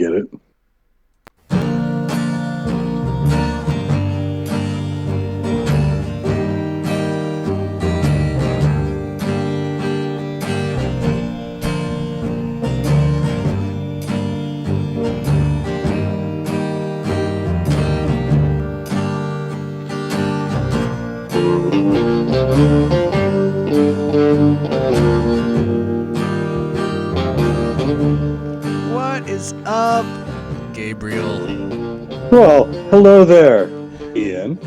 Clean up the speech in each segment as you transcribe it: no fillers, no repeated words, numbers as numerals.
get it. What is up, Gabriel? Well, hello there, Ian.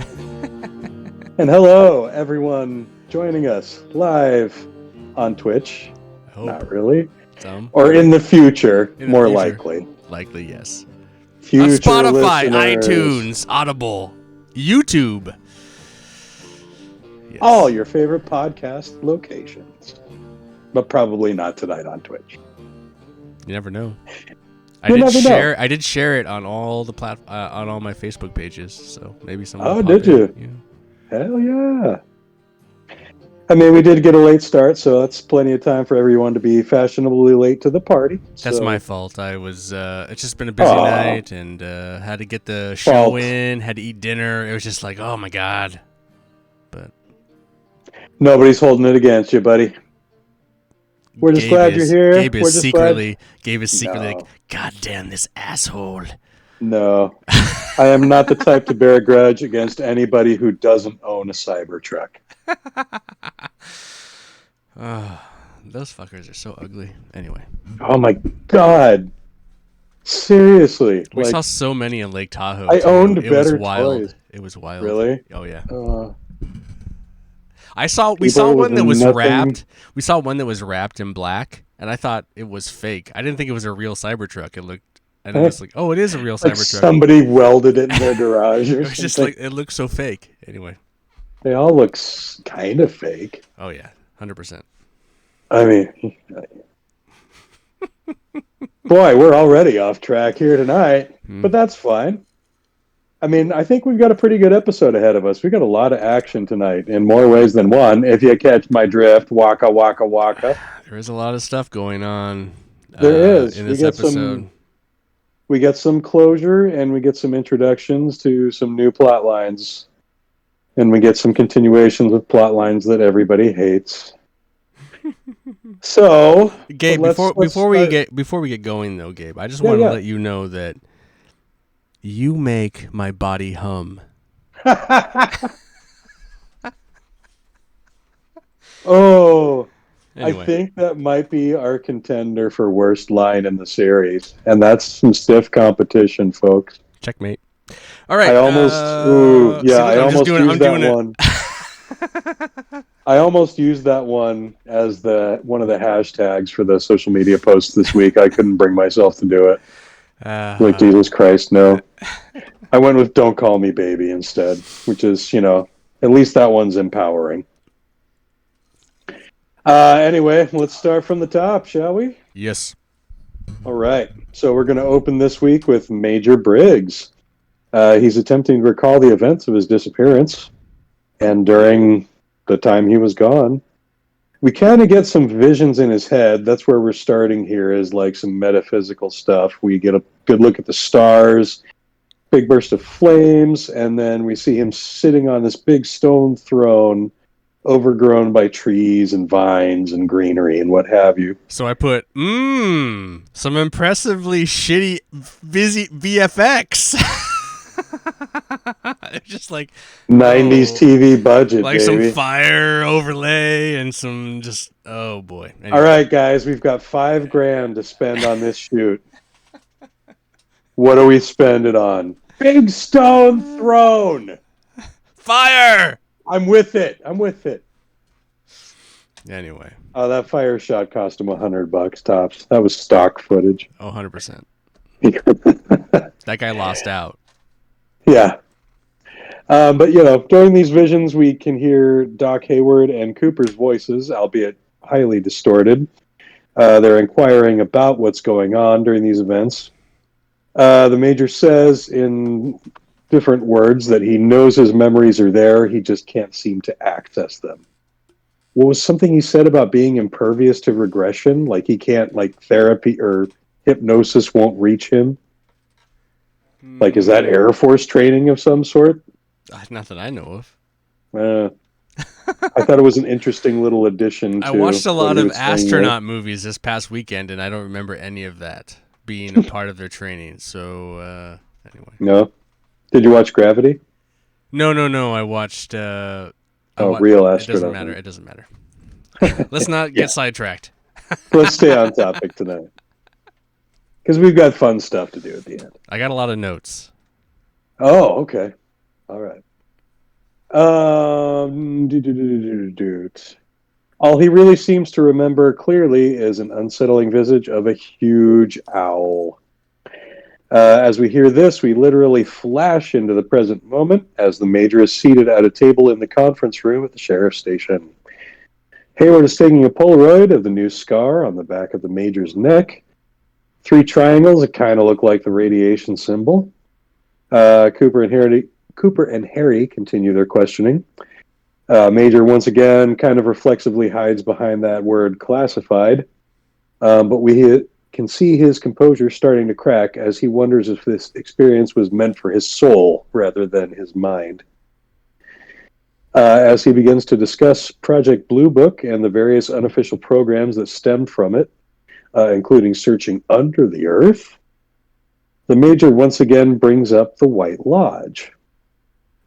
And hello, everyone joining us live on Twitch. I hope. Not really. Some. Or in the future, In the more future. likely. Likely, yes. Future On Spotify, listeners, iTunes, Audible, YouTube. Yes. all your favorite podcast locations. But probably not tonight on Twitch. You never know. You never know. I did share it on all the on all my Facebook pages, so maybe someone. Oh, will pop did in. you? Yeah. Hell yeah. I mean, we did get a late start, so that's plenty of time for everyone to be fashionably late to the party. That's so. my fault. I was. It's just been a busy night, and had to get the show Fault. in. Had to eat dinner. It was just like, oh my god. But Nobody's holding it against you, buddy. We're just glad you're here. Gabe We're is just secretly No. like, God damn this asshole. No, I am not the type to bear a grudge against anybody who doesn't own a Cybertruck. Those fuckers are so ugly. Anyway, Oh my god. Seriously. we like, saw so many in Lake Tahoe. I too. owned It better was wild. toys. It was wild. Really? Oh yeah. We People saw one with that was nothing- wrapped. We saw one that was wrapped in black, and I thought it was fake. I didn't think it was a real Cybertruck. It looked, and I was like, oh, it is a real like Cybertruck. somebody welded it in their garage or It was just something. like, it looked so fake. Anyway. They all look kind of fake. Oh yeah, 100%. I mean, boy, we're already off track here tonight, but that's fine. I mean, I think we've got a pretty good episode ahead of us. We got a lot of action tonight in more ways than one. If you catch my drift, waka waka waka. There is a lot of stuff going on. There is. In this episode. We get some closure, and we get some introductions to some new plot lines, and we get some continuations of plot lines that everybody hates. So, Gabe, let's before we start- get going though, Gabe, I just want to let you know that you make my body hum. Oh, Anyway. I think that might be our contender for worst line in the series, and that's some stiff competition, folks. Checkmate. All right. I almost, I almost used that one. I almost used that one as one of the hashtags for the social media posts this week. I couldn't bring myself to do it. Like, Jesus Christ, no. I went with "Don't Call Me Baby" instead, which is, at least that one's empowering. Anyway, let's start from the top, shall we? Yes. All right. So we're going to open this week with Major Briggs. He's attempting to recall the events of his disappearance, and during the time he was gone, we kind of get some visions in his head. That's where we're starting here, is like some metaphysical stuff. We get a good look at the stars, big burst of flames, and then we see him sitting on this big stone throne, overgrown by trees and vines and greenery and what have you. So I put, some impressively shitty busy VFX. It's just like 90s TV budget, like baby. some fire overlay and some just, oh boy. Anyway. All right, guys, we've got $5,000 to spend on this shoot. What do we spend it on? Big stone throne. Fire. I'm with it. Anyway. Oh, that fire shot cost him $100 tops. That was stock footage. Oh, 100%. That guy lost out. Yeah. But, during these visions, we can hear Doc Hayward and Cooper's voices, albeit highly distorted. They're inquiring about what's going on during these events. The Major says in different words that he knows his memories are there, he just can't seem to access them. What was something he said about being impervious to regression? Like he can't, therapy or hypnosis won't reach him? Like, is that Air Force training of some sort? Not that I know of. Uh, I thought it was an interesting little addition I to watched a what lot he of was saying there. astronaut movies this past weekend, and I don't remember any of that being a part of their training. So anyway, No? Did you watch Gravity? no. I watched. Oh, real It doesn't astronaut. matter. It doesn't matter. Let's not Yeah. get sidetracked. Let's stay on topic tonight. Because we've got fun stuff to do at the end. I got a lot of notes. Oh, okay. All right. All he really seems to remember clearly is an unsettling visage of a huge owl. As we hear this, we literally flash into the present moment as the Major is seated at a table in the conference room at the sheriff's station. Hayward is taking a Polaroid of the new scar on the back of the Major's neck. 3 triangles that kind of look like the radiation symbol. Cooper and Harry continue their questioning. Major once again kind of reflexively hides behind that word classified, but we can see his composure starting to crack as he wonders if this experience was meant for his soul rather than his mind. As he begins to discuss Project Blue Book and the various unofficial programs that stemmed from it, including searching under the earth, the Major once again brings up the White Lodge.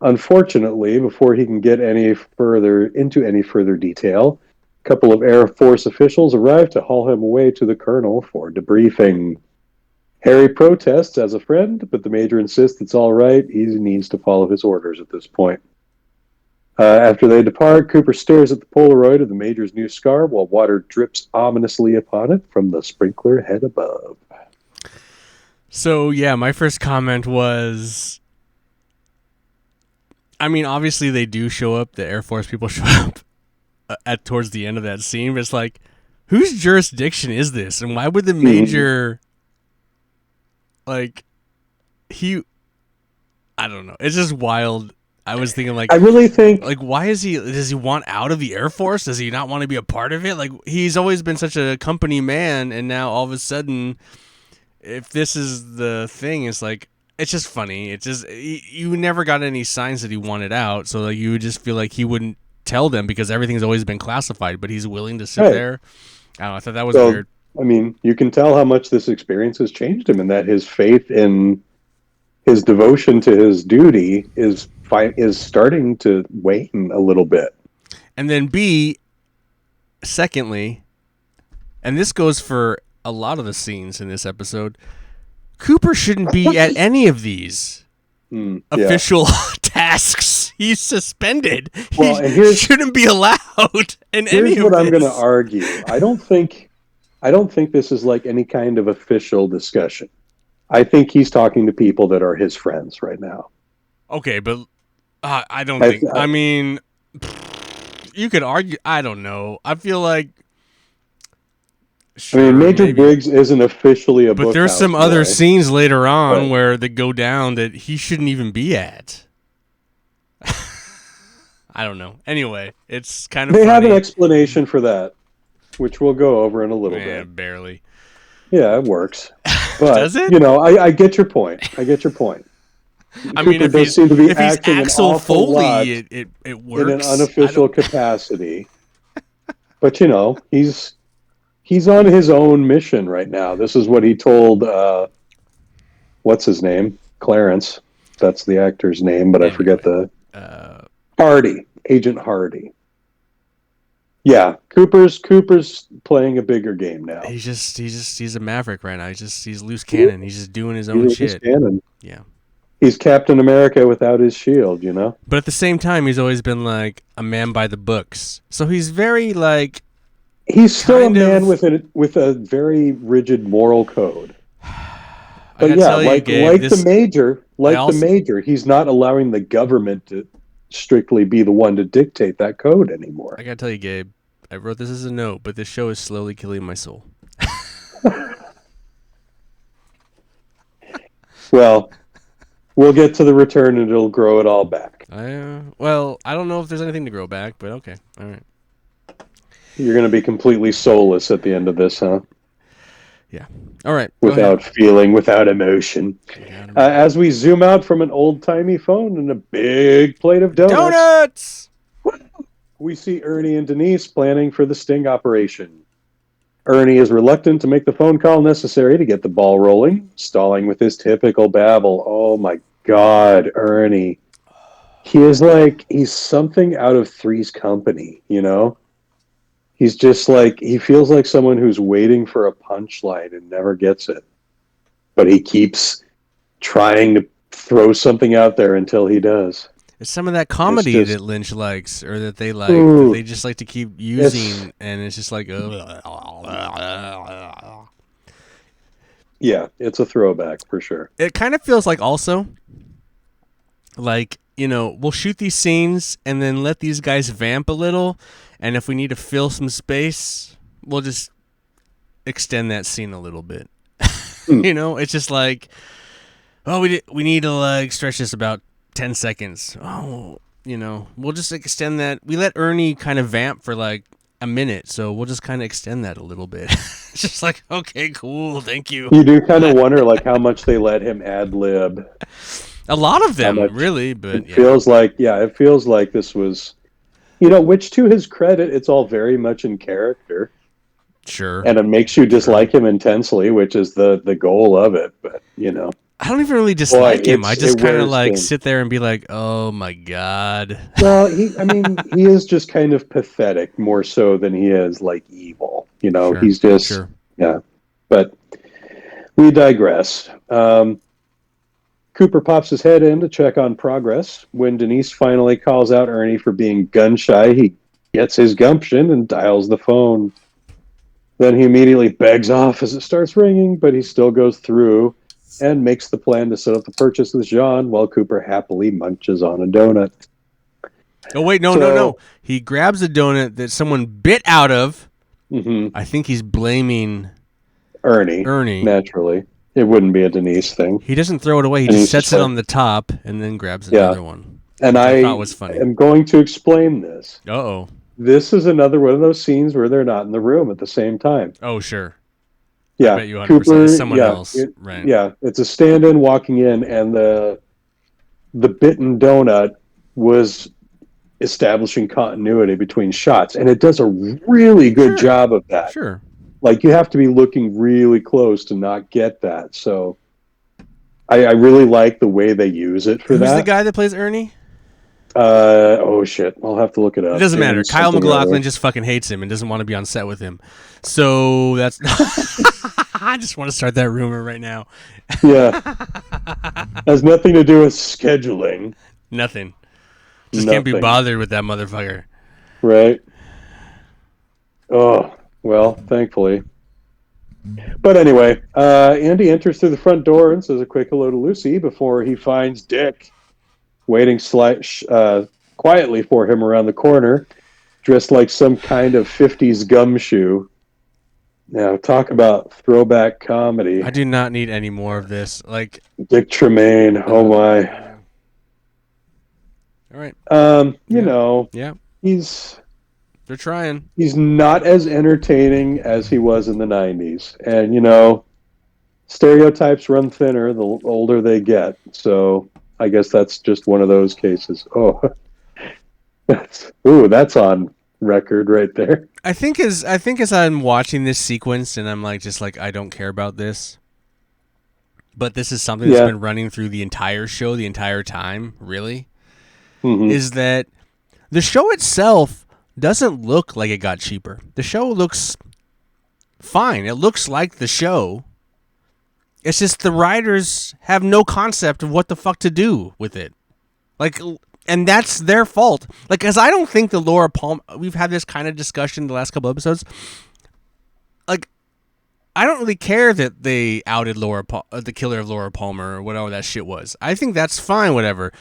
Unfortunately, before he can get into any further detail, a couple of Air Force officials arrive to haul him away to the colonel for debriefing. Harry protests as a friend, but the Major insists it's all right. He needs to follow his orders at this point. After they depart, Cooper stares at the Polaroid of the Major's new scar while water drips ominously upon it from the sprinkler head above. So, yeah, my first comment was, I mean, obviously they do show up. The Air Force people show up at towards the end of that scene. But it's like, whose jurisdiction is this? And why would the Major, like, I don't know. It's just wild. I was thinking, like, I really think, like, why does he want out of the Air Force? Does he not want to be a part of it? Like, he's always been such a company man, and now all of a sudden, if this is the thing, it's like, it's just funny. It's just, you never got any signs that he wanted out, so like, you would just feel like he wouldn't tell them because everything's always been classified, but he's willing to sit there. I don't know, I thought that was weird. I mean, you can tell how much this experience has changed him, and that his faith in his devotion to his duty is starting to wane a little bit. And then B, secondly, and this goes for a lot of the scenes in this episode, Cooper shouldn't be at any of these official tasks. He's suspended. Well, he shouldn't be allowed in any of this. Here's what I'm going to argue. I don't think this is like any kind of official discussion. I think he's talking to people that are his friends right now. Okay, but I don't think. I mean, you could argue. I don't know. I feel like. Sure, I mean, Major Briggs isn't officially a book. But there's some other scenes later on where they go down that he shouldn't even be at. I don't know. Anyway, it's kind of They funny. have an explanation for that, which we'll go over in a little bit. Barely. Yeah, it works. But, does it? You know, I get your point. I mean, if he's Axel Foley, it works. In an unofficial capacity. But, you know, he's on his own mission right now. This is what he told, what's his name? Clarence. That's the actor's name, but anyway, I forget the... Hardy. Agent Hardy. Yeah, Cooper's playing a bigger game now. He's a maverick right now. He's loose cannon. He's just doing his own shit. Yeah. He's Captain America without his shield, you know? But at the same time, he's always been like a man by the books. So he's very like... He's still a man with a very rigid moral code. But yeah, the Major, he's not allowing the government to strictly be the one to dictate that code anymore. I gotta tell you, Gabe, I wrote this as a note, but this show is slowly killing my soul. Well, we'll get to the return and it'll grow it all back. Well, I don't know if there's anything to grow back, but okay. All right. You're going to be completely soulless at the end of this, huh? Yeah. All right. Go without ahead. feeling, without emotion. Without As we zoom out from an old-timey phone and a big plate of donuts, donuts. we see Ernie and Denise planning for the sting operation. Ernie is reluctant to make the phone call necessary to get the ball rolling, stalling with his typical babble. Oh my God, Ernie. He is like, he's something out of Three's Company, you know? He's just like, he feels like someone who's waiting for a punchline and never gets it. But he keeps trying to throw something out there until he does. It's some of that It's comedy that just, Lynch likes, or that they like, that ooh, they just like to keep it's, using, and it's just like, yeah, it's a throwback for sure. it kind of feels like also like, we'll shoot these scenes and then let these guys vamp a little, and if we need to fill some space, we'll just extend that scene a little bit. Mm. It's just like, oh, we need to like stretch this about 10 seconds. Oh, we'll just extend that. We let Ernie kind of vamp for like a minute, so we'll just kind of extend that a little bit. It's just like, okay, cool, thank you. You do kind of wonder like how much they let him ad lib. A lot of How them, much really, but it yeah, feels like, yeah, it feels like this was, which to his credit, it's all very much in character, sure, and it makes you sure. dislike him intensely, which is the goal of it. But I don't even really boy, dislike him. I it just kind of wears like thin. sit there and be like, oh my god. Well, I mean, he is just kind of pathetic more so than he is like evil. Sure, He's just, sure. yeah. But we digress. Cooper pops his head in to check on progress. When Denise finally calls out Ernie for being gun shy, he gets his gumption and dials the phone. Then he immediately begs off as it starts ringing, but he still goes through and makes the plan to set up the purchase with Jean while Cooper happily munches on a donut. Oh wait, no, no, no. So, He grabs a donut that someone bit out of. mhm, I think he's blaming Ernie, Ernie. naturally. It wouldn't be a Denise thing. He doesn't throw it away. He just Denise is sets it fine. on the top and then grabs Yeah. another one, And which I thought I was funny. am going to explain this. Uh-oh. This is another one of those scenes where they're not in the room at the same time. Oh, sure. I Yeah, bet you 100% it's Cooper. someone Yeah, else. Right. yeah. It's a stand-in walking in, and the bitten donut was establishing continuity between shots, and it does a really good Sure. job of that. Sure. Like you have to be looking really close to not get that. So I really like the way they use it for Who's the that. guy that plays Ernie? Oh shit, I'll have to look it It up. doesn't matter. James Kyle something or McLaughlin other. just fucking hates him and doesn't want to be on set with him. So that's. I just want to start that rumor right now. Yeah, has nothing to do with scheduling. Nothing. Just can't be Nothing, bothered with that motherfucker. right? Oh, well, thankfully. But anyway, Andy enters through the front door and says a quick hello to Lucy before he finds Dick waiting quietly for him around the corner, dressed like some kind of 50s gumshoe. Now, talk about throwback comedy. I do not need any more of this. Like, Dick Tremaine, oh my. yeah. All right. You Yeah. know, Yeah. he's They're trying. he's not as entertaining as he was in the 90s. And, stereotypes run thinner the older they get. So I guess that's just one of those cases. Oh, that's on record right there. I think as I'm watching this sequence and I'm like just like I don't care about this. But this is something that's Yeah. been running through the entire show the entire time, really. Mm-hmm. Is that the show itself doesn't look like it got cheaper. The show looks fine. It looks like the show. It's just the writers have no concept of what the fuck to do with it. Like, and that's their fault. Like, because I don't think the Laura Palmer, we've had this kind of discussion the last couple episodes. Like, I don't really care that they outed the killer of Laura Palmer or whatever that shit was. I think that's fine, whatever.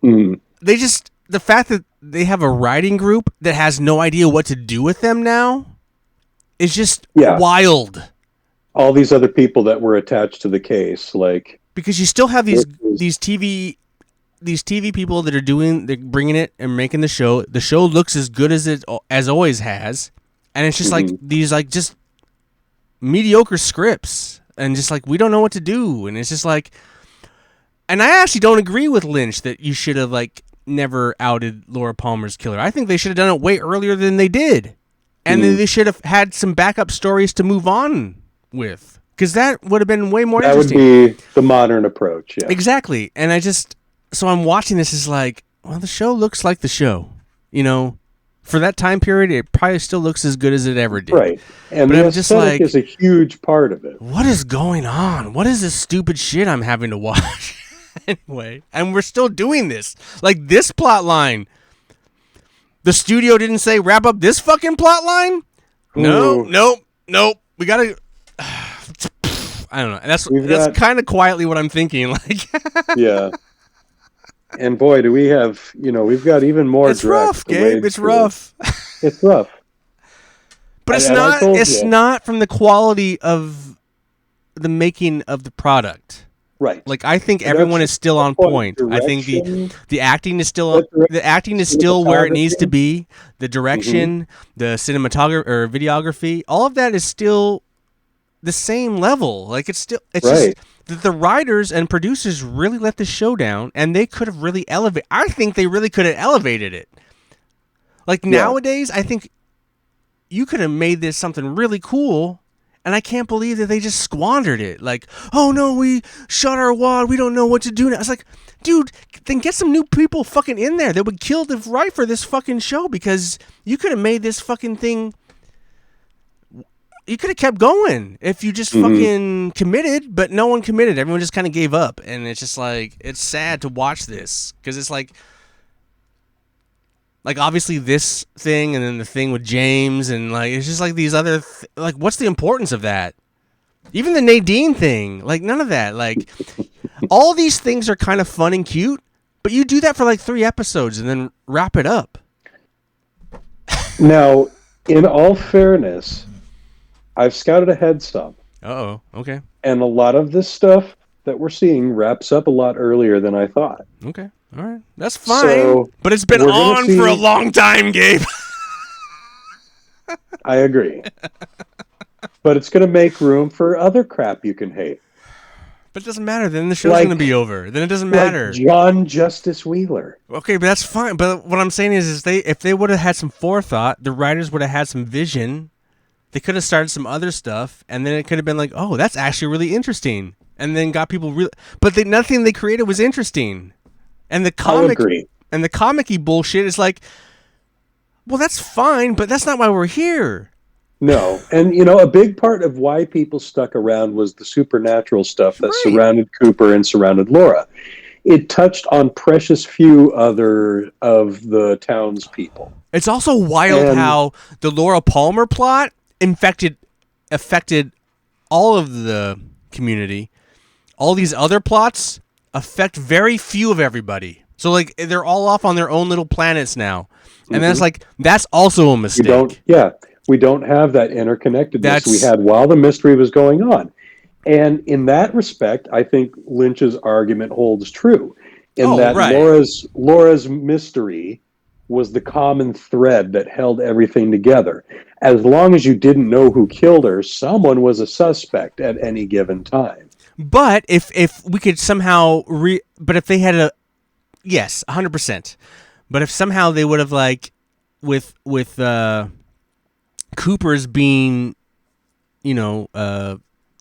Mm. The fact that they have a writing group that has no idea what to do with them now is just wild. All these other people that were attached to the case, like, because you still have these TV people that they're bringing it and making the show. The show looks as good as it as always has, and it's just like these like just mediocre scripts and just like we don't know what to do, and it's just like, and I actually don't agree with Lynch that you should have like never outed Laura Palmer's killer. I think they should have done it way earlier than they did, and then they should have had some backup stories to move on with, because that would have been way more interesting. That would be the modern approach. Yeah, exactly. And so I'm watching this is like, well, the show looks like the show, for that time period, it probably still looks as good as it ever did. Right. And but the I'm just like, is a huge part of it. What is going on? What is this stupid shit I'm having to watch? Anyway, and we're still doing this. Like this plot line. The studio didn't say wrap up this fucking plot line? No, nope. We gotta I don't know. That's kind of quietly what I'm thinking. Like yeah. And boy, do we have, we've got even more. It's rough, Gabe. It's rough. It's rough. But it's not from the quality of the making of the product. Right. Like I think everyone is still on point. I think the acting is still where it needs to be. The direction, the cinematography or videography, all of that is still the same level. Like it's just the writers and producers really let the show down, and they could have really elevated. I think they really could have elevated it. Like nowadays, I think you could have made this something really cool, and I can't believe that they just squandered it. Like, oh no, we shot our wad, we don't know what to do now. It's like, dude, then get some new people fucking in there that would kill the right for this fucking show, because you could have made this fucking thing. You could have kept going if you just fucking committed, but no one committed. Everyone just kind of gave up, and it's just like, it's sad to watch this, because it's like obviously this thing, and then the thing with James, and like it's just like these other like, what's the importance of that? Even the Nadine thing, like none of that. Like all these things are kind of fun and cute, but you do that for like 3 episodes and then wrap it up. Now, in all fairness, I've scouted ahead some. Uh-oh, okay. And a lot of this stuff that we're seeing wraps up a lot earlier than I thought. Okay, all right. That's fine, but it's been on for a long time, Gabe. I agree. But it's going to make room for other crap you can hate. But it doesn't matter. Then the show's going to be over. Then it doesn't matter. Like John Justice Wheeler. Okay, but that's fine. But what I'm saying is if they would have had some forethought, the writers would have had some vision. They could have started some other stuff, and then it could have been like, oh, that's actually really interesting, and then got people really. But nothing they created was interesting, and the comic-y bullshit is like, well, that's fine, but that's not why we're here. No, and a big part of why people stuck around was the supernatural stuff that surrounded Cooper and surrounded Laura. It touched on precious few other of the townspeople. It's also wild how the Laura Palmer plot affected all of the community. All these other plots affect very few of everybody. So like they're all off on their own little planets now, and that's also a mistake. We don't have that interconnectedness we had while the mystery was going on. And in that respect, I think Lynch's argument holds true. Laura's mystery was the common thread that held everything together. As long as you didn't know who killed her, someone was a suspect at any given time. But if we could somehow but if they had yes, 100%. But if somehow they would have like with Cooper's being,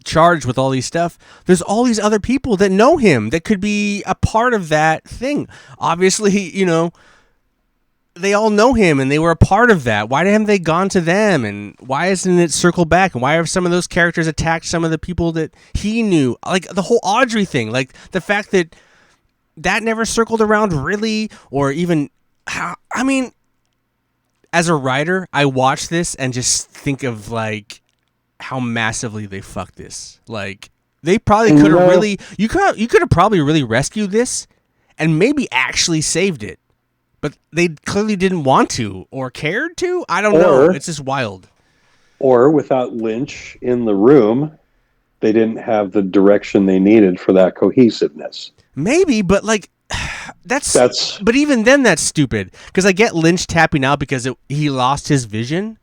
charged with all these stuff, there's all these other people that know him that could be a part of that thing. Obviously, they all know him and they were a part of that. Why haven't they gone to them? And why isn't it circled back? And why have some of those characters attacked some of the people that he knew? Like the whole Audrey thing, like the fact that never circled around really, or even how, as a writer, I watch this and just think of like how massively they fucked this. Like they probably could have really, you could have probably really rescued this and maybe actually saved it, but they clearly didn't want to or cared to. I don't know. It's just wild. Or without Lynch in the room, they didn't have the direction they needed for that cohesiveness. Maybe, but like but even then that's stupid, because I get Lynch tapping out because he lost his vision,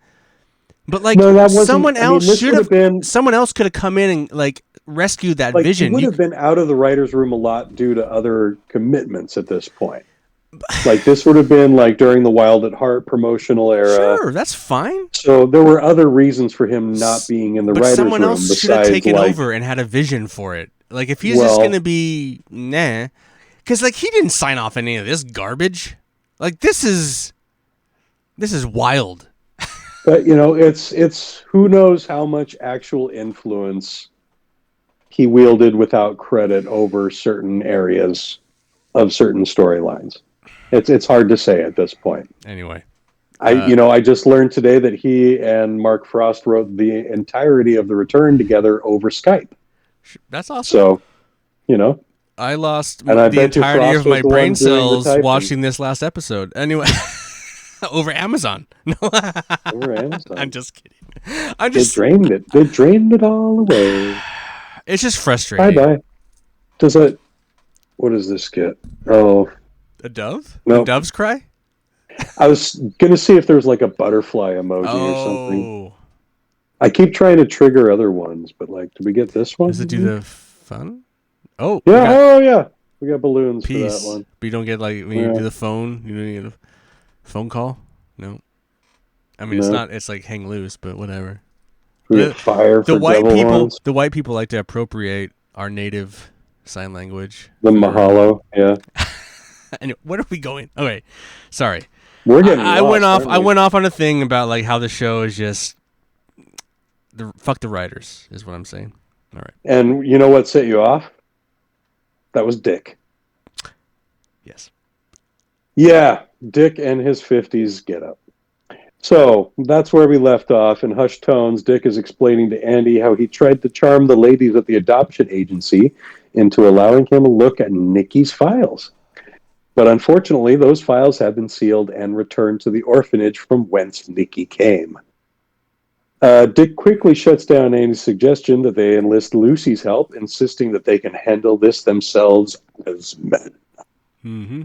But like No, that wasn't. someone I mean, else this would have been someone else could have come in and like rescued that like he vision. would have been out of the writers' room a lot due to other commitments at this point. Like this would have been like during the Wild at Heart promotional era. Sure, that's fine. So there were other reasons for him not being in the But writers' someone room else should have besides taken like, over and had a vision for it. Like if he's just well, gonna be nah, because like he didn't sign off any of this garbage. Like this is wild. but it's who knows how much actual influence he wielded without credit over certain areas of certain storylines. It's hard to say at this point. Anyway, I just learned today that he and Mark Frost wrote the entirety of the return together over Skype. that's awesome. So, you know, I lost and I the bet you entirety Frost of was my the one brain doing the cells typing. watching this last episode. Anyway, over Amazon. No, Over Amazon. I'm just kidding. I'm just. They drained it. They drained it all away. It's just frustrating. Bye bye. Does it? What does this get? Oh, A dove? no. When doves cry? I was gonna see if there was like a butterfly emoji or something. Oh, I keep trying to trigger other ones, but like, did we get this one? does it do the fun? Oh, Yeah. we got Oh, yeah. We got balloons peace. for that one. But you don't get like when you Yeah. do the phone. You don't get a phone call. No, I mean No. it's not. It's like hang loose, but whatever. We get fire The for white devil people. horns. The white people like to appropriate our native sign language. The for- mahalo. Yeah. Anyway, where are we going? Okay, sorry. We're getting I lost, went off. aren't I we? went off on a thing about like how the show is just fuck the writers is what I'm saying. All right. And you know what set you off? That was Dick. Yes. Yeah, Dick and his 50s get up. So that's where we left off. In hushed tones, Dick is explaining to Andy how he tried to charm the ladies at the adoption agency into allowing him a look at Nikki's files. But unfortunately, those files have been sealed and returned to the orphanage from whence Nikki came. Dick quickly shuts down Andy's suggestion that they enlist Lucy's help, insisting that they can handle this themselves as men. Mm-hmm.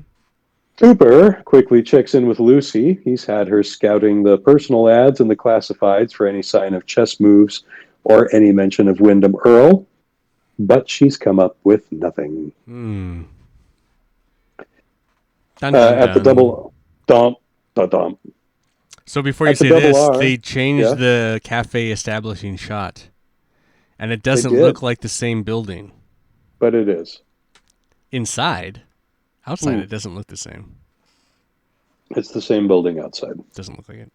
Cooper quickly checks in with Lucy. He's had her scouting the personal ads and the classifieds for any sign of chess moves or any mention of Wyndham Earl, but she's come up with nothing. Hmm. At the double dump, dump. So before you at the say double this, R, they changed yeah. the cafe establishing shot, and it doesn't did. look like the same building But it is. inside. Outside, it doesn't look the same. It's the same building outside. Doesn't look like it.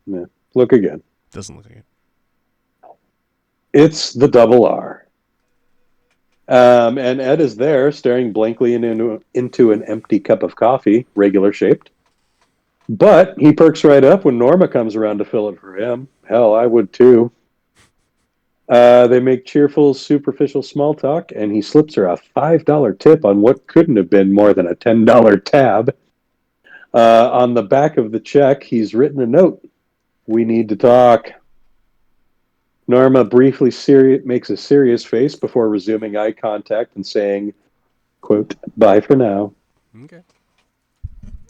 Yeah. Look again. Doesn't look like it. It's the double R. And Ed is there, staring blankly into an empty cup of coffee, regular shaped. But he perks right up when Norma comes around to fill it for him. Hell, I would too. They make cheerful, superficial small talk, and he slips her a $5 tip on what couldn't have been more than a $10 tab. On the back of the check, he's written a note. We need to talk. Norma briefly makes a serious face before resuming eye contact and saying, quote, bye for now. Okay.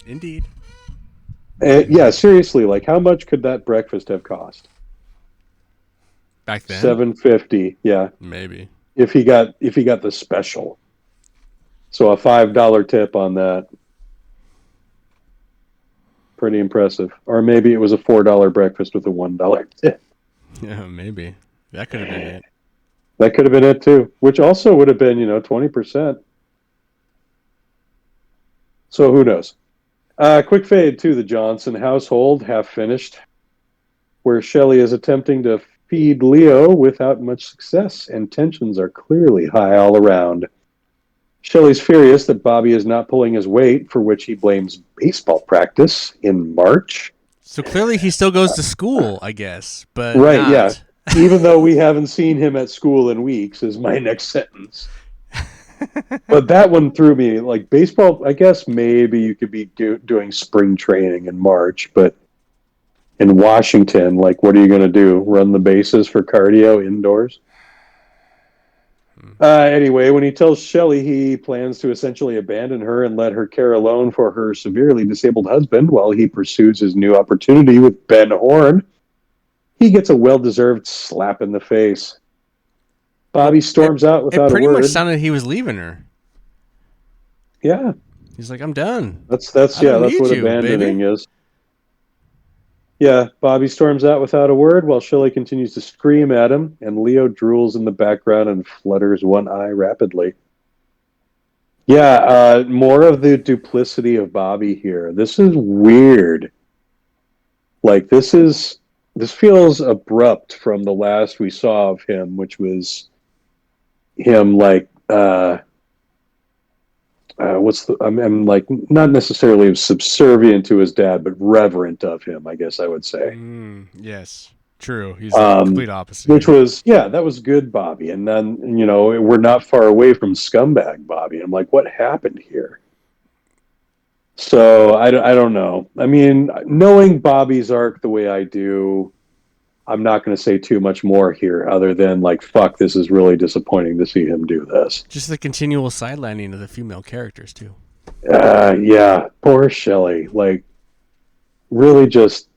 Indeed. Yeah, seriously, like how much could that breakfast have cost? Back then, $7.50. Yeah, maybe. if he got the special. So a $5 tip on that. Pretty impressive. Or maybe it was a $4 breakfast with a $1 tip. Yeah, maybe that could have been it. That could have been it too, which also would have been 20%. So who knows? Quick fade to the Johnson household, half finished, where Shelley is attempting to feed Leo without much success, and tensions are clearly high all around. Shelley's furious that Bobby is not pulling his weight, for which he blames baseball practice in March. So clearly, he still goes to school, I guess. But Right, not. yeah. Even though we haven't seen him at school in weeks, is my next sentence. But that one threw me. Like baseball, I guess maybe you could be doing spring training in March, but in Washington, like, what are you going to do? Run the bases for cardio indoors? Anyway, when he tells Shelley he plans to essentially abandon her and let her care alone for her severely disabled husband while he pursues his new opportunity with Ben Horn, He gets a well-deserved slap in the face. Bobby storms out It without a pretty much word. sounded he was leaving her. Yeah, He's like, I'm done. that's I don't that's need what you, abandoning baby. is. Yeah, Bobby storms out without a word while Shelley continues to scream at him, and Leo drools in the background and flutters one eye rapidly. Yeah, more of the duplicity of Bobby here. This is weird. Like this feels abrupt from the last we saw of him, which was him like what's the I'm like not necessarily subservient to his dad, but reverent of him, I guess I would say. Yes, true. He's the complete opposite Which here. was that was good Bobby. And then we're not far away from scumbag Bobby. I'm like, what happened here? So I don't know. I mean, knowing Bobby's arc the way I do, I'm not going to say too much more here other than like, fuck, this is really disappointing to see him do this. Just the continual sidelining of the female characters too. Yeah, poor Shelley. Like, really just.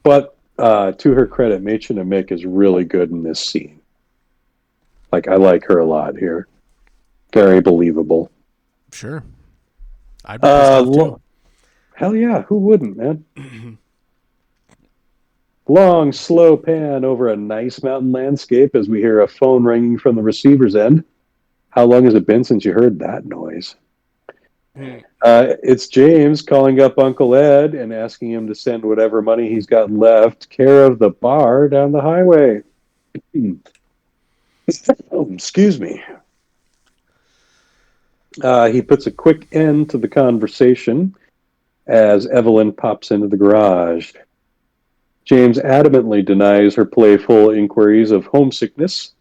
But to her credit, Machen and Mick is really good in this scene. Like, I like her a lot here. Very believable. Sure, I'd be pissed off too. Hell yeah, who wouldn't, man? Long, slow pan over a nice mountain landscape as we hear a phone ringing from the receiver's end. How long has it been since you heard that noise? It's James calling up Uncle Ed and asking him to send whatever money he's got left care of the bar down the highway. Oh, excuse me. He puts a quick end to the conversation as Evelyn pops into the garage. James adamantly denies her playful inquiries of homesickness,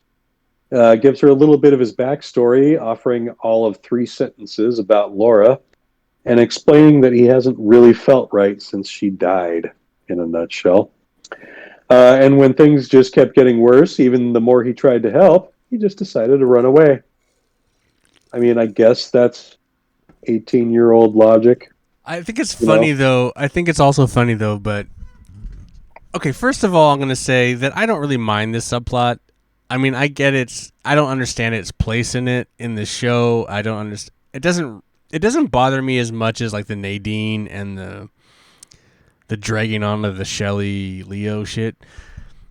gives her a little bit of his backstory, offering all of 3 sentences about Laura, and explaining that he hasn't really felt right since she died, in a nutshell. And when things just kept getting worse, even the more he tried to help, he just decided to run away. I mean, I guess that's 18-year-old logic. I think it's funny though. I think it's also funny though, but okay, first of all, I'm going to say that I don't really mind this subplot. I mean, I get I don't understand its place in the show. I don't understand. It doesn't bother me as much as like the Nadine and the dragging on of the Shelley Leo shit.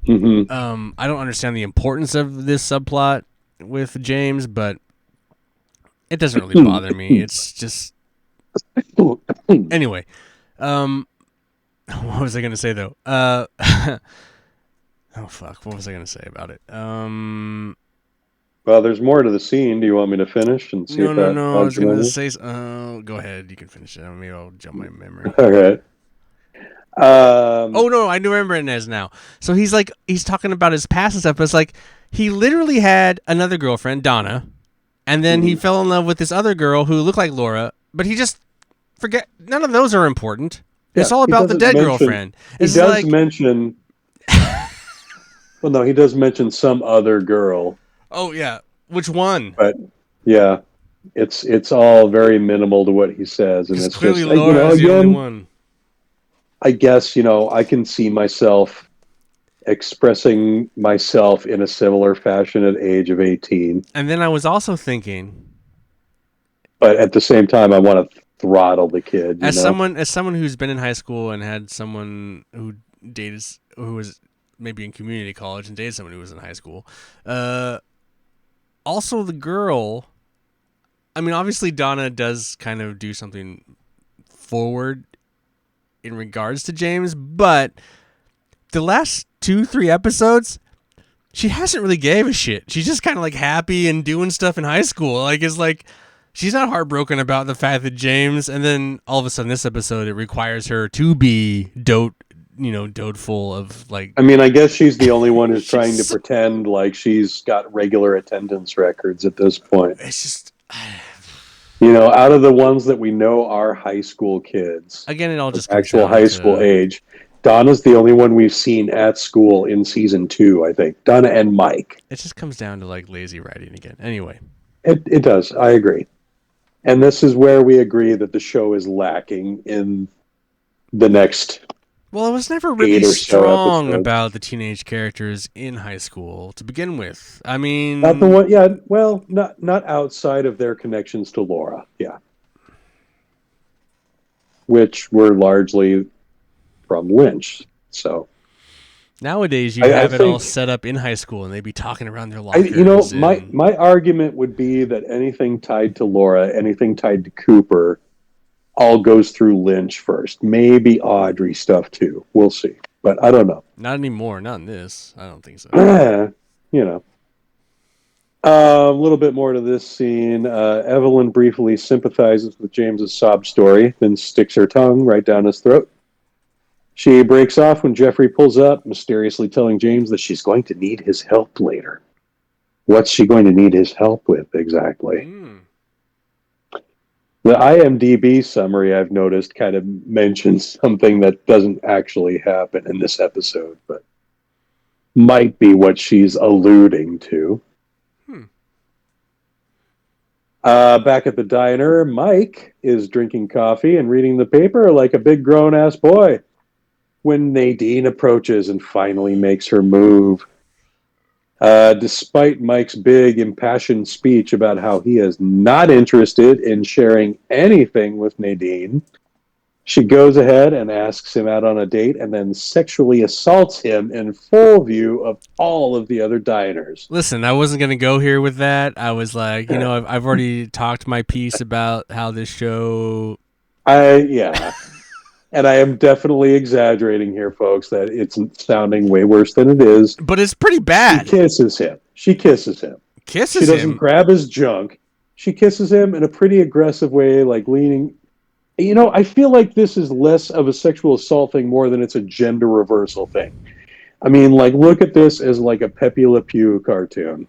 Mm-hmm. I don't understand the importance of this subplot with James, but it doesn't really bother me. It's just anyway. What was I gonna say though? Oh fuck! What was I gonna say about it? Well, there's more to the scene. Do you want me to finish and see if that No. I jogs was your gonna memory? say. Go ahead. You can finish it. Maybe I'll jump my memory. All right. Oh no, I do remember it as now. So he's talking about his past and stuff, but it's like he literally had another girlfriend, Donna, and then he fell in love with this other girl who looked like Laura, but he just forget none of those are important. It's all about the dead girlfriend. He does mention. Well, no, he does mention some other girl. Oh yeah, which one? But yeah, it's all very minimal to what he says, and it's clearly just Laura is the only again. one. I guess I can see myself expressing myself in a similar fashion at the age of 18. And then I was also thinking, But at the same time, I want to throttle the kid. as someone who's been in high school and had someone who was maybe in community college and dated someone who was in high school. Also, the girl. I mean, obviously, Donna does kind of do something forward in regards to James, but the last 2-3 episodes, she hasn't really gave a shit. She's just kind of like happy and doing stuff in high school. Like, it's like she's not heartbroken about the fact that James, and then all of a sudden, this episode, it requires her to be dodeful of like. I mean, I guess she's the only one who's trying to pretend like she's got regular attendance records at this point. It's just. Out of the ones that we know are high school kids, Again, it all just actual high school age. Donna's the only one we've seen at school in season 2, I think. Donna and Mike. It just comes down to like lazy writing again. Anyway, it does. I agree, and this is where we agree that the show is lacking in the next Well, I was never 8 really or so strong episodes. about the teenage characters in high school to begin with. I Not the mean, one, yeah. Well, not outside of their connections to Laura, yeah, which were largely from Lynch. So nowadays you'd I have it all think set up in high school and they'd be talking around their you know, lockers my and my argument would be that anything tied to Laura, anything tied to Cooper, all goes through Lynch first. Maybe Audrey stuff too. We'll see, but I don't know. not anymore, not in this. I don't think so. You know. A little bit more to this scene. Evelyn briefly sympathizes with James's sob story, then sticks her tongue right down his throat. She breaks off when Jeffrey pulls up, mysteriously telling James that she's going to need his help later. What's she going to need his help with exactly? Mm. The IMDb summary I've noticed kind of mentions something that doesn't actually happen in this episode, but might be what she's alluding to. Hmm. Back at the diner, Mike is drinking coffee and reading the paper like a big grown ass boy when Nadine approaches and finally makes her move. Despite Mike's big, impassioned speech about how he is not interested in sharing anything with Nadine, she goes ahead and asks him out on a date and then sexually assaults him in full view of all of the other diners. Listen, I wasn't gonna go here with that. I was like, I've already talked my piece about how this show. Yeah. And I am definitely exaggerating here, folks, that it's sounding way worse than it is. But it's pretty She bad. kisses him. She kisses him. She Kisses doesn't him. grab his junk. She kisses him in a pretty aggressive way, like leaning. You know, I feel like this is less of a sexual assault thing more than it's a gender reversal thing. I mean, like, look at this as like a Pepe Le Pew cartoon.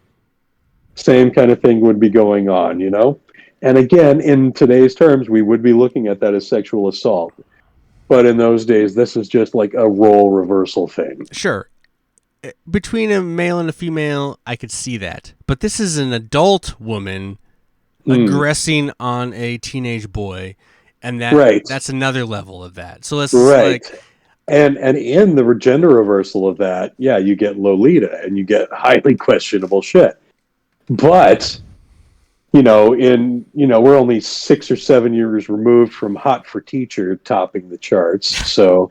Same kind of thing would be going on, you know? And again, in today's terms, we would be looking at that as sexual assault. But in those days, this is just like a role reversal thing. Sure. Between a male and a female, I could see that. But this is an adult woman aggressing on a teenage boy, and Right. that's another level of that. So let's Right. And in the gender reversal of that, yeah, you get Lolita and you get highly questionable shit. But we're only 6 or 7 years removed from Hot for Teacher topping the charts. So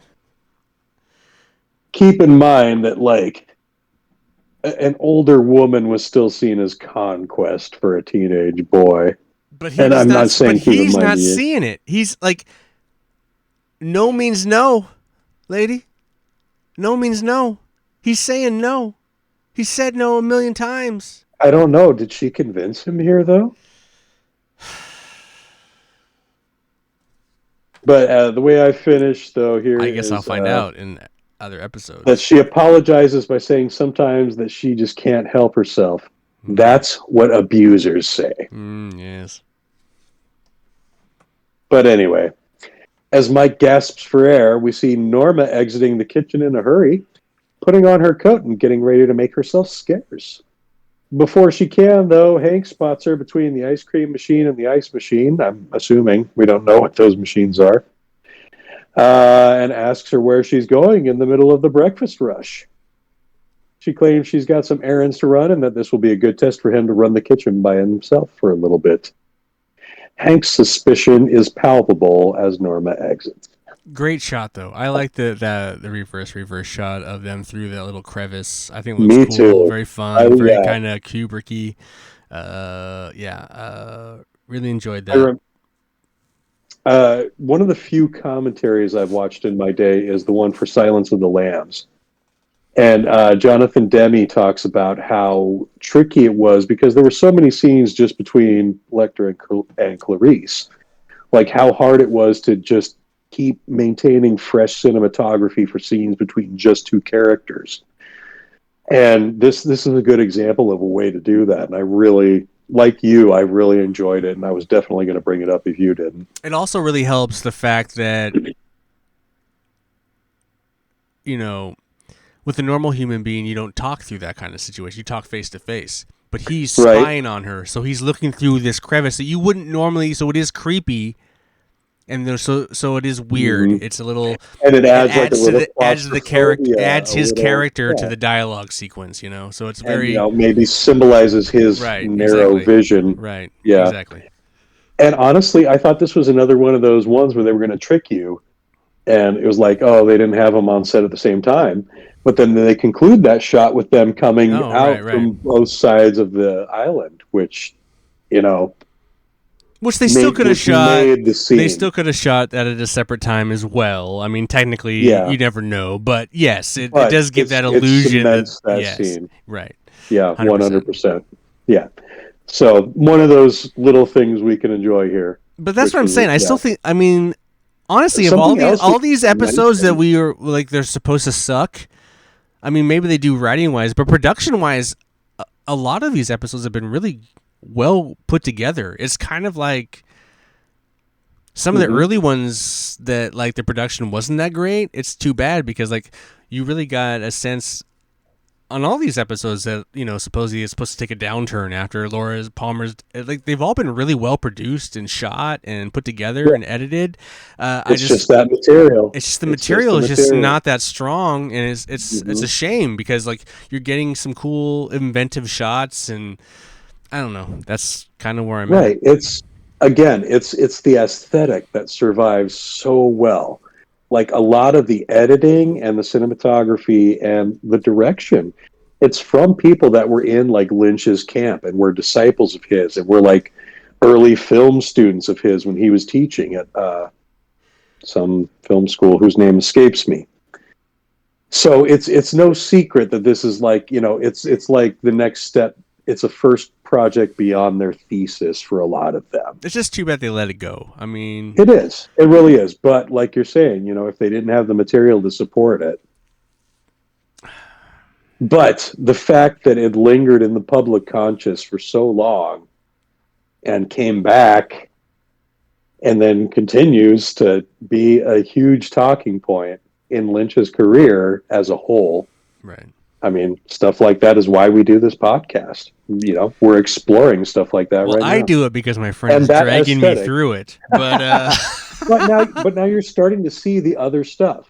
keep in mind that like an older woman was still seen as conquest for a teenage boy. But And I'm not but saying keep in he's mind not seeing it. He's like, no means no, lady. No means no. He's saying no. He said no a million times. I don't know. Did she convince him here though? But the way I finished though here I guess is I'll find out in other episodes. that she apologizes by saying sometimes that she just can't help herself. That's what abusers say. Yes. But anyway, as Mike gasps for air, we see Norma exiting the kitchen in a hurry, putting on her coat and getting ready to make herself scarce. Before she can, though, Hank spots her between the ice cream machine and the ice machine. I'm assuming we don't know what those machines are. And asks her where she's going in the middle of the breakfast rush. She claims she's got some errands to run and that this will be a good test for him to run the kitchen by himself for a little bit. Hank's suspicion is palpable as Norma exits. Great shot though. I like the reverse shot of them through that little crevice. I think it looks Me cool, too. very fun, very Yeah. kind of Kubricky. Really enjoyed that. One of the few commentaries I've watched in my day is the one for Silence of the Lambs. And Jonathan Demme talks about how tricky it was because there were so many scenes just between Lecter and Clarice. Like how hard it was to just keep maintaining fresh cinematography for scenes between just two characters. And this is a good example of a way to do that. And I really, like you, I really enjoyed it. And I was definitely going to bring it up if you didn't. It also really helps the fact that, with a normal human being, you don't talk through that kind of situation. You talk face to face. But he's spying on her, so he's looking through this crevice that you wouldn't normally. So it is creepy and so it is weird. Mhm. It's a little. And it adds like a Adds to little the character, claustrophobia, adds a his little, character to yeah. the dialogue sequence. So it's And very maybe symbolizes his right. narrow Exactly. vision. Right. Yeah. Exactly. And honestly, I thought this was another one of those ones where they were going to trick you, and it was like, oh, they didn't have them on set at the same time. But then they conclude that shot with them coming Oh, right. out Right. from both sides of the island, which you know Which they still made could have which shot. made the They scene. still could have shot that at a separate time as well. I mean, technically, Yeah, you never know, but yes, it but does give that it illusion that cements that yes, scene. right, Yeah, 100%. 100%. Yeah. So one of those little things we can enjoy here, But that's which what I'm was saying. I yeah. still think. I mean, honestly, of Something else we all these can episodes that mention. we are like, they're supposed to suck. I mean, maybe they do writing wise, but production wise, a lot of these episodes have been really well put together. It's kind of like some of the Mhm. early ones that like the production wasn't that great. It's too bad because like you really got a sense on all these episodes that supposedly it's supposed to take a downturn after Laura Palmer's, like they've all been really well produced and shot and put together Yeah. and edited. It's just that material. It's just the It's just material the is just material. not that strong, and it's a Mhm. shame because like you're getting some cool inventive shots, and I don't know. That's kind of where I'm at. Right. It's again, it's the aesthetic that survives so well. Like a lot of the editing and the cinematography and the direction, it's from people that were in like Lynch's camp and were disciples of his and were like early film students of his when he was teaching at some film school whose name escapes me. So it's no secret that this is like it's like the next step. It's a first project beyond their thesis for a lot of them. It's just too bad they let it go. I mean, It is. It really is. But like you're saying, if they didn't have the material to support it, but the fact that it lingered in the public conscious for so long and came back and then continues to be a huge talking point in Lynch's career as a whole. right. I mean, stuff like that is why we do this podcast. We're exploring stuff like that Well, right I now. do it because my friend And is that dragging me aesthetic. through it. But But now you're starting to see the other stuff,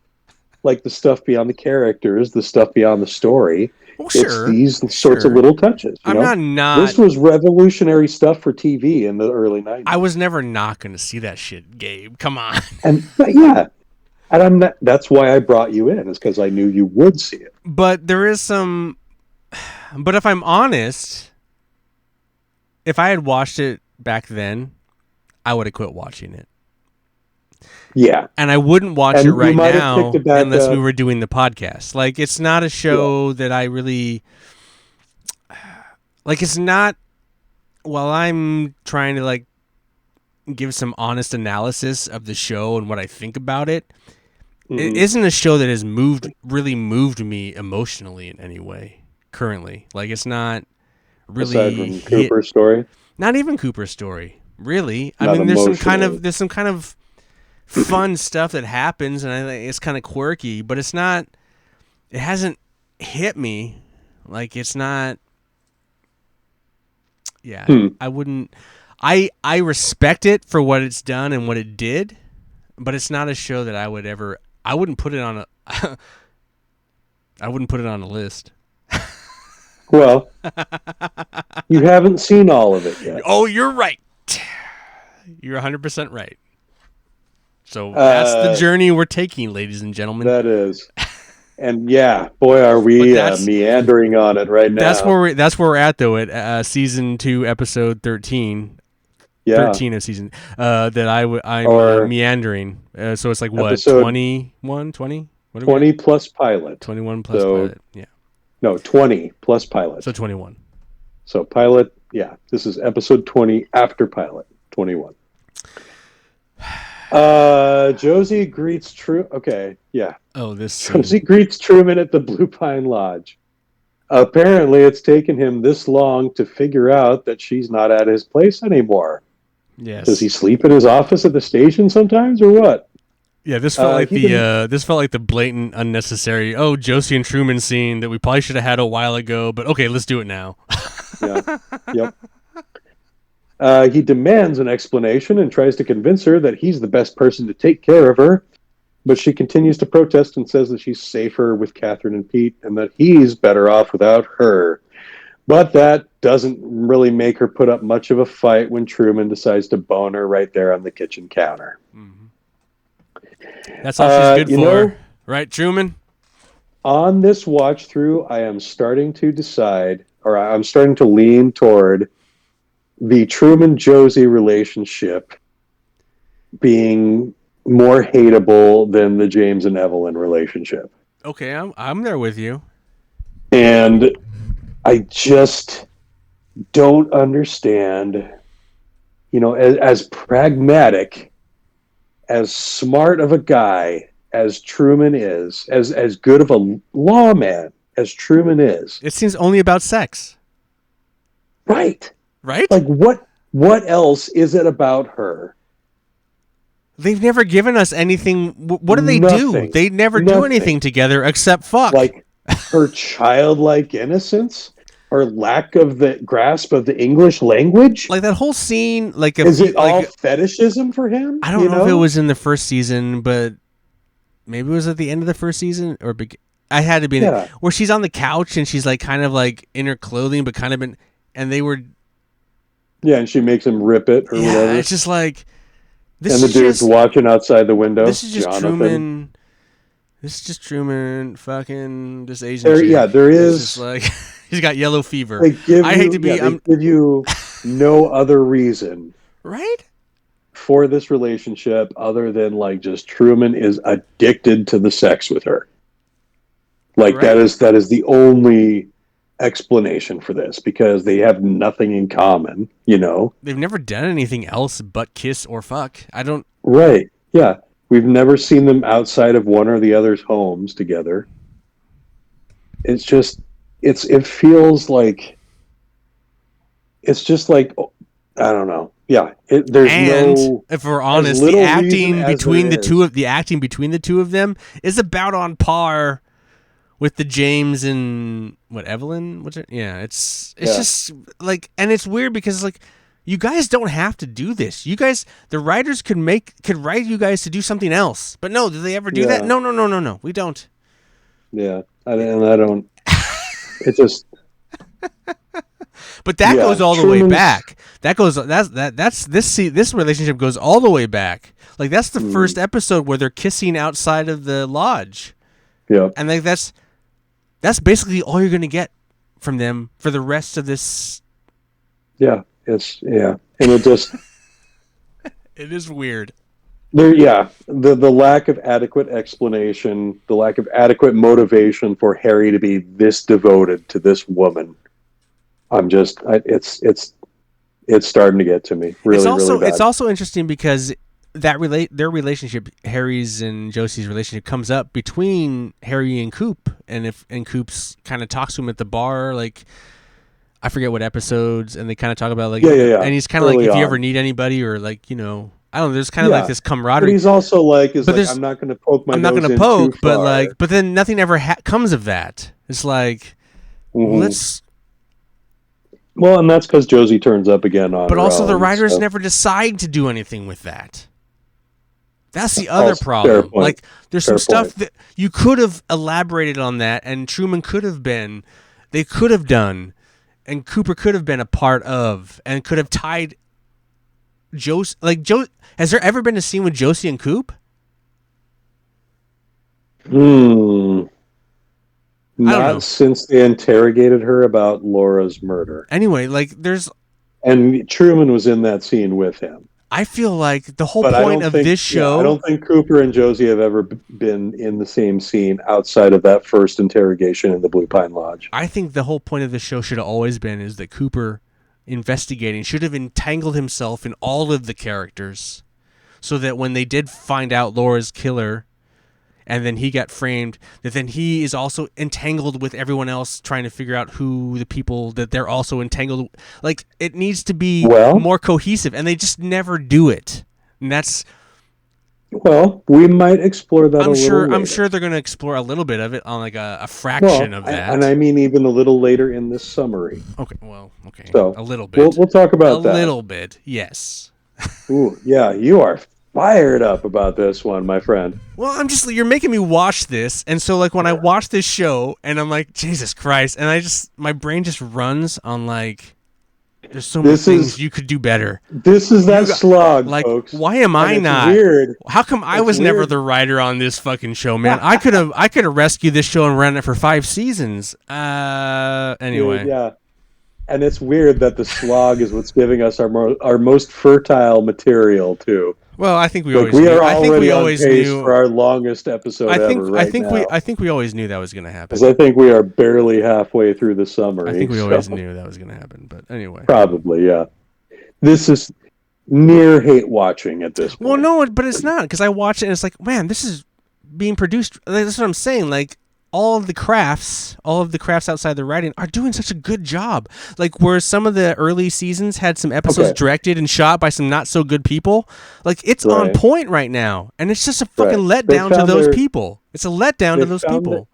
like the stuff beyond the characters, the stuff beyond the story. well, It's sure, these sorts of sure. little touches. I'm not. This was revolutionary stuff for TV in the early I was '90s. never not going to see that shit, Gabe. Come on. But yeah, and that's why I brought you in, is because I knew you would see it. But there is some. But if I'm honest, if I had watched it back then, I would have quit watching it. Yeah, And I wouldn't watch and it you right might have picked now it back unless we up. were doing the podcast. Like, it's not a Yeah. show that I really. Like, it's not. While I'm trying to, like, give some honest analysis of the show and what I think about it, it Mhm. isn't a show that has really moved me emotionally in any way currently. Like, it's not Aside really from hit. Cooper's story, Not even Cooper's story, really. I not mean, emotionally. there's some kind of fun stuff that happens, and I think it's kind of quirky, but it's not. It hasn't hit me. Like, it's not. Yeah, Hmm. I wouldn't. I respect it for what it's done and what it did, but it's not a show that I would ever. I wouldn't put it on a. I wouldn't put it on a list. Well, you haven't seen all of it yet. Oh, you're right. You're 100% right. So that's the journey we're taking, ladies and gentlemen. That is. And yeah, boy, are But we meandering on it right now. that's where we're at though at season 2, episode 13. Yeah. 13 of season I'm Or meandering. So it's like what, episode 21, 20? What are we 20 at? plus pilot. 21 plus So pilot. Yeah. no, 20 plus pilot. So 21. So pilot, yeah. This is episode 20 after pilot, 21. Josie greets True. Okay, yeah. Oh, this scene. Josie greets Truman at the Blue Pine Lodge. Apparently, it's taken him this long to figure out that she's not at his place anymore. Yes. Does he sleep in his office at the station sometimes, or what? Yeah, this felt like this felt like the blatant, unnecessary. Oh, Josie and Truman scene that we probably should have had a while ago, but okay, let's do it now. Yeah. Yep. He demands an explanation and tries to convince her that he's the best person to take care of her, but she continues to protest and says that she's safer with Catherine and Pete and that he's better off without her. But that doesn't really make her put up much of a fight when Truman decides to bone her right there on the kitchen counter. Mm-hmm. That's all she's good for. Know, right, Truman? On this watch through, I am starting to decide, or I'm starting to lean toward the Truman-Josie relationship being more hateable than the James and Evelyn relationship. Okay, I'm there with you. And I just don't understand, as pragmatic, as smart of a guy as Truman is, as good of a lawman as Truman is. It seems only about sex. Right. Right? Like what else is it about her? They've never given us anything. What do they Nothing. do? They never do anything together except fuck. Like her childlike innocence, her lack of the grasp of the English language. Like that whole scene, is it all fetishism for him? I don't know if it was in the first season, but maybe it was at the end of the first season or I had to be where she's on the couch and she's like kind of like in her clothing, but kind of and they were. Yeah, and she makes him rip it or whatever. It's just like this. And the dude's watching outside the window. This is just Jonathan. Truman. This is just Truman, fucking this Asian. There is. Just like he's got yellow fever. I hate to be. They give you no other reason, right, for this relationship other than like just Truman is addicted to the sex with her. Like that is the only explanation for this because they have nothing in common. They've never done anything else but kiss or fuck. I don't. Right. Yeah. We've never seen them outside of one or the other's homes together. It's just, it feels like, it's just like, I don't know. Yeah. If we're honest, the acting between the two of them is about on par with the James and Evelyn? What's it? Yeah. It's just like, and it's weird because like, you guys don't have to do this. You guys, the writers could write you guys to do something else. But no, do they ever do that? No. We don't. Yeah, I don't. It just. But that goes all the way back. This relationship goes all the way back. Like that's the first episode where they're kissing outside of the lodge. Yeah, and like that's basically all you're gonna get from them for the rest of this. Yeah. And it just it is weird. The lack of adequate explanation, the lack of adequate motivation for Harry to be this devoted to this woman. It's starting to get to me. Really, really bad. It's also interesting because their relationship, Harry's and Josie's relationship, comes up between Harry and Coop, and Coop's kind of talks to him at the bar, like. I forget what episodes, and they kind of talk about like, and he's kind of like, if you ever need anybody, or like, I don't know, there's kind of like this camaraderie. But he's also like, I'm not going to poke my nose in too far. I'm not going to poke, but then nothing ever comes of that. It's like, let's. Well, and that's because Josie turns up again on. But also, the writers never decide to do anything with that. That's the other problem. Like, there's some stuff that you could have elaborated on that, and Truman they could have done. And Cooper could have been a part of, and could have tied Josie. Like has there ever been a scene with Josie and Coop? Not since they interrogated her about Laura's murder. Anyway, and Truman was in that scene with him. I feel like the whole point of this show. I don't think Cooper and Josie have ever been in the same scene outside of that first interrogation in the Blue Pine Lodge. I think the whole point of the show should have always been is that Cooper investigating should have entangled himself in all of the characters so that when they did find out Laura's killer and then he got framed, that then he is also entangled with everyone else trying to figure out who the people that they're also entangled. Like, it needs to be more cohesive, and they just never do it. And that's Well, we might explore that a little I'm later. sure they're going to explore a little bit of it on like a fraction Well, of and I that. mean even a little later in this summary. Okay, well, okay, So a little we'll bit, we'll talk a about that. little bit, yes. Ooh, yeah, you are fired up about this one, my friend. Well, I'm just you're making me watch this, and so like when I watch this show, and I'm like Jesus Christ, and I just my brain just runs on like there's so many This things is you could do better. this is You that got slog, like folks. why am And I it's not? weird. How come I It's was never weird. the writer on this fucking show, man? I could have rescued this show and ran it for 5 seasons. Dude, Anyway. yeah. And it's weird that the slog is what's giving us our most fertile material too. Well, I think we Like always we knew. are I think already we on always pace for knew. our longest episode ever right now. I think we always knew that was going to Because happen. I think we are barely halfway through the I think summary. we So always knew that was going to happen. But anyway. probably, yeah. This is near hate watching at this Well, point. no, but it's not because I watch it and it's like, man, this is being produced. That's what I'm saying. Like all of the crafts outside the writing are doing such a good job. Like where some of the early seasons had some episodes Okay, directed and shot by some not so good people. Like it's on right, point right now, and it's just a fucking right. They letdown to found those their people. It's a letdown to they those found that people.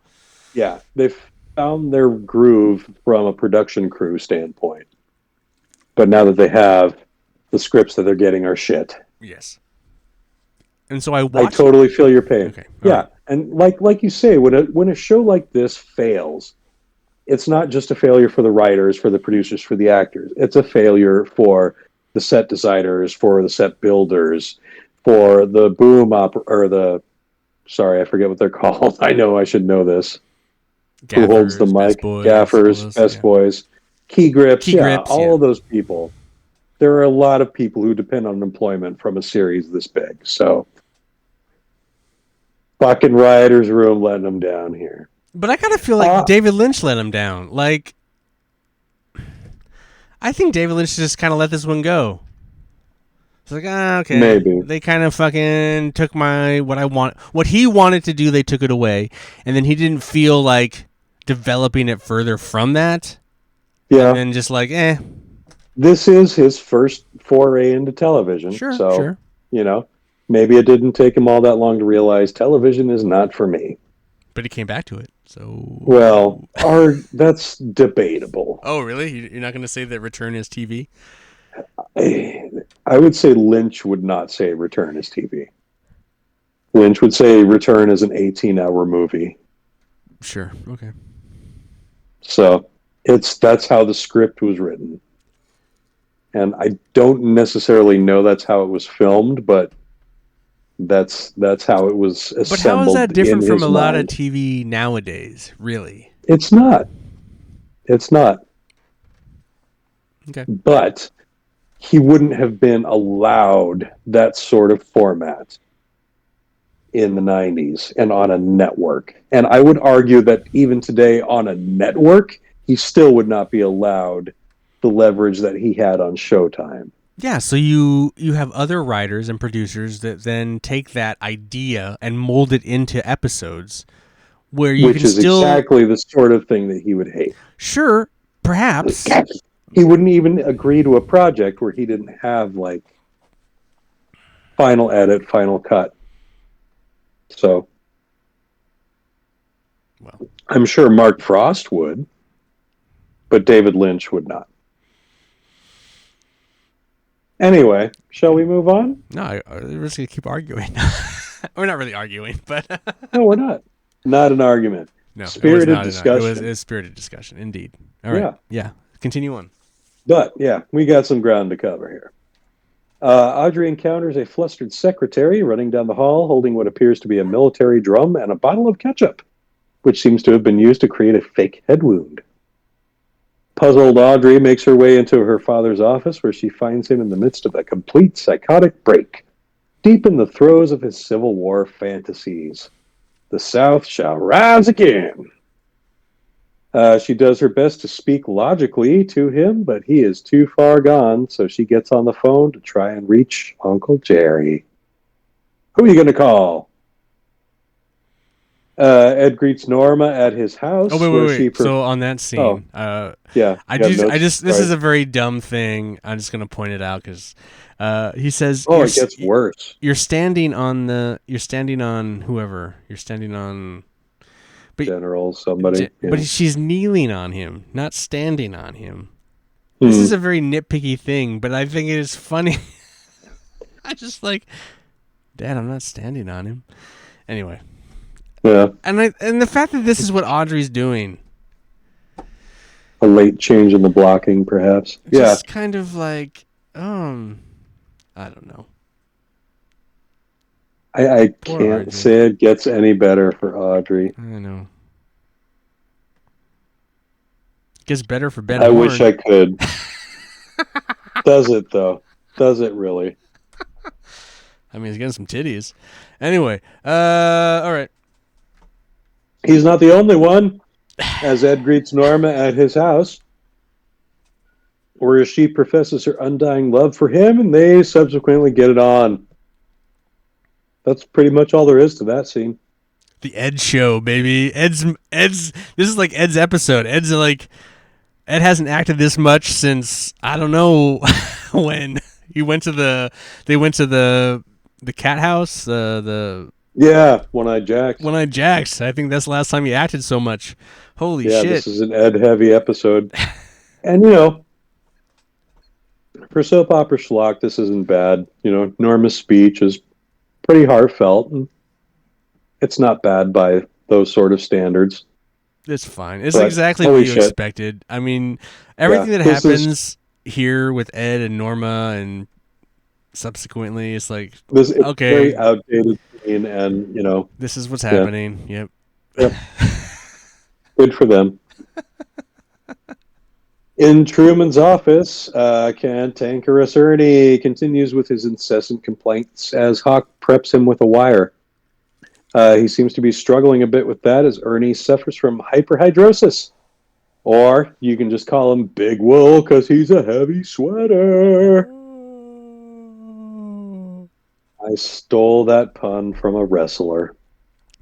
yeah, they found their groove from a production crew standpoint. But now that they have the scripts that they're getting are shit. Yes. And so I I watch it. totally feel your pain. Okay. All right. Yeah, and like you say, when a show like this fails, it's not just a failure for the writers, for the producers, for the actors. It's a failure for the set designers, for the set builders, for the boom op or the sorry, I forget what they're called. I know I should know this. Who holds the Gaffers, best mic? boys, all Gaffers, those. best Yeah. boys, key grips, Key yeah, grips. all Yeah. of those people. There are a lot of people who depend on employment from a series this big. So fucking writers room letting them down here. But I kind of feel like Uh David Lynch let him down. Like I think David Lynch just kind of let this one go. It's like, okay. maybe. They kind of fucking took what he wanted to do. They took it away, and then he didn't feel like developing it further from that. And Yeah. then just like, This is his first foray into television. sure, So, sure. you know, maybe it didn't take him all that long to realize television is not for me. But he came back to it. So, Well, that's debatable. oh really? You're not going to say that Return is TV? I would say Lynch would not say Return is TV. Lynch would say Return is an 18-hour movie. Sure. Okay. So that's how the script was written. And I don't necessarily know that's how it was filmed, but that's how it was But how is that assembled in different from a his lot of mind. TV nowadays? Really? It's not. It's not. Okay. But he wouldn't have been allowed that sort of format in the 90s and on a network. And I would argue that even today on a network, he still would not be allowed the leverage that he had on Showtime. Yeah, so you have other writers and producers that then take that idea and mold it into episodes where you Which can is still exactly the sort of thing that he would hate. sure, perhaps. He wouldn't even agree to a project where he didn't have like final edit, final cut. So Well, I'm sure Mark Frost would, but David Lynch would not. Anyway, shall we move on? no, we're just gonna keep arguing. We're not really arguing, but No, we're not. Not an argument. no, it was Spirited not. It discussion. was spirited discussion, indeed. All right, Yeah. yeah. Continue on. But yeah, we got some ground to cover here. Audrey encounters a flustered secretary running down the hall holding what appears to be a military drum and a bottle of ketchup, which seems to have been used to create a fake head wound. Puzzled Audrey makes her way into her father's office where she finds him in the midst of a complete psychotic break, deep in the throes of his Civil War fantasies. The South shall rise again. She does her best to speak logically to him, but he is too far gone, so she gets on the phone to try and reach Uncle Jerry. Who are you going to call? Ed greets Norma at his Oh house, wait, wait, where she. wait. So on that Oh, scene, yeah, you have I notes. just, this Right. is a very dumb thing. I'm just gonna point it out because, he says Oh, it gets worse. you're standing on whoever you're standing on, but General, somebody. but Yeah. she's kneeling on him, not standing on him. This Hmm. is a very nitpicky thing, but I think it is funny. I just like, Dad, I'm not standing on him. Anyway, Yeah. and the fact that this is what Audrey's doing, A late change in the blocking, perhaps. Yeah. just kind of like, I don't know. I Poor can't Audrey. say it gets any better for Audrey. I know. Gets better for Ben I wish Horn. I could. Does it, though? Does it really? I mean, he's getting some titties. Anyway, all right. He's not the only one, as Ed greets Norma at his house, where she professes her undying love for him, and they subsequently get it on. That's pretty much all there is to that scene. The Ed show, baby. Ed's. This is like Ed's episode. Ed's like, Ed hasn't acted this much since I don't know when he went to the. They went to the cat house. The Yeah, One-Eyed Jacks. One-Eyed Jacks. I think that's the last time he acted so much. Holy Yeah, shit! this is an Ed-heavy episode. And, you know, for soap opera schlock, this isn't bad. You know, Norma's speech is pretty heartfelt, and it's not bad by those sort of standards. It's fine. It's But exactly what holy you shit. expected. I mean, everything Yeah, that this is happens here with Ed and Norma and subsequently, it's like, this is a very okay, outdated scene, and you know, this is what's yeah, happening. Yep. yeah, good for them. In Truman's office, cantankerous Ernie continues with his incessant complaints as Hawk preps him with a wire. He seems to be struggling a bit with that as Ernie suffers from hyperhidrosis. Or you can just call him Big Wool because he's a heavy sweater. I stole that pun from a wrestler.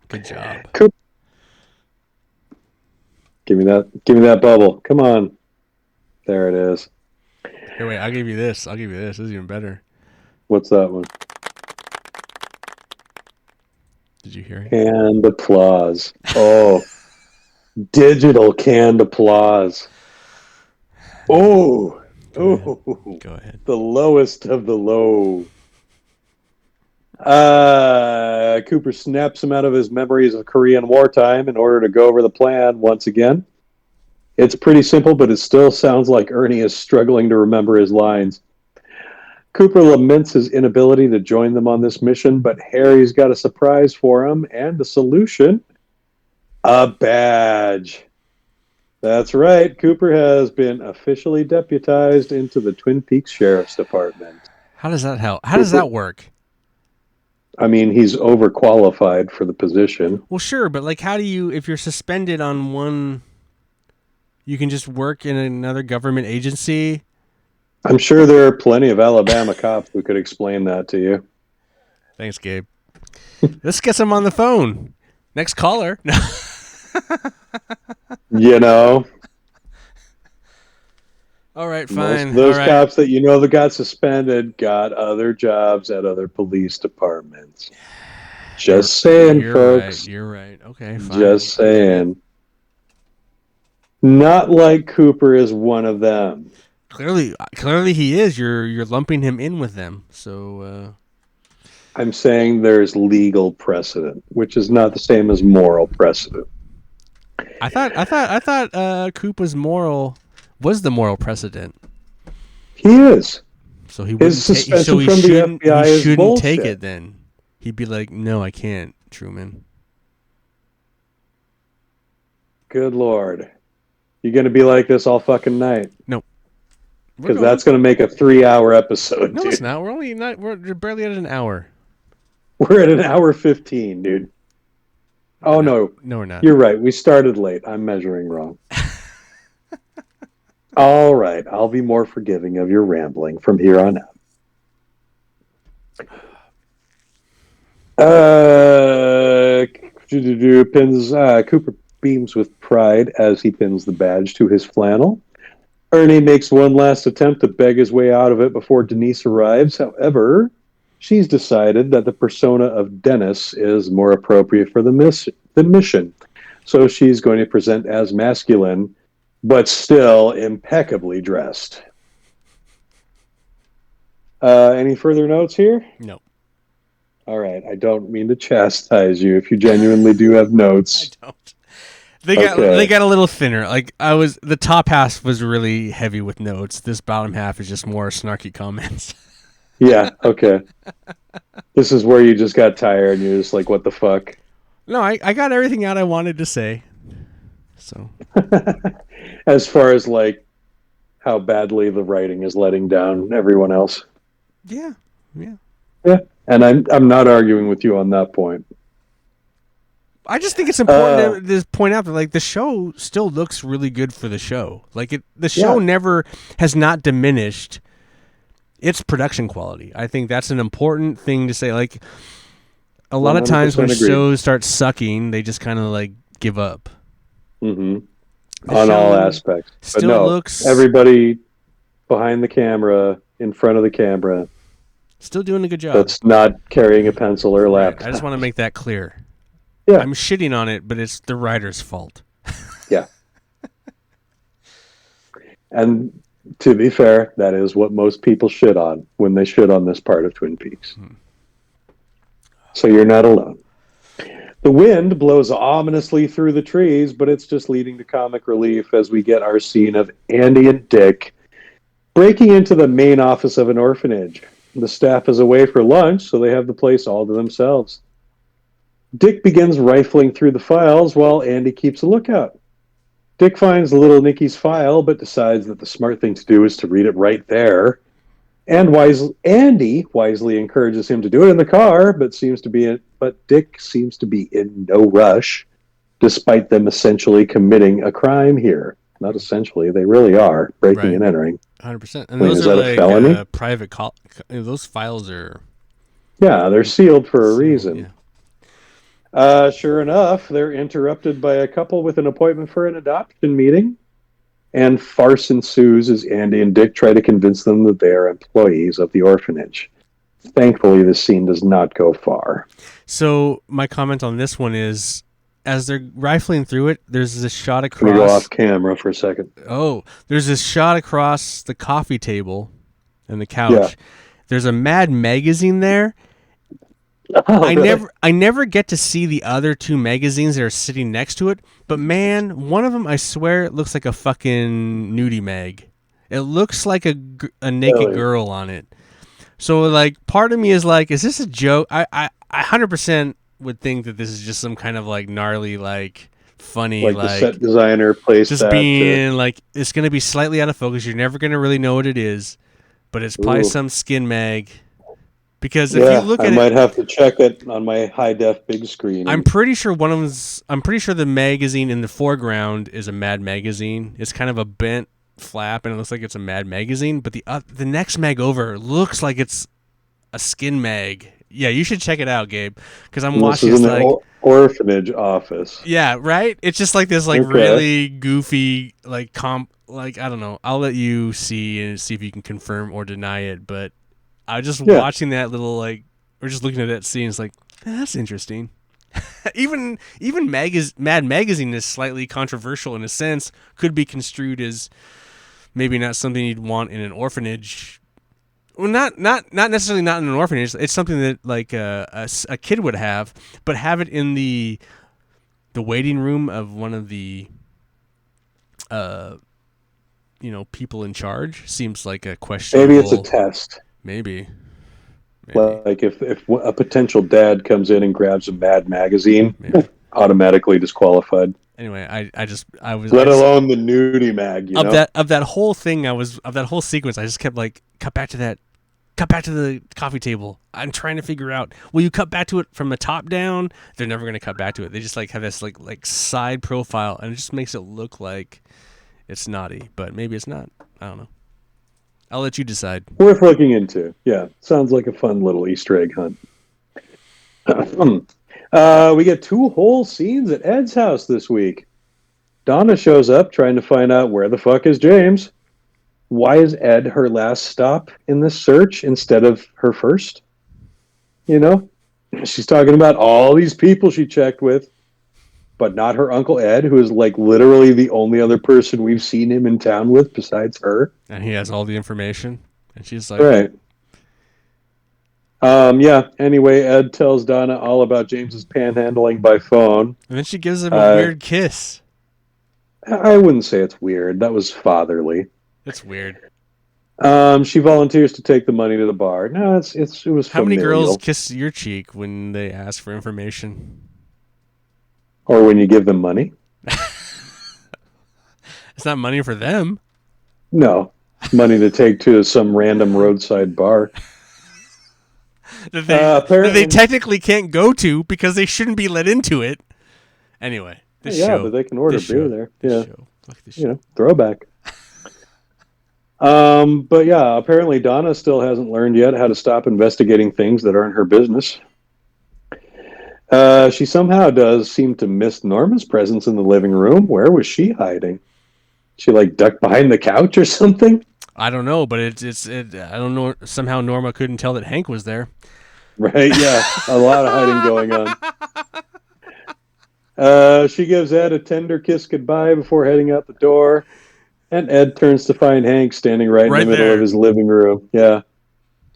Good job. Coop. Give me that bubble. Come on. There it is. Here, wait. I'll give you this. This is even better. What's that one? Did you hear it? Canned applause. Oh, digital canned applause. Oh, Go ahead. the lowest of the low. Cooper snaps him out of his memories of Korean wartime in order to go over the plan once again. It's pretty simple, but it still sounds like Ernie is struggling to remember his lines. Cooper laments his inability to join them on this mission, but Harry's got a surprise for him and a solution. A badge. That's right. Cooper has been officially deputized into the Twin Peaks Sheriff's Department. How does that help? How does that work? I mean, he's overqualified for the position. Well, sure, but like, how do you, if you're suspended on one, you can just work in another government agency? I'm sure there are plenty of Alabama cops who could explain that to you. Thanks, Gabe. Let's get some on the phone. Next caller. You know, All right, most fine. of those All right. cops that you know that got suspended got other jobs at other police departments. Just saying, You're folks. right. You're right. Okay, fine. Just saying. Not like Cooper is one of them. Clearly he is. You're lumping him in with them. So I'm saying there's legal precedent, which is not the same as moral precedent. I thought Coop was the moral precedent. He is. So he wouldn't His suspension so he from the shouldn't, FBI he is shouldn't bullshit. take it then. He'd be like, "No, I can't, Truman." Good Lord. You're going to be like this all fucking night. No. Because that's going to make a 3-hour episode, No, dude. it's not. We're barely at an hour. We're at an hour 15, dude. Oh, no. No, we're not. You're right. We started late. I'm measuring wrong. All right. I'll be more forgiving of your rambling from here on out. Pins Cooper beams with pride as he pins the badge to his flannel. Ernie makes one last attempt to beg his way out of it before Denise arrives. However, she's decided that the persona of Dennis is more appropriate for the mission. So she's going to present as masculine, but still impeccably dressed. Any further notes here? No. All right. I don't mean to chastise you if you genuinely do have notes. I don't. They got a little thinner. Like the top half was really heavy with notes. This bottom half is just more snarky comments. Yeah, okay. This is where you just got tired and you're just like, what the fuck? No, I got everything out I wanted to say. So as far as like how badly the writing is letting down everyone else. Yeah. Yeah. And I'm not arguing with you on that point. I just think it's important to point out that like the show still looks really good for the show. Like the show never has not diminished its production quality. I think that's an important thing to say. Like a lot of times when shows start sucking, they just kind of like give up. Mm-hmm. On all aspects. But Still looks everybody behind the camera, in front of the camera, still doing a good job. That's not carrying a pencil or laptop. I just want to make that clear. Yeah. I'm shitting on it, but it's the writer's fault. Yeah. And to be fair, that is what most people shit on when they shit on this part of Twin Peaks. So you're not alone. The wind blows ominously through the trees, but it's just leading to comic relief as we get our scene of Andy and Dick breaking into the main office of an orphanage. The staff is away for lunch, so they have the place all to themselves. Dick begins rifling through the files while Andy keeps a lookout. Dick finds little Nicky's file, but decides that the smart thing to do is to read it right there. And Andy wisely encourages him to do it in the car, but Dick seems to be in no rush, despite them essentially committing a crime here. Not essentially, they really are breaking and entering. 100%. And those are like felony? Private those files are... Yeah, they're sealed for a reason. Yeah. Sure enough, they're interrupted by a couple with an appointment for an adoption meeting. And farce ensues as Andy and Dick try to convince them that they are employees of the orphanage. Thankfully, this scene does not go far. So my comment on this one is, as they're rifling through it, there's this shot across... Let me go off camera for a second. Oh, there's this shot across the coffee table and the couch. Yeah. There's a Mad magazine there. Oh, really? I never get to see the other two magazines that are sitting next to it, but man, one of them, I swear, it looks like a fucking nudie mag. It looks like a naked girl on it. So, like, part of me is like, is this a joke? I 100% would think that this is just some kind of, like, gnarly, like, funny, like the set designer placed just being, like, it's going to be slightly out of focus. You're never going to really know what it is, but it's probably some skin mag. Because if you look at I might have to check it on my high def big screen. I'm pretty sure the magazine in the foreground is a Mad magazine. It's kind of a bent flap, and it looks like it's a Mad magazine. But the next mag over looks like it's a skin mag. Yeah, you should check it out, Gabe. Because I'm watching this like orphanage office. Yeah, right. It's just like this, like really goofy, like I don't know. I'll let you see and see if you can confirm or deny it, but. I was just watching that little, like, or just looking at that scene. It's like, that's interesting. even Mad Magazine is slightly controversial in a sense. Could be construed as maybe not something you'd want in an orphanage. Well, not necessarily not in an orphanage. It's something that like a kid would have, but have it in the waiting room of one of the people in charge seems like a questionable. Maybe it's a test. Maybe. Like if a potential dad comes in and grabs a Mad magazine, automatically disqualified. Anyway, I was let alone the nudie mag. Of that whole thing, of that whole sequence, I just kept like cut back to the coffee table. I'm trying to figure out, will you cut back to it from the top down? They're never going to cut back to it. They just like have this like side profile, and it just makes it look like it's naughty, but maybe it's not. I don't know. I'll let you decide. Worth looking into. Yeah, sounds like a fun little Easter egg hunt. We get 2 whole scenes at Ed's house this week. Donna shows up trying to find out where the fuck is James. Why is Ed her last stop in this search instead of her first? You know, she's talking about all these people she checked with, but not her Uncle Ed, who is like literally the only other person we've seen him in town with besides her. And he has all the information. And she's like, Right. Yeah. Anyway, Ed tells Donna all about James's panhandling by phone. and then she gives him a weird kiss. I wouldn't say it's weird. That was fatherly. It's weird. She volunteers to take the money to the bar. No, it was How many familial. girls kiss your cheek when they ask for information? Or when you give them money? It's not money for them. No, money to take to some random roadside bar. That they technically can't go to because they shouldn't be let into it. Anyway, this show. But they can order beer there. This show. Fuck this show. Throwback. But yeah, apparently Donna still hasn't learned yet how to stop investigating things that aren't her business. She somehow does seem to miss Norma's presence in the living room. Where was she hiding? She like ducked behind the couch or something? I don't know, but it's I don't know. Somehow Norma couldn't tell that Hank was there. Right, yeah. A lot of hiding going on. She gives Ed a tender kiss goodbye before heading out the door. And Ed turns to find Hank standing right in the middle there of his living room. Yeah.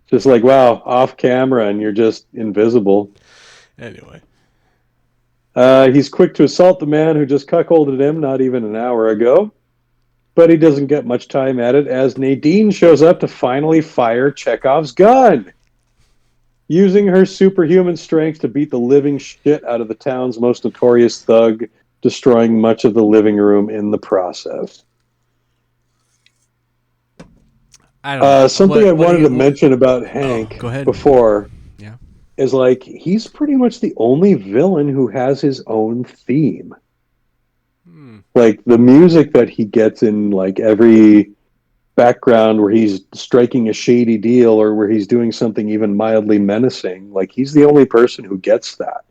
Just like, wow, off camera and you're just invisible. Anyway. He's quick to assault the man who just cuckolded him not even an hour ago. But he doesn't get much time at it as Nadine shows up to finally fire Chekhov's gun, using her superhuman strength to beat the living shit out of the town's most notorious thug, destroying much of the living room in the process. I don't know. Something I wanted to mention about Hank before is like he's pretty much the only villain who has his own theme. Like the music that he gets in like every background where he's striking a shady deal or where he's doing something even mildly menacing, like he's the only person who gets that.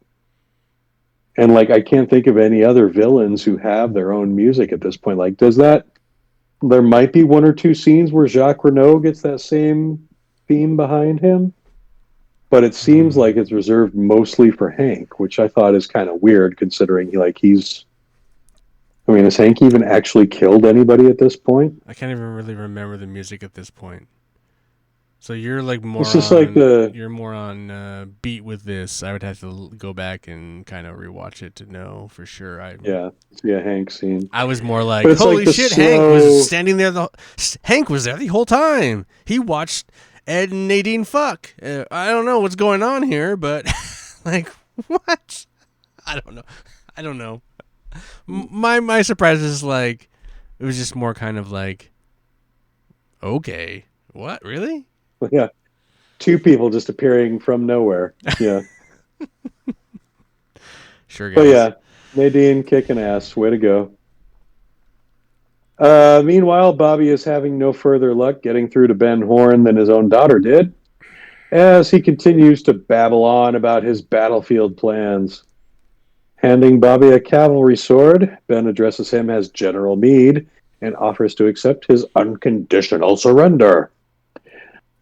And like I can't think of any other villains who have their own music at this point. Like there might be 1 or 2 scenes where Jacques Renault gets that same theme behind him, but it seems like it's reserved mostly for Hank, which I thought is kind of weird considering has Hank even actually killed anybody at this point? I can't even really remember the music at this point. So you're like more it's just on, like you're more on beat with this. I would have to go back and kind of rewatch it to know for sure. Yeah, Hank scene. I was more like, holy shit, Hank was standing there. Hank was there the whole time. He watched Ed and Nadine fuck. I don't know what's going on here, but like, what? I don't know. My surprise is like, it was just more kind of like, okay, what, really? Yeah, 2 people just appearing from nowhere. Yeah. Sure, guys. But yeah, Nadine kicking ass. Way to go. Meanwhile, Bobby is having no further luck getting through to Ben Horn than his own daughter did, as he continues to babble on about his battlefield plans. Handing Bobby a cavalry sword, Ben addresses him as General Meade and offers to accept his unconditional surrender.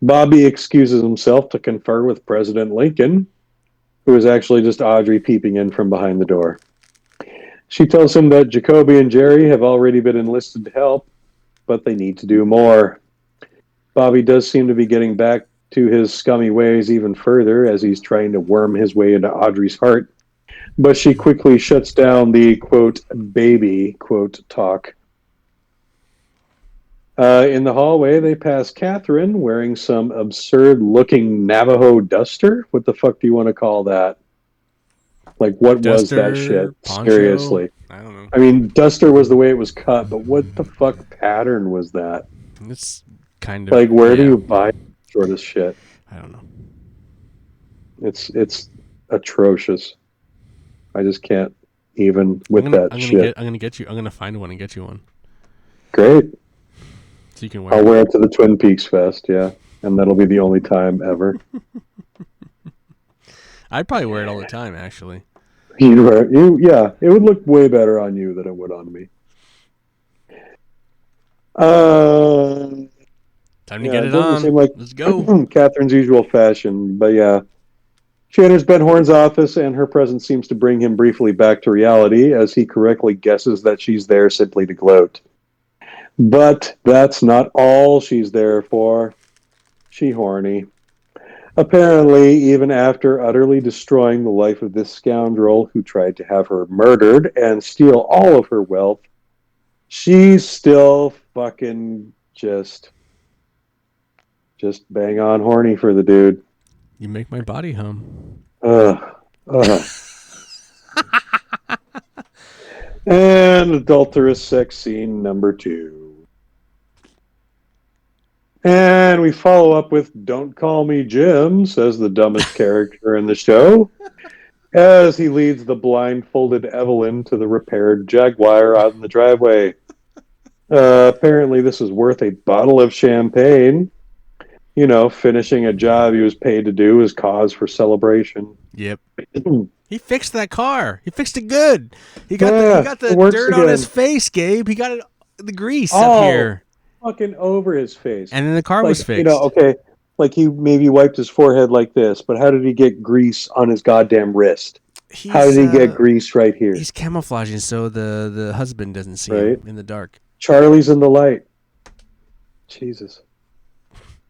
Bobby excuses himself to confer with President Lincoln, who is actually just Audrey peeping in from behind the door. She tells him that Jacoby and Jerry have already been enlisted to help, but they need to do more. Bobby does seem to be getting back to his scummy ways even further as he's trying to worm his way into Audrey's heart. But she quickly shuts down the, quote, baby, quote, talk. In the hallway, they pass Catherine wearing some absurd-looking Navajo duster. What the fuck do you want to call that? Like, what Duster, was that shit? poncho? Seriously. I don't know. I mean, duster was the way it was cut, but what the fuck pattern was that? It's kind of... Like, where do you buy sort of shit? I don't know. It's atrocious. I just can't even with that shit. I'm gonna find one and get you one. Great. So you can wear I'll wear it to the Twin Peaks Fest, yeah. And that'll be the only time ever. I'd probably wear it all the time, actually. Yeah, it would look way better on you than it would on me. Time to Yeah, get it it doesn't seem on. like Let's go. Catherine's usual fashion, but yeah. She enters Ben Horn's office, and her presence seems to bring him briefly back to reality, as he correctly guesses that she's there simply to gloat. But that's not all she's there for. She horny. Apparently, even after utterly destroying the life of this scoundrel who tried to have her murdered and steal all of her wealth, she's still fucking just bang on horny for the dude. You make my body hum. Ugh. Ugh. And adulterous sex scene number 2. And we follow up with "Don't call me Jim," says the dumbest character in the show, as he leads the blindfolded Evelyn to the repaired Jaguar out in the driveway. Apparently, this is worth a bottle of champagne. You know, finishing a job he was paid to do is cause for celebration. Yep. He fixed that car. He fixed it good. He got It the works dirt on his again. face, Gabe. He got the grease up Oh, here. fucking over his face. And then the car Like, was fixed. okay, like he maybe wiped his forehead like this, but how did he get grease on his goddamn wrist? How did he get grease right here? He's camouflaging so the husband doesn't see Right? him in the dark. Charlie's in the light. Jesus.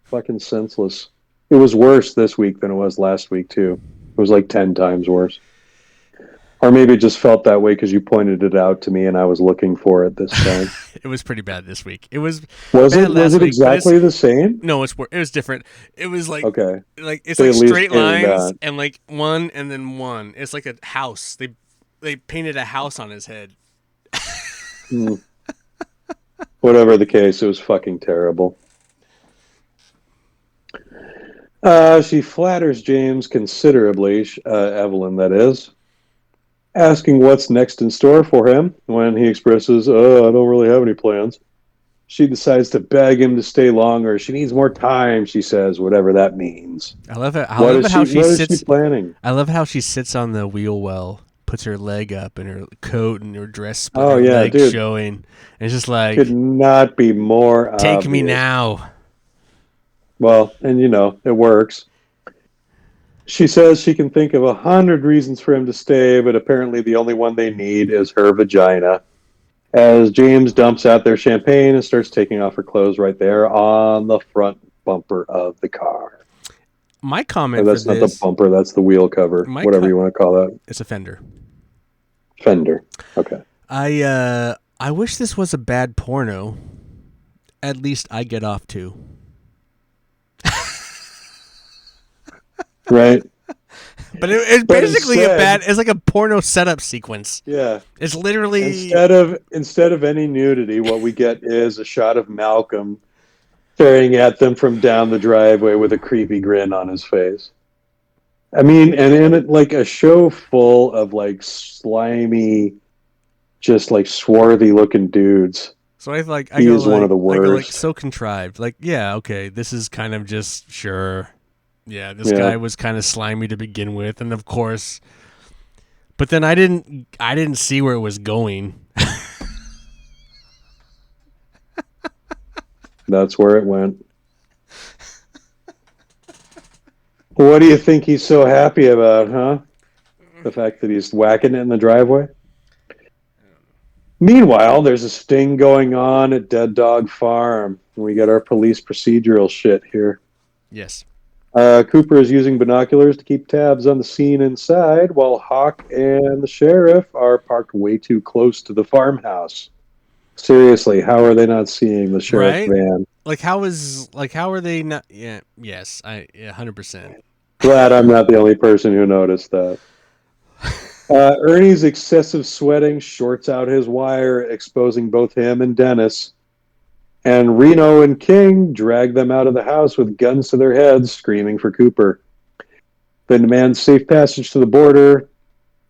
Fucking senseless. It was worse this week than it was last week, too. It was like 10 times worse. Or maybe it just felt that way because you pointed it out to me and I was looking for it this time. It was pretty bad this week. It was Was bad it last week, exactly the same? No, it was different. It was Okay. it's They like at least straight painted lines that. and like one and then one. It's like a house. They painted a house on his head. Hmm. Whatever the case, it was fucking terrible. She flatters James considerably, Evelyn, that is, asking what's next in store for him. When he expresses, "Oh, I don't really have any plans," she decides to beg him to stay longer. She needs more time, she says, whatever that means. I love it. What is she planning? I love how she sits on the wheel well, puts her leg up in her coat and her dress split, Oh, her yeah, legs dude. showing. And it's just like, Could not be more take me obvious. now. Well, and you know, it works. She says she can think of 100 reasons for him to stay, but apparently the only one they need is her vagina. As James dumps out their champagne and starts taking off her clothes right there on the front bumper of the car. My comment That's for not this, the bumper, that's the wheel cover, whatever you want to call that. it's a fender. Fender. Okay. I wish this was a bad porno. At least I get off to. Right. But it's But basically instead, it's like a porno setup sequence. yeah. It's literally Instead of any nudity, what we get is a shot of Malcolm staring at them from down the driveway with a creepy grin on his face. I mean, and in it, like a show full of like slimy, just like swarthy looking dudes. so I like He is one of the I go like worst. so contrived. Like, yeah, okay, this is kind of just sure. Yeah, this Yeah. guy was kind of slimy to begin with, and of course, but then I didn't see where it was going. That's where it went. What do you think he's so happy about, huh? The fact that he's whacking it in the driveway? Meanwhile, there's a sting going on at Dead Dog Farm. We got our police procedural shit here. Yes. Cooper is using binoculars to keep tabs on the scene inside, while Hawk and the sheriff are parked way too close to the farmhouse. Seriously, how are they not seeing the sheriff's Right? van? How are they not? Yeah. Yes. 100%. Glad I'm not the only person who noticed that. Ernie's excessive sweating shorts out his wire, exposing both him and Dennis. And Reno and King drag them out of the house with guns to their heads, screaming for Cooper. They demand safe passage to the border.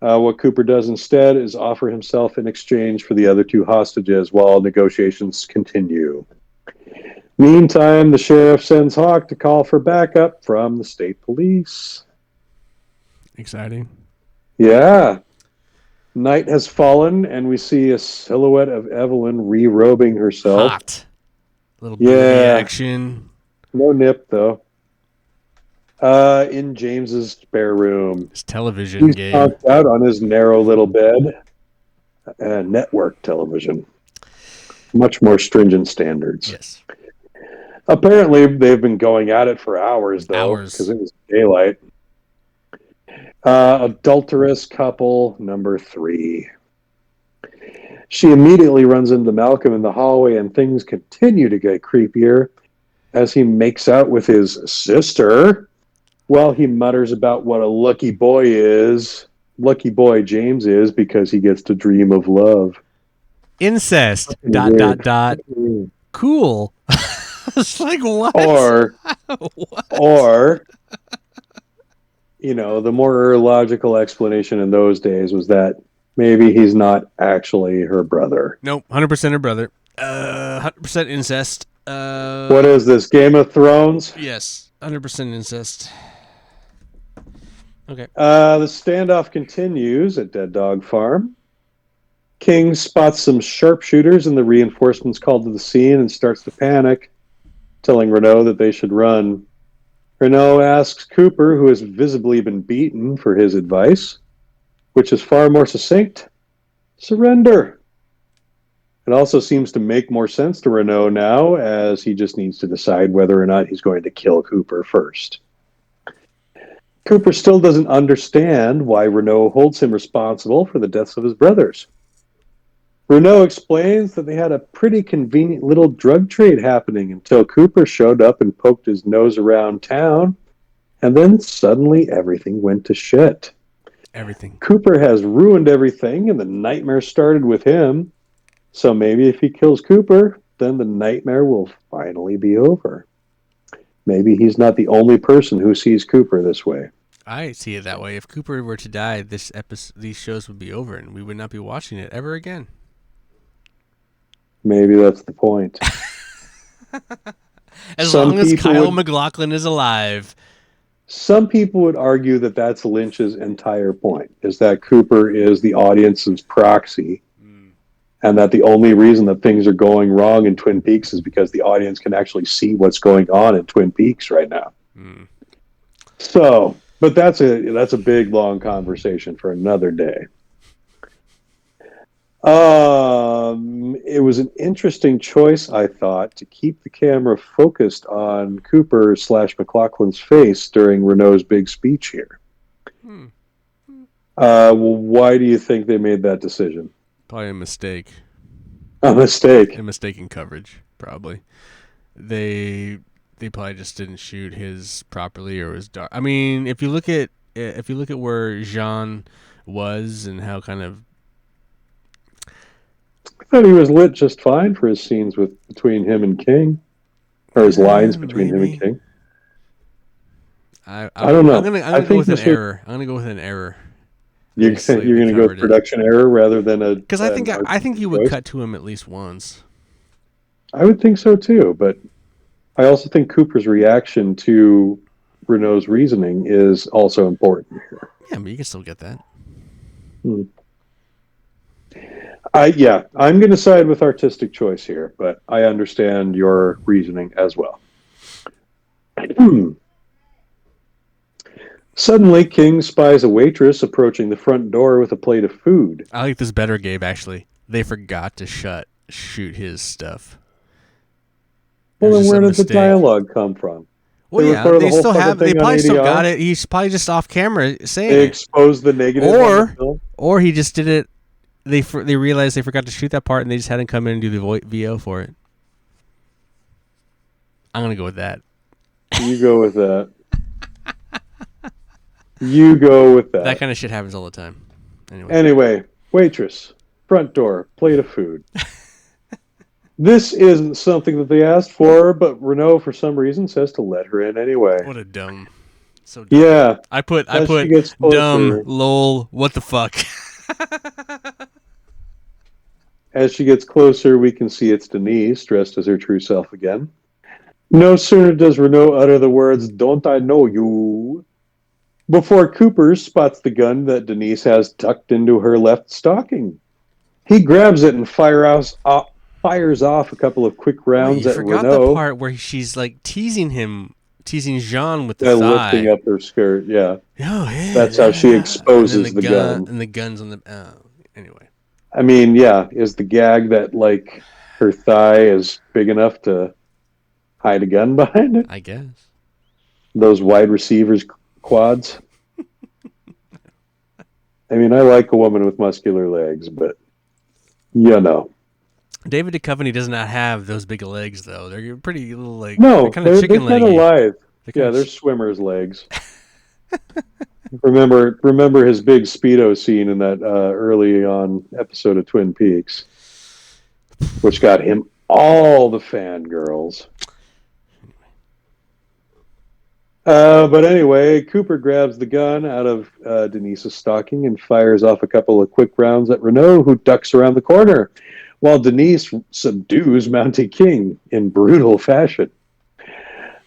What Cooper does instead is offer himself in exchange for the other two hostages while negotiations continue. Meantime, the sheriff sends Hawk to call for backup from the state police. Exciting. Yeah. Night has fallen, and we see a silhouette of Evelyn re-robing herself. Hot. Little booby Yeah, action. no nip though. In James's spare room, It's television he's game. conked out on his narrow little bed. Network television, much more stringent standards. Yes. Apparently, they've been going at it for hours, though, because Hours. it was daylight. Adulterous couple number 3. She immediately runs into Malcolm in the hallway, and things continue to get creepier as he makes out with his sister while he mutters about what a lucky boy James is because he gets to dream of love. Incest. Fucking Dot weird. dot dot. Cool. It's like what? Or, What? or, the more logical explanation in those days was that maybe he's not actually her brother. Nope. 100% her brother. 100% incest. What is this, Game of Thrones? Yes. 100% incest. Okay. The standoff continues at Dead Dog Farm. King spots some sharpshooters and the reinforcements called to the scene and starts to panic, telling Renault that they should run. Renault asks Cooper, who has visibly been beaten, for his advice, which is far more succinct: surrender. It also seems to make more sense to Renault now, as he just needs to decide whether or not he's going to kill Cooper first. Cooper still doesn't understand why Renault holds him responsible for the deaths of his brothers. Renault explains that they had a pretty convenient little drug trade happening until Cooper showed up and poked his nose around town, and then suddenly everything went to shit. Everything. Cooper has ruined everything, and the nightmare started with him. So maybe if he kills Cooper, then the nightmare will finally be over. Maybe he's not the only person who sees Cooper this way. I see it that way. If Cooper were to die, these shows would be over, and we would not be watching it ever again. Maybe that's the point. As long as Kyle MacLachlan is alive. Some people would argue that that's Lynch's entire point, is that Cooper is the audience's proxy, and that the only reason that things are going wrong in Twin Peaks is because the audience can actually see what's going on in Twin Peaks right now. So, but that's a big, long conversation for another day. It was an interesting choice, I thought, to keep the camera focused on Cooper / MacLachlan's face during Renault's big speech here. Why do you think they made that decision? Probably a mistake. A mistake. A mistake in coverage, probably. They probably just didn't shoot his properly, or was dark. I mean, if you look at where Jean was and how kind of, I thought he was lit just fine for his scenes between him and King, or his lines between him and King. I don't know. I'm gonna go with an error. I'm gonna go with an error. You're going to go with production error rather than a, because I think you would cut to him at least once. I would think so too, but I also think Cooper's reaction to Renault's reasoning is also important here. Yeah, but you can still get that. I'm going to side with artistic choice here, but I understand your reasoning as well. Suddenly, King spies a waitress approaching the front door with a plate of food. I like this better, Gabe, actually. They forgot to shoot his stuff. Well, then where did the dialogue come from? Well, they still have. They probably still got it. He's probably just off camera saying they exposed the negative. Or he just did it. They realized they forgot to shoot that part, and they just had him come in and do the VO for it. I'm gonna go with that. You go with that. You go with that. That kind of shit happens all the time. Anyway, waitress, front door, plate of food. This isn't something that they asked for, but Renault, for some reason, says to let her in anyway. What a dumb. So dumb. Yeah. I put dumb, lol, what the fuck. As she gets closer, we can see it's Denise, dressed as her true self again. No sooner does Renault utter the words, "Don't I know you?" before Cooper spots the gun that Denise has tucked into her left stocking. He grabs it and fires off a couple of quick Wait, rounds you at forgot the Renault, part where she's like teasing Jean with the thigh. lifting up her skirt. Yeah, Oh yeah, that's how she yeah. And then exposes the gun. the guns on the. Anyway, I mean, yeah, is the gag that like her thigh is big enough to hide a gun behind it? I guess. Those wide receivers quads. I mean, I like a woman with muscular legs, but you know, David Duchovny does not have those big legs though. They're pretty little like they're no, kind of they're chicken kind of leggy. lithe. They're kind Yeah, of they're swimmer's legs. Remember his big speedo scene in that early on episode of Twin Peaks, which got him all the fangirls. But anyway, Cooper grabs the gun out of Denise's stocking and fires off a couple of quick rounds at Renault, who ducks around the corner, while Denise subdues Mountie King in brutal fashion.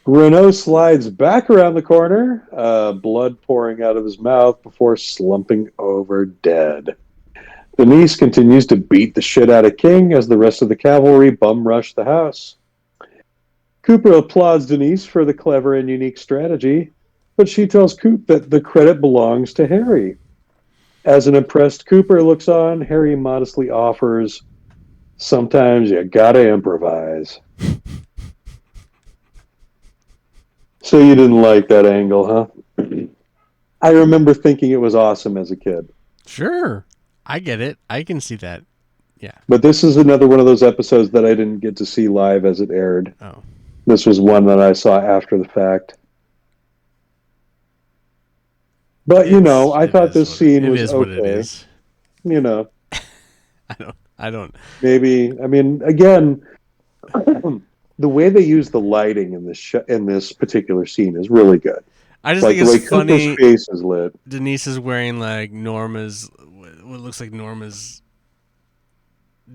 Renault slides back around the corner, blood pouring out of his mouth before slumping over dead. Denise continues to beat the shit out of King as the rest of the cavalry bum rush the house. Cooper applauds Denise for the clever and unique strategy, but she tells Coop that the credit belongs to Harry. As an impressed Cooper looks on, Harry modestly offers, "Sometimes you gotta improvise." So you didn't like that angle, huh? I remember thinking it was awesome as a kid. Sure, I get it. I can see that. Yeah. But this is another one of those episodes that I didn't get to see live as it aired. Oh. This was one that I saw after the fact. But, I thought this scene was what it okay. is. You know, I don't. maybe, I mean, again, the way they use the lighting in this particular scene is really good. I just Like think the way it's funny. Cooper's face is lit. Denise is wearing like Norma's, what looks like Norma's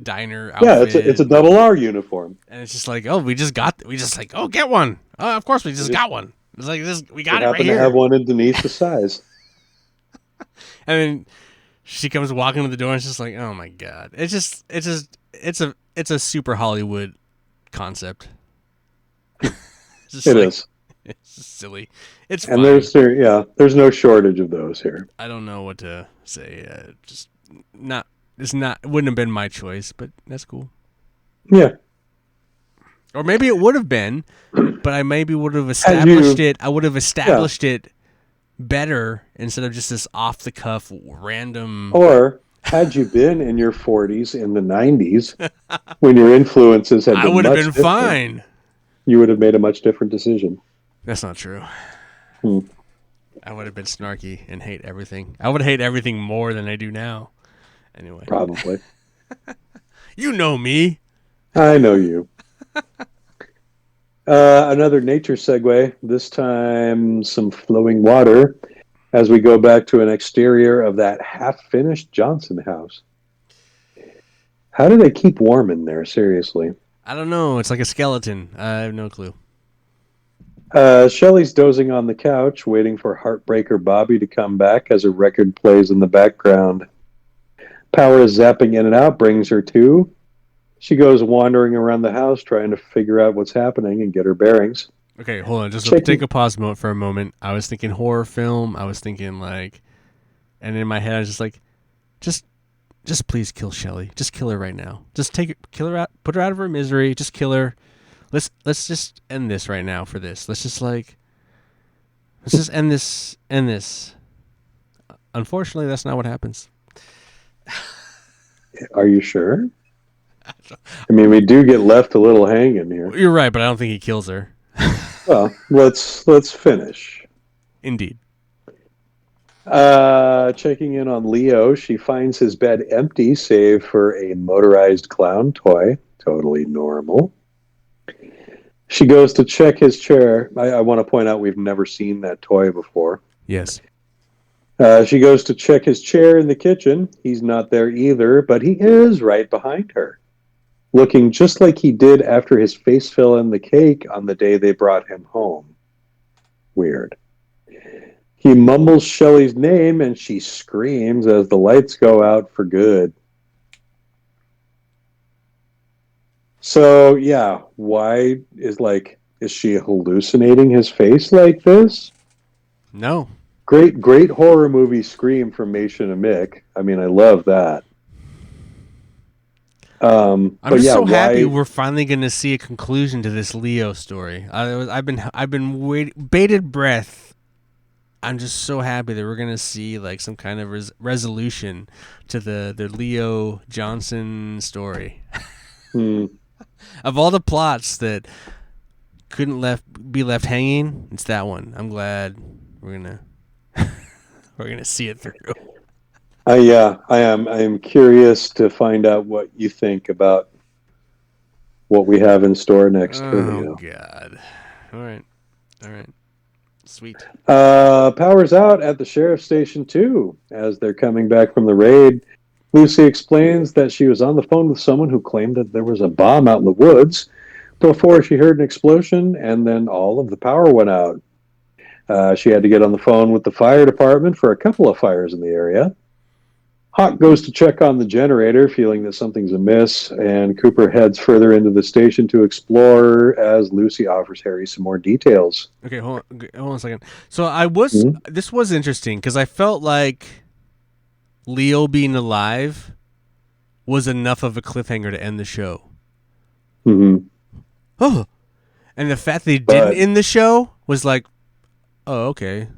diner outfit. Yeah, it's a double R uniform. And it's just like, oh, oh, get one. Oh, of course we just got one. It's like this, we got it right Happened here. to have one in Denise's size. And then she comes walking to the door and it's just like, oh my god. It's a super Hollywood concept. It is. It's just silly. It's and fun. there's no shortage of those here. I don't know what to say. It wouldn't have been my choice, but that's cool. Yeah. Or maybe it would have been, but I maybe would have established it. I would have established it better instead of just this off the cuff random. Or had you been in your 40s in the 90s when your influences had been I would have been different, fine. You would have made a much different decision. That's not true. I would have been snarky and hate everything. I would hate everything more than I do now. Anyway. Probably. You know me. I know you. Another nature segue, this time some flowing water as we go back to an exterior of that half-finished Johnson house. How do they keep warm in there, seriously? I don't know. It's like a skeleton. I have no clue. Shelley's dozing on the couch, waiting for Heartbreaker Bobby to come back as a record plays in the background. Power zapping in and out brings her to. She goes wandering around the house trying to figure out what's happening and get her bearings. Okay, hold on. Just take a pause for a moment. I was thinking horror film. I was thinking and in my head I was just like, just please kill Shelley. Just kill her right now. Just kill her out, put her out of her misery. Just kill her. Let's just end this right now for this. Let's just end this. Unfortunately, that's not what happens. Are you sure? I mean, we do get left a little hanging here. You're right, but I don't think he kills her. Well, let's finish. Indeed. Checking in on Leo, she finds his bed empty, save for a motorized clown toy. Totally normal. She goes to check his chair. I want to point out we've never seen that toy before. Yes. She goes to check his chair in the kitchen. He's not there either, but he is right behind her, looking just like he did after his face fell in the cake on the day they brought him home. Weird. He mumbles Shelley's name and she screams as the lights go out for good. So, yeah, why is she hallucinating his face like this? No. Great horror movie Scream from Machen and Mick. I mean, I love that. I'm But just yeah, so happy why? we're finally going to see a conclusion to this Leo story. I've been bated breath. I'm just so happy that we're going to see like some kind of resolution to the Leo Johnson story. Hmm, Of all the plots that couldn't be left hanging, it's that one. I'm glad we're gonna we're gonna see it through. I am. I am curious to find out what you think about what we have in store next for Oh Leo. God! All right, sweet. Power's out at the sheriff's station too, as they're coming back from the raid. Lucy explains that she was on the phone with someone who claimed that there was a bomb out in the woods before she heard an explosion, and then all of the power went out. She had to get on the phone with the fire department for a couple of fires in the area. Hawk goes to check on the generator, feeling that something's amiss, and Cooper heads further into the station to explore as Lucy offers Harry some more details. Okay, hold on a second. So Mhm. this was interesting because I felt like Leo being alive was enough of a cliffhanger to end the show. Mm-hmm. Oh, and the fact they didn't But end the show was like, oh, okay.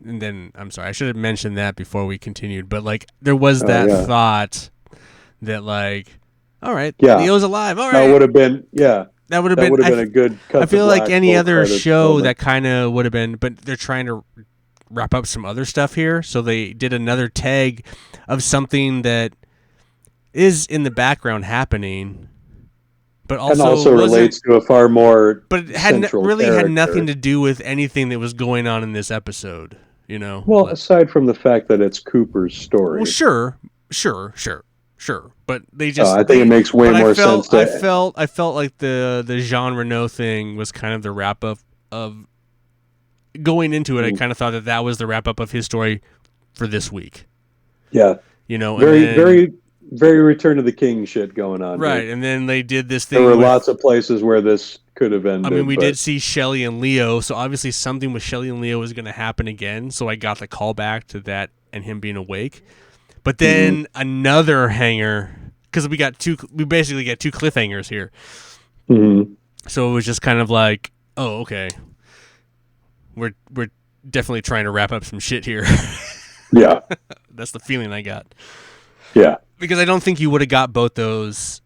And then I'm sorry, I should have mentioned that before we continued, but like there was oh that yeah, thought that like, all right, yeah, Leo's alive. All that right, would have been that would have that been. would have been a good I cut to feel like black any roll other credits show moment. that kind of would have been, but they're trying to wrap up some other stuff here, so they did another tag of something that is in the background happening, but And also also wasn't. relates to a far more But it central really had nothing character. to do with anything that was going on in this episode. You know, Well, aside from the fact that it's Cooper's well, story, sure. But they I just think it makes way But more sense to. I felt like the Jean Reno thing was kind of the wrap up of going into it. I kind of thought that was the wrap up of his story for this week. Yeah, You know, and very, then very, very Return of the King shit going on right, here. and then they did this There thing were with. lots of places where this could have I mean, ended, we but did see Shelly and Leo, so obviously something with Shelly and Leo was going to happen again. So I got the call back to that and him being awake. But then another hanger because we basically get two cliffhangers here. mm-hmm. So it was just kind of like, oh, okay, we're definitely trying to wrap up some shit here. Yeah, That's the feeling I got yeah, because I don't think you would have got both those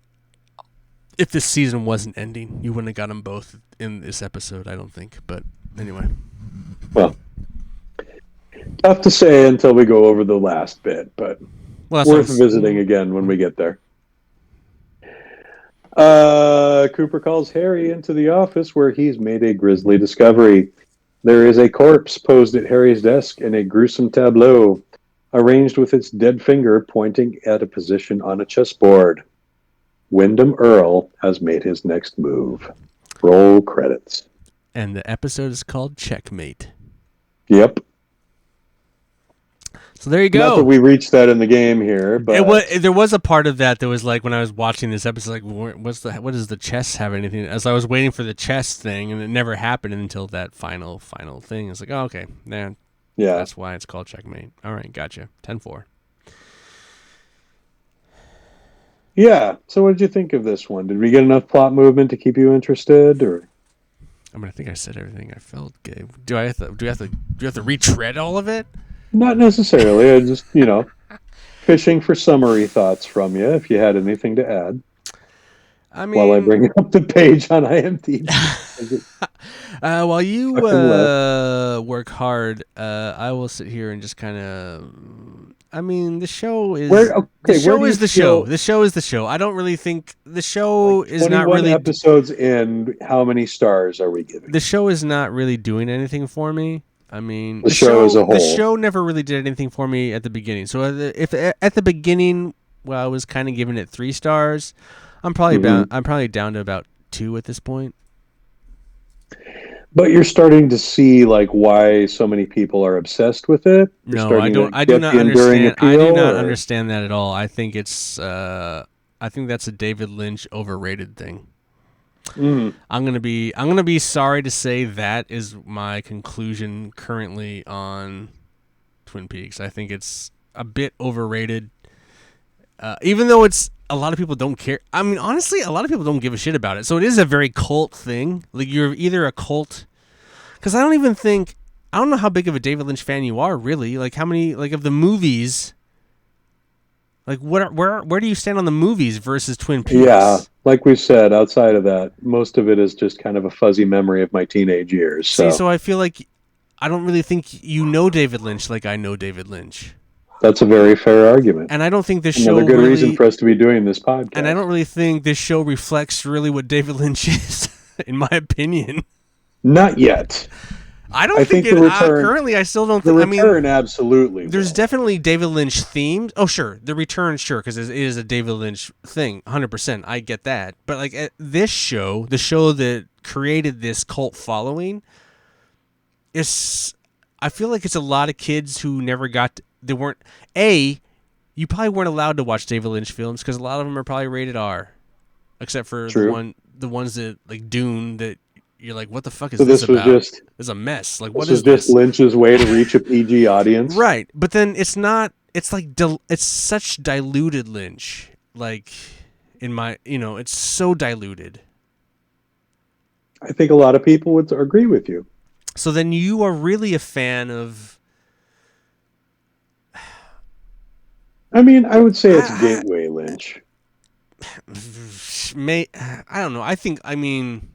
if this season wasn't ending. You wouldn't have got them both in this episode, I don't think. But anyway, well, tough to say until we go over the last bit, but well, worth visiting again when we get there. Cooper calls Harry into the office where he's made a grisly discovery. There is a corpse posed at Harry's desk in a gruesome tableau, arranged with its dead finger pointing at a position on a chessboard. Wyndham Earl has made his next move. Roll credits. And the episode is called Checkmate. Yep. So there you go. Not that we reached that in the game here, but there was a part of that was like when I was watching this episode, like what does the chess have anything? As I was waiting for the chess thing, and it never happened until that final thing. It's like, oh, okay, man, yeah. That's why it's called Checkmate. All right, gotcha. 10-4. Yeah. So what did you think of this one? Did we get enough plot movement to keep you interested, or? I mean, I think I said everything I felt, Gabe. Do I have to retread all of it? Not necessarily. I just, fishing for summary thoughts from you, if you had anything to add. I mean, while I bring up the page on IMDb. While you work hard, I will sit here and just kind of. I mean, the show is the show is the show. The show is the show. I don't really think the show is not really episodes in. How many stars are we giving? The show is not really doing anything for me. I mean, the show as a whole. The show never really did anything for me at the beginning. So if at the beginning, well, I was kind of giving it 3 stars. I'm probably I'm probably down to about 2 at this point. But you're starting to see like why so many people are obsessed with it. You're No, I starting don't. to I do get not the enduring understand. I appeal, do not or understand that at all. I think it's. I think that's a David Lynch overrated thing. mm, I'm gonna be sorry to say that is my conclusion currently on Twin Peaks. I think it's a bit overrated. Even though it's a lot of people don't care. I mean, honestly, a lot of people don't give a shit about it. So it is a very cult thing. Like you're either a cult, because I don't know how big of a David Lynch fan you are really. Like how many like of the movies. Like where do you stand on the movies versus Twin yeah, Peaks? like we said, outside of that, most of it is just kind of a fuzzy memory of my teenage years. See, So so I feel like I don't really think you know David Lynch like I know David Lynch. that's a very fair argument. And I don't think this Another show good reason really for us to be doing this and I podcast. don't really think this show reflects really what David Lynch is, in my opinion. Not yet. I I don't think think it. Currently, I still don't the think. I mean, return absolutely there's will. definitely David Lynch themes. Oh, sure, the return, sure, because it is a David Lynch thing, 100%. I get that, but like this show, the show that created this cult following, is. I feel like it's a lot of kids who never got. They weren't a. You probably weren't allowed to watch David Lynch films because a lot of them are probably rated R, except for True. the ones that like Dune that you're like, what the fuck is So this this was about? just It's a mess. Like, what this was is just this? Lynch's way to reach a PG audience. Right, but then it's not. It's like it's such diluted Lynch. Like in my, it's so diluted. I think a lot of people would agree with you. So then you are really a fan of. I mean, I would say it's I, gateway Lynch. I don't know. I mean,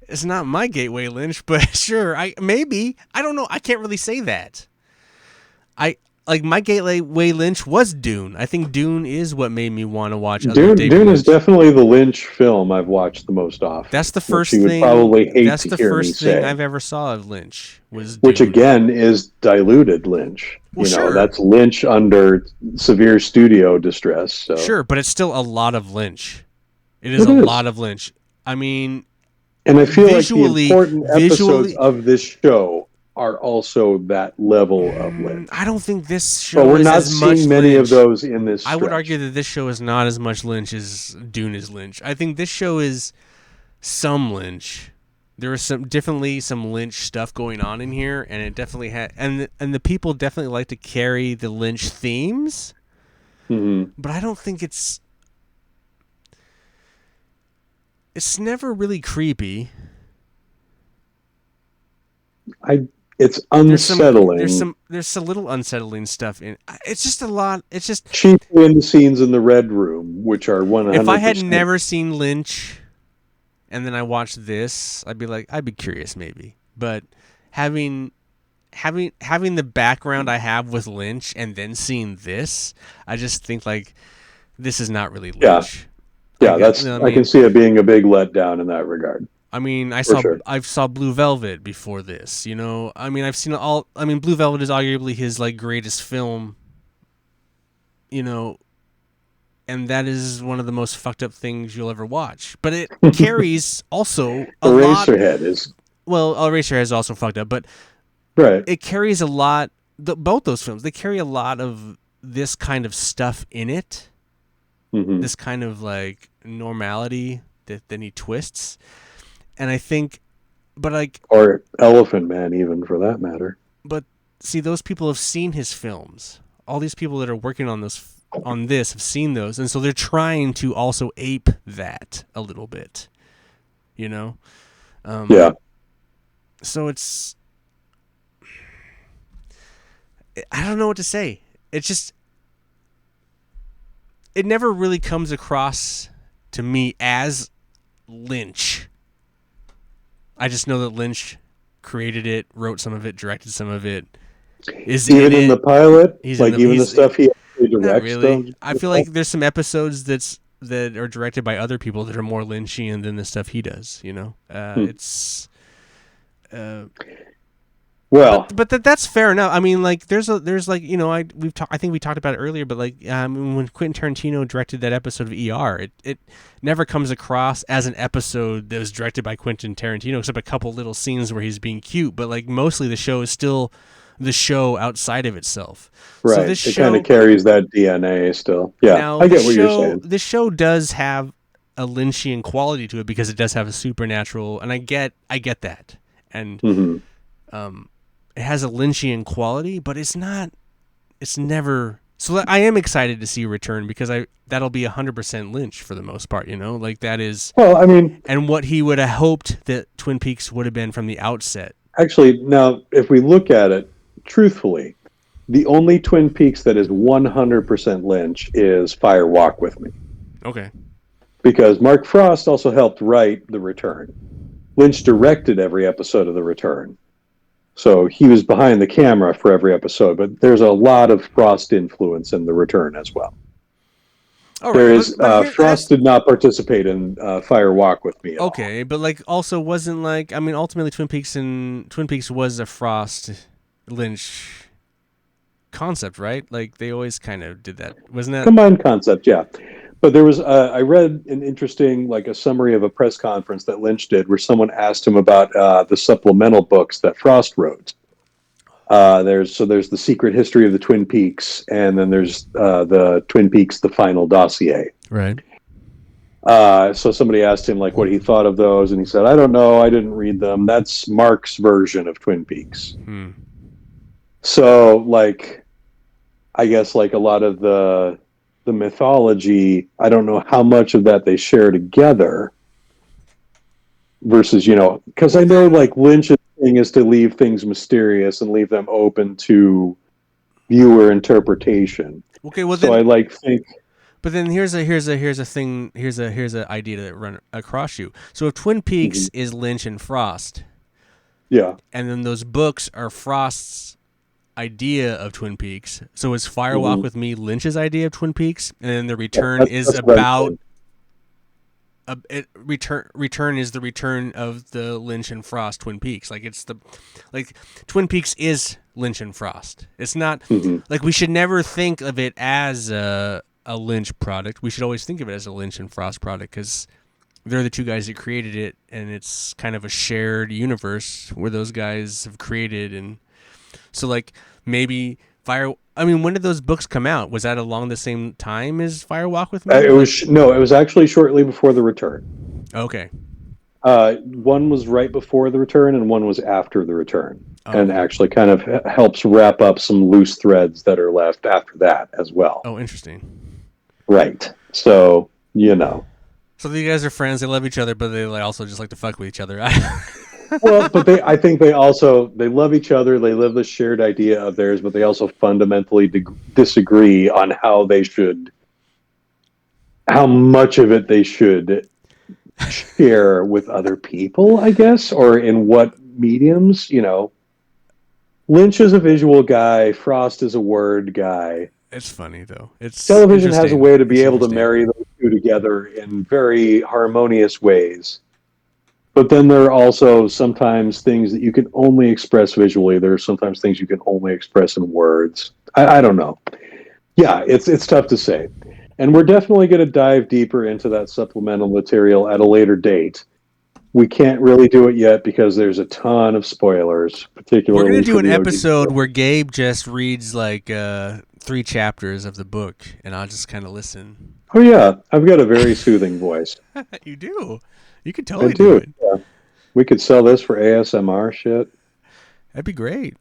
it's not my gateway Lynch, but sure. I don't know. I can't really say that. I like my gateway Lynch was Dune. I think Dune is what made me want to watch other David Dune is Lynch. definitely the Lynch film I've watched the most often, That's the which first he would thing. probably hate That's to the hear me first thing say. I've ever saw of Lynch was Which Dune. again is diluted Lynch. Well, sure, That's Lynch under severe studio distress. So sure, but it's still a lot of Lynch. It is it a is. lot of Lynch. I mean, And I feel like the visually, important episodes of this show are also that level of I Lynch. don't think this But show we're is not as much seeing many of Lynch. those in this I would stretch. argue that this show is not as much Lynch as Dune is Lynch. I think this show is some Lynch. There is definitely some Lynch stuff going on in here, and it definitely had and the people definitely like to carry the Lynch themes, Mm-hmm. but I don't think it's never really creepy. It's There's some unsettling. there's some little unsettling stuff in. It's just a lot. It's just Chiefly in the scenes in the Red Room, which are if I had 100%. never seen Lynch and then I watched this, I'd be curious maybe. But having the background I have with Lynch and then seeing this, I just think like this is not really Yeah, Lynch. yeah, I can I see it being a big letdown in that regard, mean, for sure. I saw Blue Velvet before this. I mean, I've seen all. I mean, Blue Velvet is arguably his like greatest film. You know, and that is one of the most fucked up things you'll ever watch. But it carries also a lot. Eraserhead is Well, Eraser is also fucked up, but right. it carries a lot. Both those films, they carry a lot of this kind of stuff in it. Hmm. This kind of like normality that then he twists, and I think, but like, Or Elephant Man, even for that matter. but see, those people have seen his films. All these people that are working on this have seen those, and so they're trying to also ape that a little bit. You know, Yeah, so I don't know what to say. It's just it never really comes across to me as Lynch. I just know that Lynch created it, wrote some of it, directed some of it. Is even in in it. the pilot, He's in like the. even the He's stuff he actually not directs. Though, really. I feel like there's some episodes that are directed by other people that are more Lynchian than the stuff he does. Hmm. It's. Well, That's fair enough. I mean, like there's like I think we talked about it earlier, but like when Quentin Tarantino directed that episode of ER, it never comes across as an episode that was directed by Quentin Tarantino, except a couple little scenes where he's being cute. But like mostly the show is still the show outside of itself. right. So this It kind of show carries that DNA still. Yeah, now I get what you're saying. this show does have a Lynchian quality to it because it does have a supernatural, and I get that, and Hmm. it has a Lynchian quality, but it's not. It's never. So I am excited to see Return because that'll be 100% Lynch for the most part. Like that is, Well, I mean, and what he would have hoped that Twin Peaks would have been from the outset. actually, now if we look at it truthfully, the only Twin Peaks that is 100% Lynch is Fire Walk with Me, Okay. because Mark Frost also helped write The Return. Lynch directed every episode of The Return. So he was behind the camera for every episode, but there's a lot of Frost influence in The Return as well. All There right, is Frost did not participate in Fire Walk with Me at all. okay, but like also wasn't like I mean ultimately Twin Peaks was a Frost Lynch concept, right? Like they always kind of did that, wasn't that? Combined concept, yeah. But there was I read an interesting like a summary of a press conference that Lynch did where someone asked him about the supplemental books that Frost wrote. There's the Secret History of the Twin Peaks, and then there's the Twin Peaks: The Final Dossier. Right. So somebody asked him like what he thought of those, and he said, "I don't know, I didn't read them. That's Mark's version of Twin Peaks." So like, I guess like a lot of the mythology, I don't know how much of that they share together versus, because I know like Lynch's thing is to leave things mysterious and leave them open to viewer interpretation. Okay, well so then, I like think, but then here's a thing here's a idea that run across you. So if Twin Peaks is Lynch and Frost, yeah, and then those books are Frost's idea of Twin Peaks. So is Fire Walk with Me Lynch's idea of Twin Peaks, and then The Return is about Return is the return of the Lynch and Frost Twin Peaks. Like it's Twin Peaks is Lynch and Frost. It's not like we should never think of it as a Lynch product. We should always think of it as a Lynch and Frost product because they're the two guys that created it, and it's kind of a shared universe where those guys have created. And so like maybe when did those books come out? Was that along the same time as Fire Walk with Me? it was actually shortly before The Return. Okay. One was right before The Return, and one was after The Return, and actually kind of helps wrap up some loose threads that are left after that as well. Oh, interesting. Right. So So you guys are friends. They love each other, but they also just like to fuck with each other. Well, but I think they love each other. They live this shared idea of theirs, but they also fundamentally disagree on how much of it they should share with other people, I guess, or in what mediums. Lynch is a visual guy. Frost is a word guy. It's funny though. It's television has a way to be able to marry those two together in very harmonious ways. But then there are also sometimes things that you can only express visually. There are sometimes things you can only express in words. I don't know. Yeah, it's tough to say. And we're definitely going to dive deeper into that supplemental material at a later date. We can't really do it yet because there's a ton of spoilers, particularly. We're going to do an episode where Gabe just reads like 3 chapters of the book, and I'll just kind of listen. Oh, yeah. I've got a very soothing voice. You do. You could totally do it. Yeah. We could sell this for ASMR shit. That'd be great.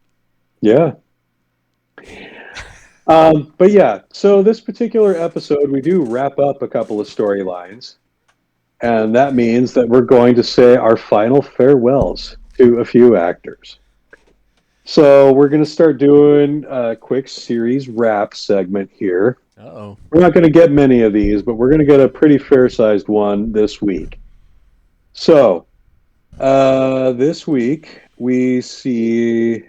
Yeah. But yeah, so this particular episode, we do wrap up a couple of storylines. And that means that we're going to say our final farewells to a few actors. So we're going to start doing a quick series wrap segment here. Uh-oh. We're not going to get many of these, but we're going to get a pretty fair-sized one this week. So, this week we see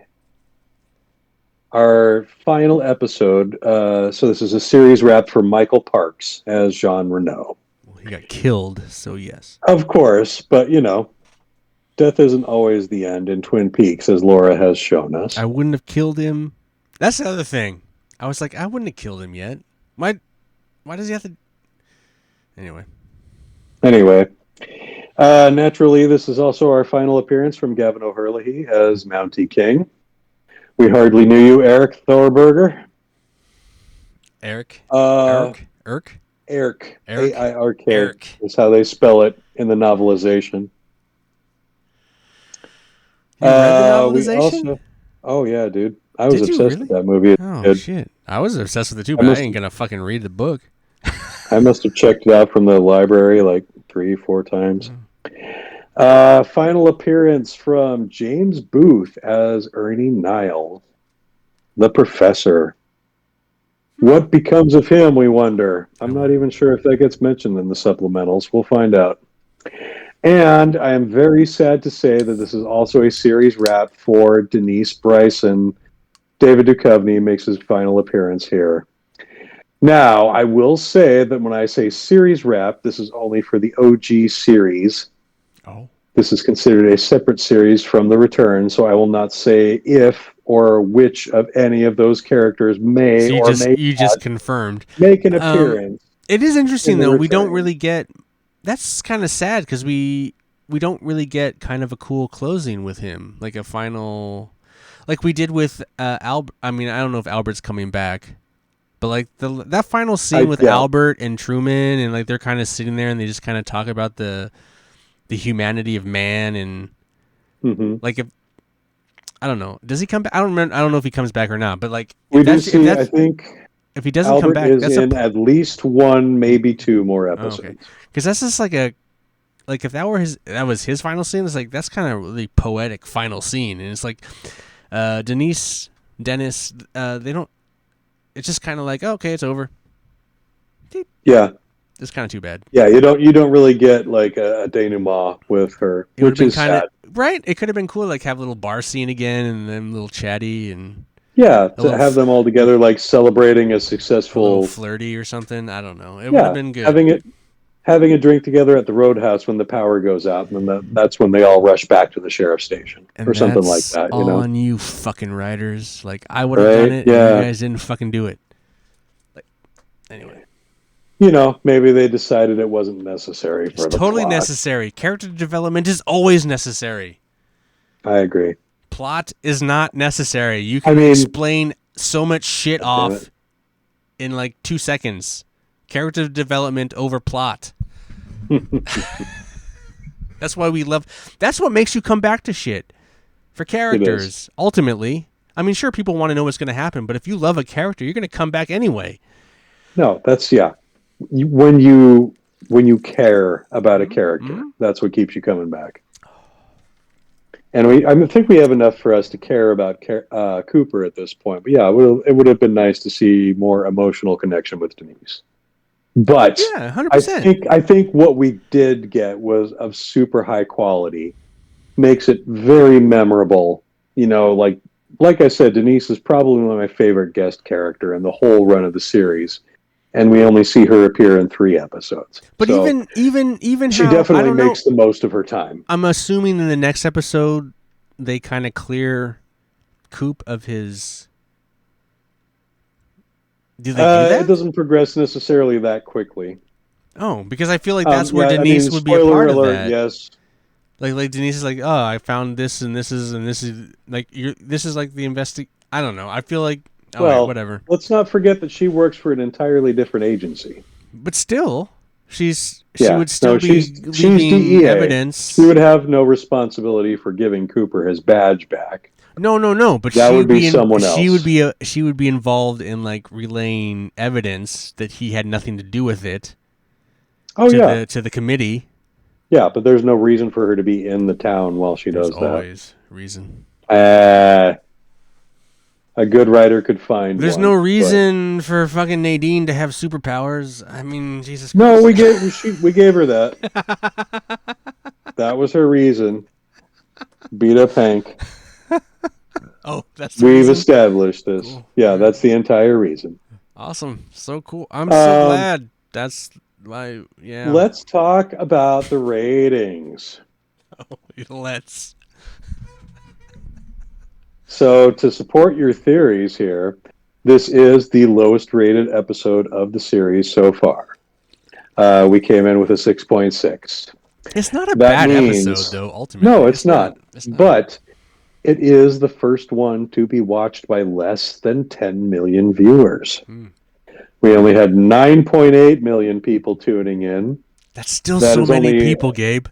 our final episode. So this is a series wrap for Michael Parks as Jean Renault. Well, he got killed, so yes. Of course, but Death isn't always the end in Twin Peaks, as Laura has shown I us. wouldn't have killed him. That's the other thing. I was like, I wouldn't have killed him yet. Why? Why does he have to? Anyway. Anyway, naturally, this is also our final appearance from Gavin O'Herlihy as Mountie King. We hardly knew you, Eric Thorberger. Eric. Uh, Eric. Eric. Eric, Eric. Airk, Eric. is how they spell it in the novelization. You read the We novelization? also, oh yeah, dude, I was Did you obsessed with really? that movie as a Oh kid. shit! I was obsessed with it too, I but I must, ain't gonna fucking read the book. I must have checked it out from the library like 3, 4 times. Final appearance from James Booth as Ernie Niles, the professor. What becomes of him, we wonder. I'm not even sure if that gets mentioned in the supplementals. We'll find out. And I am very sad to say that this is also a series wrap for Denise Bryson. David Duchovny makes his final appearance here. Now, I will say that when I say series wrap, this is only for the OG series. Oh. This is considered a separate series from The Return, so I will not say if or which of any of those characters may So or may you just not confirmed. make an appearance It is in interesting The though. We don't Return. really get. That's kind of sad because we don't really get kind of a cool closing with him, like a final, like we did with Albert. I mean, I don't know if Albert's coming back, but like that final scene with Yeah. Albert and Truman, and like they're kind of sitting there and they just kind of talk about the humanity of man, and Mm-hmm. like if I don't know, does he come back? I don't remember. I don't know if he comes back or not. But like We do see, I think if he doesn't come Albert back, is that's a in at least one, maybe two more oh, okay. episodes. Because that's just like a like if that was his final scene, it's like that's kind of really poetic final scene, and it's like Denise, Dennis, they don't. It's just kind of like okay, it's over. Yeah, It's kind of too bad. yeah. You don't really get like a denouement with her, It would have which been is kind of sad. right. It could have been cool, like have a little bar scene again, and then a little chatty and Yeah, a to little have them all together, like celebrating a a little successful. flirty or something. I don't know. It would have Yeah, been good. having a drink together at the roadhouse when the power goes out, and then that's when they all rush back to the sheriff's station or And something like that's that. on you fucking writers. Like I would have done Right? it and you Yeah. guys didn't fucking do it. Like anyway. Maybe they decided it wasn't necessary It's for the totally plot. necessary. Character development is always necessary. I agree. Plot is not necessary. You I can mean, explain so much shit God damn off in like 2 seconds. Character development over plot. That's why we love. That's what makes you come back to shit for characters. Ultimately, I mean, sure, people want to know what's going to happen, but if you love a character, you're going to come back anyway. No, that's yeah. When you care about a character, Mm-hmm. that's what keeps you coming back. And I think we have enough for us to care about Cooper at this point. But yeah, it would have been nice to see more emotional connection with Denise. But Yeah, 100%. I think what we did get was of super high quality, makes it very memorable. Like I said, Denise is probably one of my favorite guest character in the whole run of the series, and we only see her appear in 3 episodes. But So even she how I definitely don't know. makes the most of her time. I'm assuming in the next episode they kind of clear Coop of his. Do they do that? It doesn't progress necessarily that quickly. Oh, because I feel like that's where Yeah, Denise would be a spoiler part of alert, that. yes. Like Denise is like, oh, I found this and this is like this is like the I don't know. I feel like Well, whatever. let's not forget that she works for an entirely different agency. But still, she Yeah, would still no, be she's leaving DEA. evidence. She would have no responsibility for giving Cooper his badge back. No. But That would be someone else. She would be involved in like relaying evidence that he had nothing to do with it. Oh yeah, to the committee. yeah, but there's no reason for her to be in the town while she There's does that. always reason. A good writer could find. There's one, no reason for fucking Nadine to have superpowers. I mean, Jesus Christ. No, we gave her that. That was her reason. Beat up Hank. Oh, that's the We've reason? established this. Cool. Yeah, that's the entire reason. Awesome. So cool. I'm so glad. That's my, yeah. Let's talk about the ratings. Let's. So to support your theories here, this is the lowest rated episode of the series so far. We came in with a 6.6. It's not a That bad means episode, though. Ultimately, no, it's not. It's not. But it is the first one to be watched by less than 10 million viewers. We only had 9.8 million people tuning in. That's still That so is many only- people, Gabe.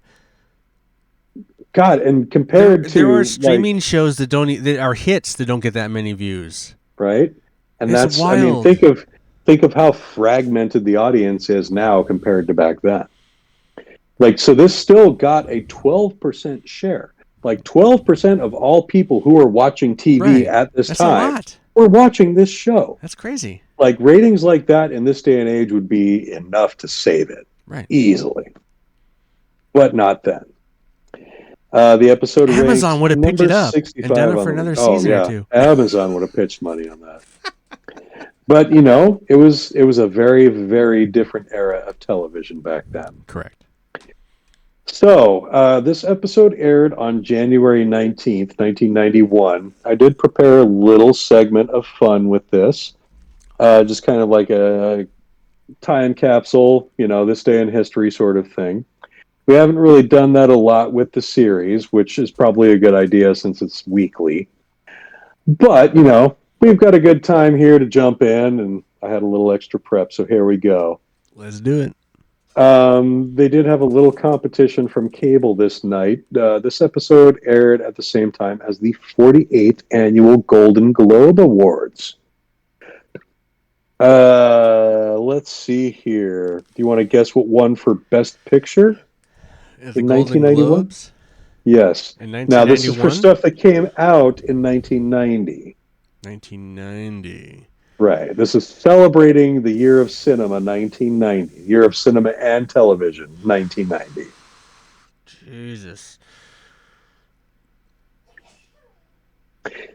God, and compared to There are streaming shows that that are hits that don't get that many views. right, and It's that's wild. I mean, think of how fragmented the audience is now compared to back then. Like, so this still got a 12% share. Like 12% of all people who are watching TV Right. at this That's time a lot. were watching this show. That's crazy. Like ratings like that in this day and age would be enough to save it Right. easily, but not then. The episode Amazon ranked would have picked number it up 65 and done it on for the- another oh, season yeah. or two. Amazon would have pitched money on that. But you know, it was a very, very different era of television back then. Correct. So this episode aired on January 19th, 1991. I did prepare a little segment of fun with this, just kind of like a time capsule, you know, this day in history sort of thing. We haven't really done that a lot with the series, which is probably a good idea since it's weekly. But, you know, we've got a good time here to jump in, and I had a little extra prep, so here we go. Let's do it. They did have a little competition from cable this night. This episode aired at the same time as the 48th annual Golden Globe Awards. Let's see here. Do you want to guess what won for Best Picture? The In Golden 1991? Globes Yes. in Now, this is for 1991? stuff that came out in 1990. 1990. Right. This is celebrating the year of cinema, 1990. Year of cinema and television, 1990. Jesus.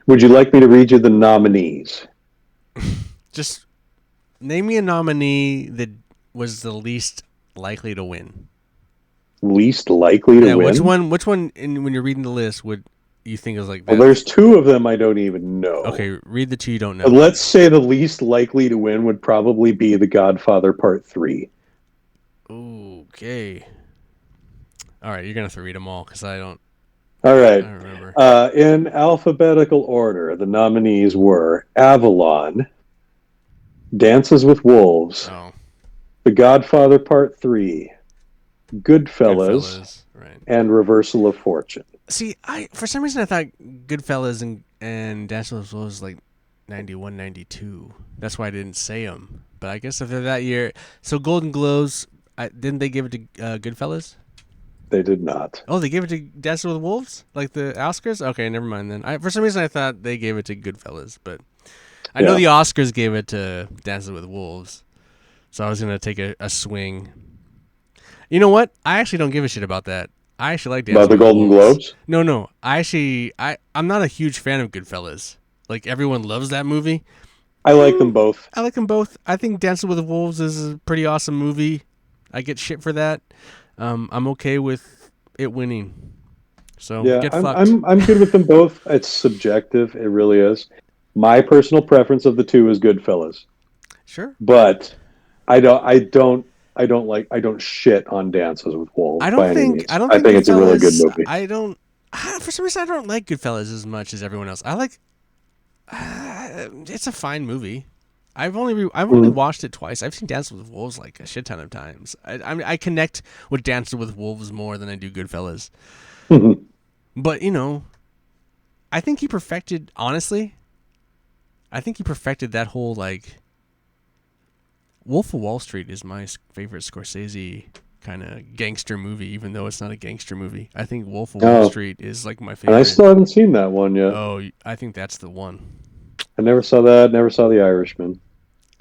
Would you like me to read you the nominees? Just name me a nominee that was the least likely to win. Least likely to win? Which one when you're reading the list would you think is like Well, that? there's two of them I don't even know. Okay, read the two you don't know. But let's say the least likely to win would probably be The Godfather Part 3. Okay. All right, you're going to have to read them all because I don't All right. I don't remember. In alphabetical order, the nominees were Avalon, Dances with Wolves, Oh, The Godfather Part 3, Goodfellas, right. and Reversal of Fortune. See, for some reason I thought Goodfellas and Dance with Wolves was like 91, 92. That's why I didn't say them. But I guess if they're that year, so Golden Globes, didn't they give it to Goodfellas? They did not. Oh, they gave it to Dance with Wolves, like the Oscars. Okay, never mind then. For some reason I thought they gave it to Goodfellas, but I know the Oscars gave it to Dances with Wolves, so I was gonna take a swing. You know what? I actually don't give a shit about that. I actually like Dances About the with Golden Wolves. Globes? No. I'm not a huge fan of Goodfellas. Like everyone loves that movie. I like them both. I like them both. I think Dances with Wolves is a pretty awesome movie. I get shit for that. I'm okay with it winning. So Yeah, get I'm, fucked. I'm good with them both. It's subjective. It really is. My personal preference of the two is Goodfellas, Sure. but I don't shit on Dances with Wolves. I by don't any think. means. I don't. I think think it's a really good Goodfellas- movie. I don't. For some reason, I don't like Goodfellas as much as everyone else. I like. It's a fine movie. I've only watched it twice. I've seen Dances with Wolves like a shit ton of times. I connect with Dances with Wolves more than I do Goodfellas. But you know, I think he perfected. Honestly, I think he perfected that whole like. Wolf of Wall Street is my favorite Scorsese kind of gangster movie, even though it's not a gangster movie. I think Wolf of Wall Street is like my favorite. And I still haven't seen that one yet. Oh, I think that's the one. I never saw that. Never saw The Irishman.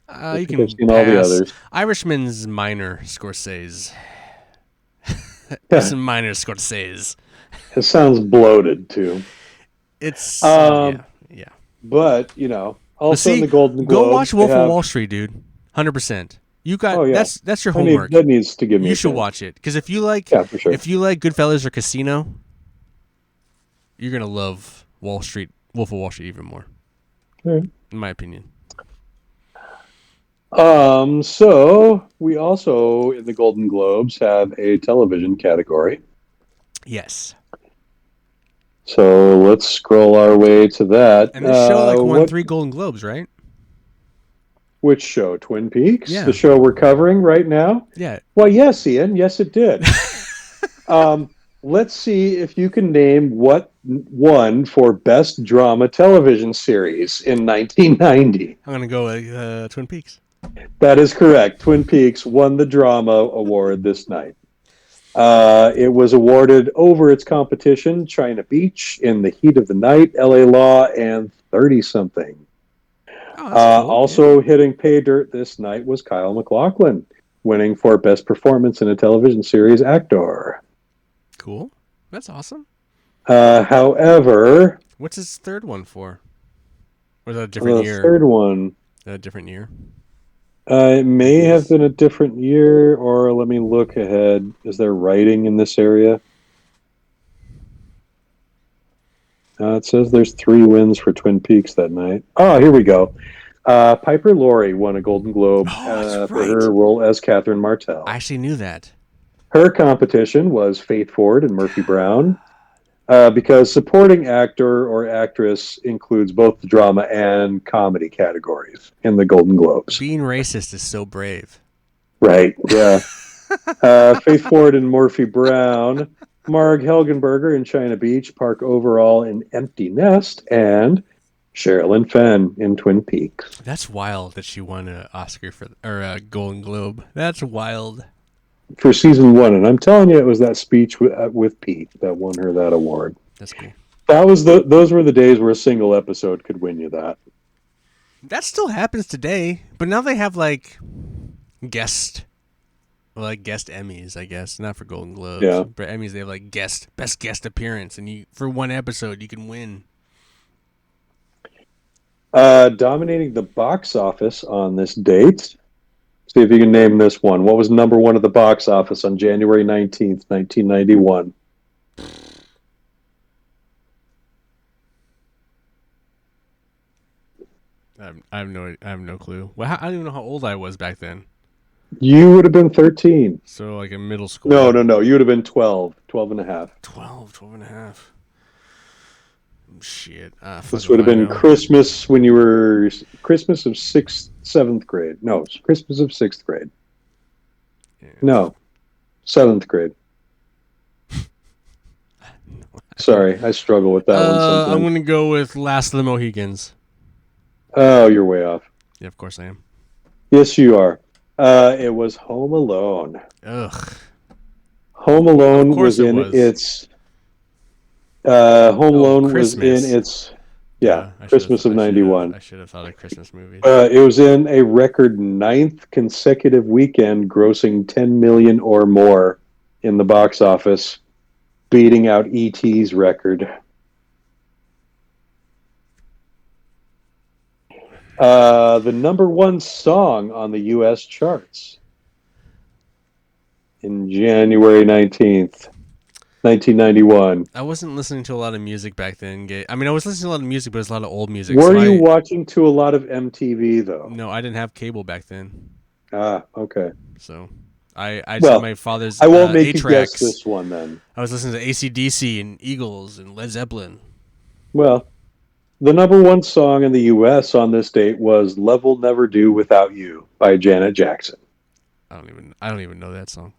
You think can I've seen all the pass. others. Irishman's minor Scorsese. It's a minor Scorsese. It sounds bloated too. It's Um, yeah. But you know, But also in see, the Golden Globes, go watch they Wolf have- of Wall Street, dude. 100%. You got Oh, yeah. that's your I need- homework. that needs to give me. You a should chance. watch it because if you like Yeah, for sure. if you like Goodfellas or Casino, you're gonna love Wolf of Wall Street even more, Alright. in my opinion. So we also in the Golden Globes have a television category. Yes. So let's scroll our way to that. And this show like won What? 3 Golden Globes, right? Which show? Twin Peaks, Yeah. the show we're covering right now. Yeah. Well, yes, Ian. Yes, it did. Um, let's see if you can name what won for best drama television series in 1990. I'm gonna go with Twin Peaks. That is correct. Twin Peaks won the drama award this night. It was awarded over its competition, China Beach, In the Heat of the Night, LA Law, and 30 something. Oh, that's cool. Also hitting pay dirt this night was Kyle MacLachlan, winning for Best Performance in a Television Series Actor. Cool. That's awesome. However, What's his third one for? Or is that a different the year? third one, A different year. it may have been a different year, or let me look ahead. Is there writing in this area? It says there's 3 wins for Twin Peaks that night. Oh, here we go. Piper Laurie won a Golden Globe that's for right. her role as Catherine Martell. I actually knew that. Her competition was Faith Ford and Murphy Brown, because supporting actor or actress includes both the drama and comedy categories in the Golden Globes. Being racist is so brave. Right, yeah. Faith Ford and Murphy Brown, Marg Helgenberger in China Beach, Park Overall in Empty Nest, and Sherilyn Fenn in Twin Peaks. That's wild that she won an Oscar or a Golden Globe. That's wild. For season 1, and I'm telling you, it was that speech with Pete that won her that award. That's cool. Those were the days where a single episode could win you that. That still happens today, but now they have like guest Emmys, I guess, not for Golden Globes. Yeah. But Emmys, they have like best guest appearance, and for one episode you can win. Dominating the box office on this date. See if you can name this one. What was number 1 at the box office on January 19th, 1991? I have no clue. Well, I don't even know how old I was back then. You would have been 13. So like in middle school. No. You would have been 12 and a half. 12 and a half. Shit. This would have been Christmas when you were Christmas of 7th grade. No, Christmas of 6th grade. Yeah. No, 7th grade. Sorry, I struggle with that one sometimes. I'm gonna go with Last of the Mohicans. Oh, you're way off. Yeah, of course I am. Yes, you are. It was Home Alone. Ugh. Home Alone Of course was in its. Home Alone was Christmas. in its. I Christmas of '91. I should have thought of Christmas movies. It was in a record 9th consecutive weekend, grossing 10 million or more in the box office, beating out E.T.'s record. The number 1 song on the U.S. charts in January 19th, 1991. I wasn't listening to a lot of music back then. I mean, I was listening to a lot of music, but it's a lot of old music. Were you watching to a lot of MTV, though? No, I didn't have cable back then. Okay. So I just had my father's I won't make you A-tracks. guess this one, then. I was listening to AC/DC and Eagles and Led Zeppelin. Well, the number 1 song in the U.S. on this date was "Love Never Do Without You" by Janet Jackson. I don't even know that song.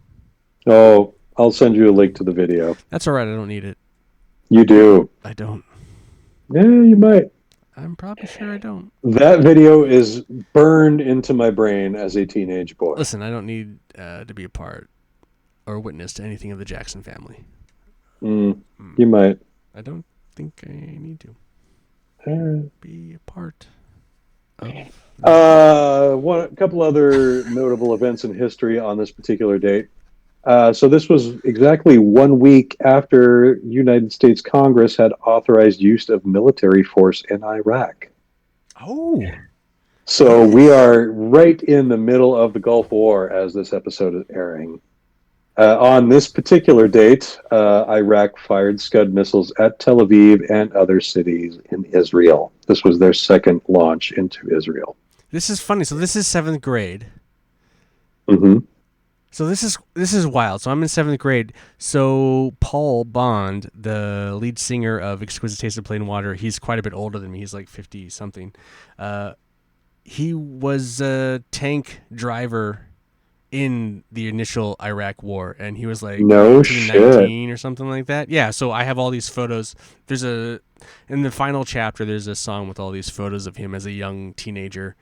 Oh, I'll send you a link to the video. That's all right. I don't need it. You do. I don't. Yeah, you might. I'm probably sure I don't. That video is burned into my brain as a teenage boy. Listen, I don't need to be a part or witness to anything of the Jackson family. You might. I don't think I need to be a part of. A couple other notable events in history on this particular date. So this was exactly 1 week after United States Congress had authorized use of military force in Iraq. Oh. So we are right in the middle of the Gulf War as this episode is airing. On this particular date, Iraq fired Scud missiles at Tel Aviv and other cities in Israel. This was their second launch into Israel. This is funny. So this is 7th grade. Mm-hmm. So this is wild. So I'm in 7th grade. So Paul Bond, the lead singer of Exquisite Taste of Plain Water, he's quite a bit older than me. He's like 50 something. He was a tank driver in the initial Iraq war, and he was like No 18, 19 or something like that. Yeah, so I have all these photos. In the final chapter, there's a song with all these photos of him as a young teenager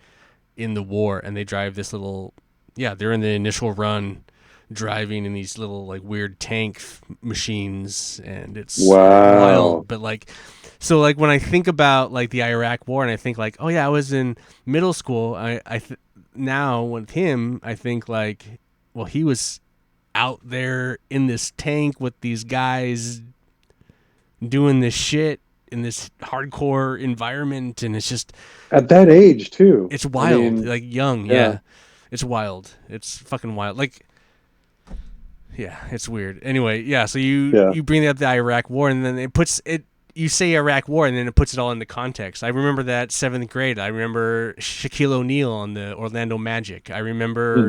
in the war, and they drive this little, they're in the initial run driving in these little like weird tank machines, and it's wild. But like, so like when I think about like the Iraq war, and I think like, oh yeah, I was in middle school. Now with him, I think like, well, he was out there in this tank with these guys doing this shit in this hardcore environment, and it's just at that age too. It's wild. I mean, like young, yeah. It's wild. It's fucking wild. Like, yeah, it's weird. Anyway, yeah. So you bring up the Iraq War, and then you say Iraq War, and then it puts it all into context. I remember that 7th grade. I remember Shaquille O'Neal on the Orlando Magic. I remember,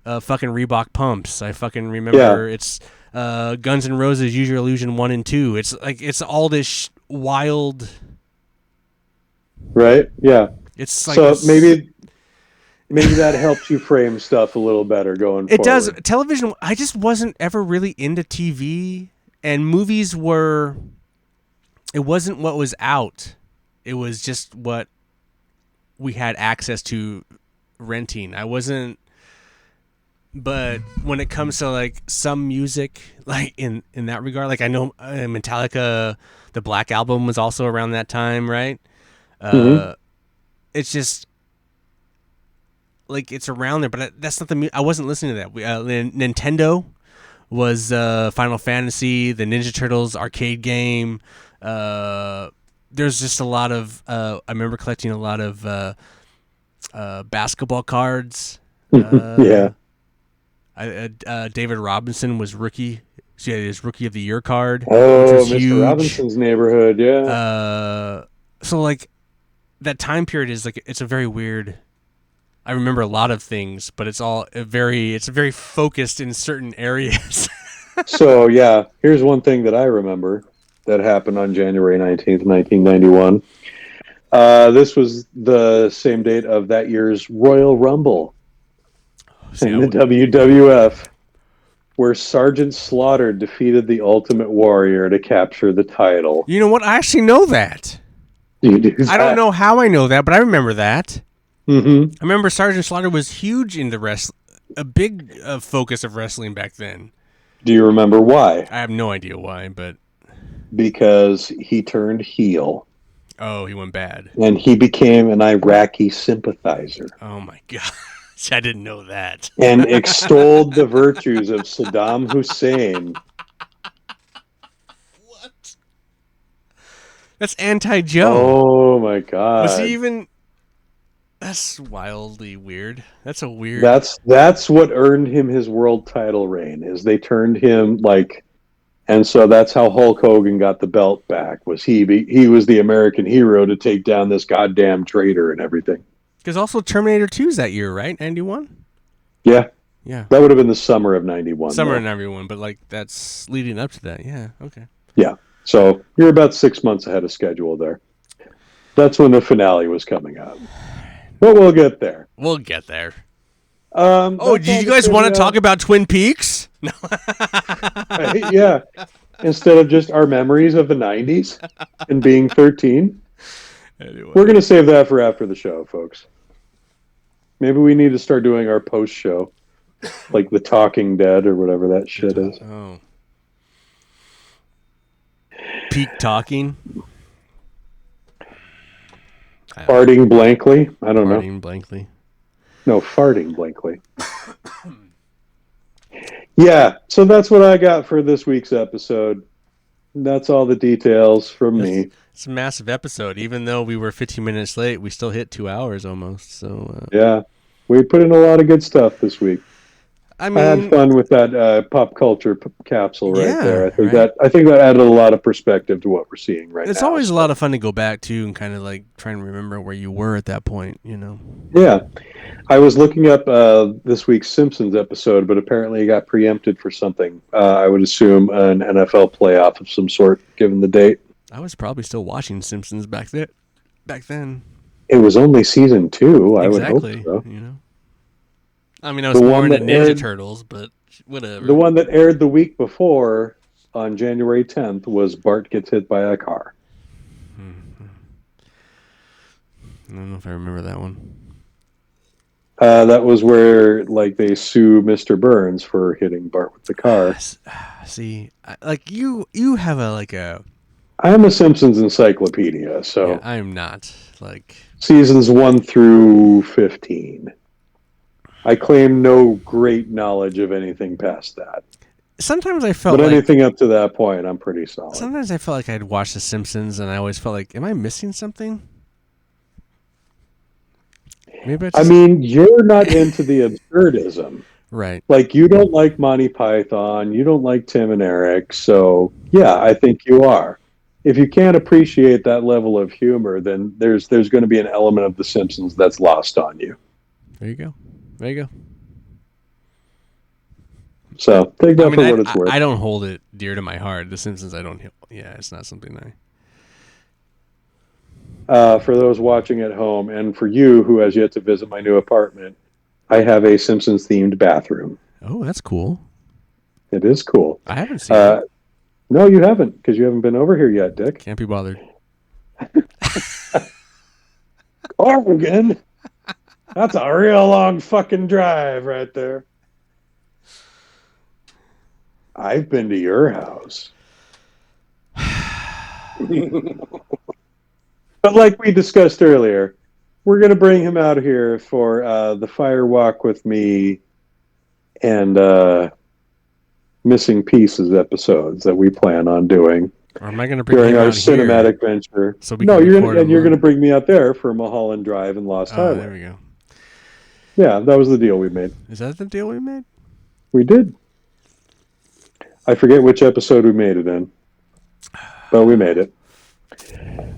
fucking Reebok pumps. I fucking remember it's Guns N' Roses, Use Your Illusion 1 and 2. It's like it's all this wild. Right. Yeah. It's like so maybe that helps you frame stuff a little better going forward. It does. Television. I just wasn't ever really into TV. And movies it wasn't what was out. It was just what we had access to renting. I wasn't, but when it comes to like some music, like in that regard, like I know Metallica, the Black Album was also around that time, right? It's just like it's around there, but that's not I wasn't listening to that. Nintendo was Final Fantasy, the Ninja Turtles arcade game. There's just a lot of I remember collecting a lot of basketball cards. Yeah. David Robinson was rookie. So yeah, his Rookie of the Year card. Oh, Mr. Huge. Robinson's Neighborhood, yeah. So like that time period is like it's a very weird. I remember a lot of things, but it's very focused in certain areas. So yeah, here's one thing that I remember that happened on January 19th, 1991. This was the same date of that year's Royal Rumble in the WWF, where Sergeant Slaughter defeated the Ultimate Warrior to capture the title. You know what? I actually know that. You do that? I don't know how I know that, but I remember that. Mm-hmm. I remember Sergeant Slaughter was huge into a big focus of wrestling back then. Do you remember why? I have no idea why, but because he turned heel. Oh, he went bad. And he became an Iraqi sympathizer. Oh my God. I didn't know that. And extolled the virtues of Saddam Hussein. What? That's anti-Joe. Oh my God. Was he even... That's wildly weird. That's a weird... That's what earned him his world title reign, is they turned him like... And so that's how Hulk Hogan got the belt back, was he was the American hero to take down this goddamn traitor and everything. Because also Terminator 2's that year, right? 91? Yeah. Yeah. That would have been the summer of 91. Summer of 91, but like that's leading up to that. Yeah, okay. Yeah. So you're about 6 months ahead of schedule there. That's when the finale was coming out. But we'll get there. We'll get there. Did you guys want to talk about Twin Peaks? No. Yeah. Instead of just our memories of the 90s and being 13. Anyway. We're going to save that for after the show, folks. Maybe we need to start doing our post show, like The Talking Dead or whatever that shit is. Oh. Peak talking? Farting blankly? I don't know. Farting blankly. No, farting blankly. Yeah, so that's what I got for this week's episode. That's all the details from me. It's a massive episode. Even though we were 15 minutes late, we still hit 2 hours almost. So yeah, we put in a lot of good stuff this week. I I had mean, fun with that pop culture capsule right there. yeah, right. I think that added a lot of perspective to what we're seeing right It's now. always a lot So of fun to go back to and kind of like try and remember where you were at that point, you know. yeah, I was looking up this week's Simpsons episode, but apparently it got preempted for something. I would assume an NFL playoff of some sort, given the date. I was probably still watching Simpsons back then. Back then, It was only season two. I would hope exactly. so. You know, I mean, I was The more one into that Ninja aired Turtles, but the whatever. one that aired the week before on January 10th was Bart gets hit by a car. I don't know if I remember that one. That was where like they sue Mr. Burns for hitting Bart with the car. See, like you have a like a I'm a Simpsons encyclopedia, yeah. so I am not like seasons 1 through 15. I claim no great knowledge of anything past that. sometimes I felt But like anything up to that point, I'm pretty solid. sometimes I felt like I'd watched The Simpsons and I always felt like, am I missing something? Maybe I I just mean, you're not into the absurdism. right. Like, you don't like Monty Python, you don't like Tim and Eric, so yeah, I think you are. If you can't appreciate that level of humor, then there's going to be an element of The Simpsons that's lost on you. There you go. There you go. So take I that mean, for what it's worth. I don't hold it dear to my heart. The Simpsons, I don't. Yeah, it's not something I. For those watching at home, and for you who has yet to visit my new apartment, I have a Simpsons themed bathroom. Oh, that's cool. It is cool. I haven't seen it. Uh, no, you haven't, because you haven't been over here yet, Dick. Can't be bothered. Oregon? That's a real long fucking drive right there. I've been to your house. But like we discussed earlier, we're going to bring him out here for the Fire Walk with Me and Missing Pieces episodes that we plan on doing Or am I going to bring during him our out here cinematic venture. so we No, can you're record gonna, and him? you're going to bring me out there for Mulholland Drive and Lost Oh, there Highway. we go. Yeah, that was the deal we made. Is that the deal we made? We did. I forget which episode we made it in, but we made it.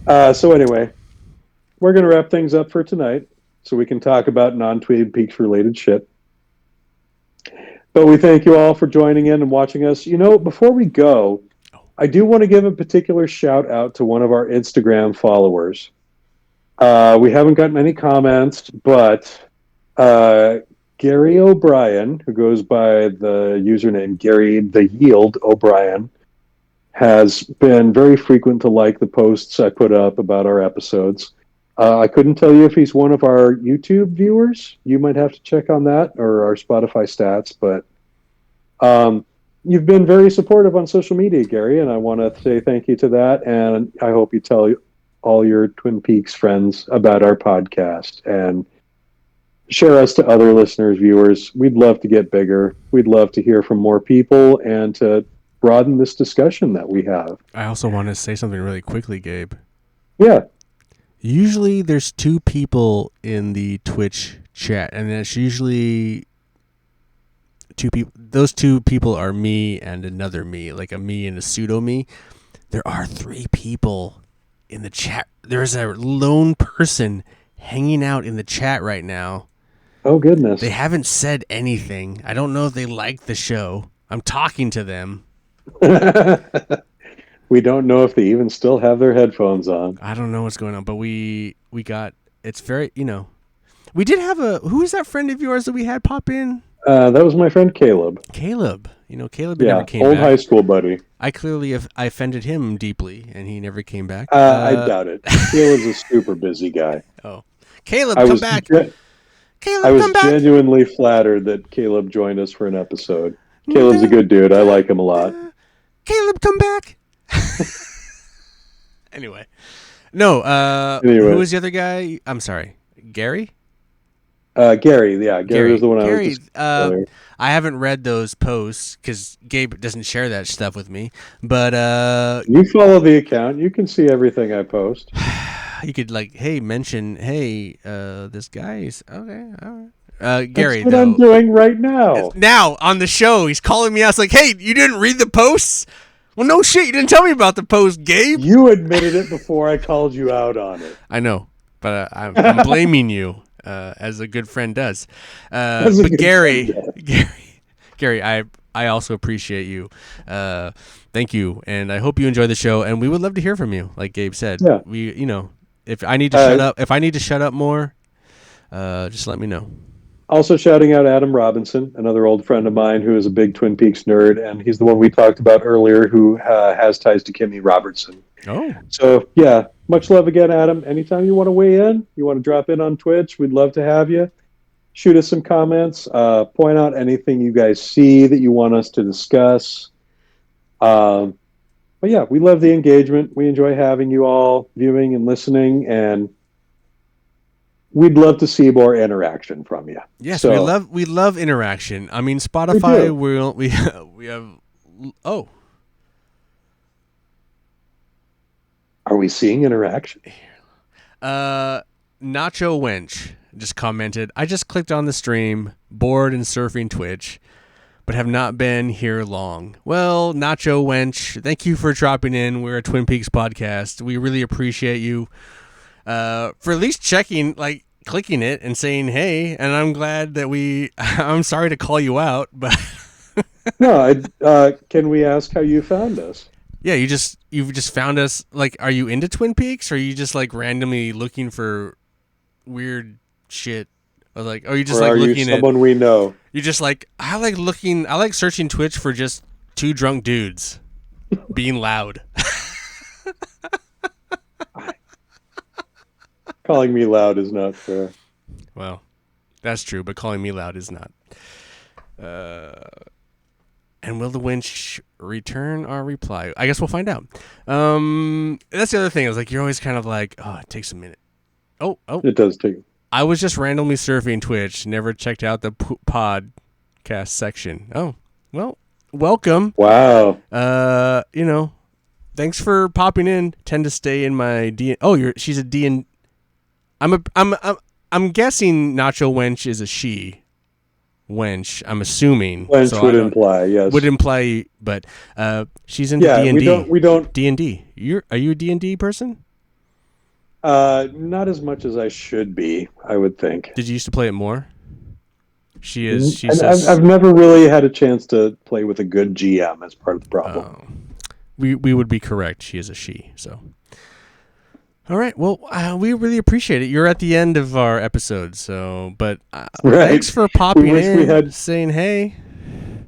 So anyway, we're going to wrap things up for tonight so we can talk about non-Twin Peaks related shit. But we thank you all for joining in and watching us. You know, before we go, I do want to give a particular shout out to one of our Instagram followers. We haven't gotten any comments, but Gary O'Brien, who goes by the username Gary the Yield O'Brien, has been very frequent to like the posts I put up about our episodes. I couldn't tell you if he's one of our YouTube viewers. You might have to check on that, or our Spotify stats. But you've been very supportive on social media, Gary, and I want to say thank you to that. And I hope you tell all your Twin Peaks friends about our podcast and share us to other listeners, viewers. We'd love to get bigger. We'd love to hear from more people and to broaden this discussion that we have. I also want to say something really quickly, Gabe. Yeah. Usually there's two people in the Twitch chat, and it's usually two people. Those two people are me and another me, like a me and a pseudo me. There are three people in the chat. There's a lone person hanging out in the chat right now. Oh, goodness. They haven't said anything. I don't know if they like the show. I'm talking to them. We don't know if they even still have their headphones on. I don't know what's going on, but we got, it's very, we did have who is that friend of yours that we had pop in? That was my friend Caleb. Caleb. Caleb Yeah, never came old back. high school buddy. I clearly I offended him deeply, and he never came back. I doubt it. Caleb's a super busy guy. Oh, Caleb, come back. Caleb, I was come back. genuinely flattered that Caleb joined us for an episode. Caleb's a good dude. I like him a lot. Caleb, come back. Anyway. No, Anyway. who was the other guy? I'm sorry. Gary? Gary, yeah. Gary was the one I was discussing earlier. I haven't read those posts because Gabe doesn't share that stuff with me. But you follow the account. You can see everything I post. You could mention, hey, this guy is okay. All right. Gary, That's what I'm though. doing right now. Now, on the show, he's calling me out. It's like, hey, you didn't read the posts? Well, no shit. You didn't tell me about the post, Gabe. You admitted it before I called you out on it. I know, but I'm blaming you, as a good friend does. As a But good Gary, friend Gary, I also appreciate you. Thank you, and I hope you enjoy the show. And we would love to hear from you, like Gabe said. Yeah. If I need to shut up, if I need to shut up more, just let me know. Also shouting out Adam Robinson, another old friend of mine who is a big Twin Peaks nerd, and he's the one we talked about earlier who has ties to Kimmy Robertson. Oh, So, yeah, much love again, Adam. Anytime you want to weigh in, you want to drop in on Twitch, we'd love to have you. Shoot us some comments. Point out anything you guys see that you want us to discuss. But yeah, we love the engagement. We enjoy having you all viewing and listening, and we'd love to see more interaction from you. yes, So, we love interaction. I mean, Spotify, we have. Oh, are we seeing interaction? Nacho Wench just commented, I just clicked on the stream, bored and surfing Twitch, but have not been here long. Well, Nacho Wench, thank you for dropping in. We're a Twin Peaks podcast. We really appreciate you for at least checking, like clicking it and saying hey. And I'm glad that I'm sorry to call you out, but No, can we ask how you found us? yeah, you've just found us. Like, are you into Twin Peaks? Or are you just like randomly looking for weird shit? Or like, are you just or like are looking you someone we know? You're just like, I like searching Twitch for just two drunk dudes being loud. Calling me loud is not fair. Well, that's true, but calling me loud is not. And will the winch return our reply? I guess we'll find out. That's the other thing. I was like, you're always kind of like, oh, it takes a minute. Oh. It does take. I was just randomly surfing Twitch. Never checked out the podcast section. Oh, well, welcome. Wow. Thanks for popping in. Tend to stay in my D. Oh, she's a D and. I'm guessing Nacho Wench is a she. Wench, I'm assuming. Wench so would imply, yes. Would imply, but she's into yeah, D&D. we don't D&D. Are you a D&D person? Not as much as I should be, I would think. Did you used to play it more? She is. She and says. I've never really had a chance to play with a good GM as part of the problem. We would be correct. She is a she. So. All right. Well, we really appreciate it. You're at the end of our episode, so but right. Thanks for popping in, saying hey.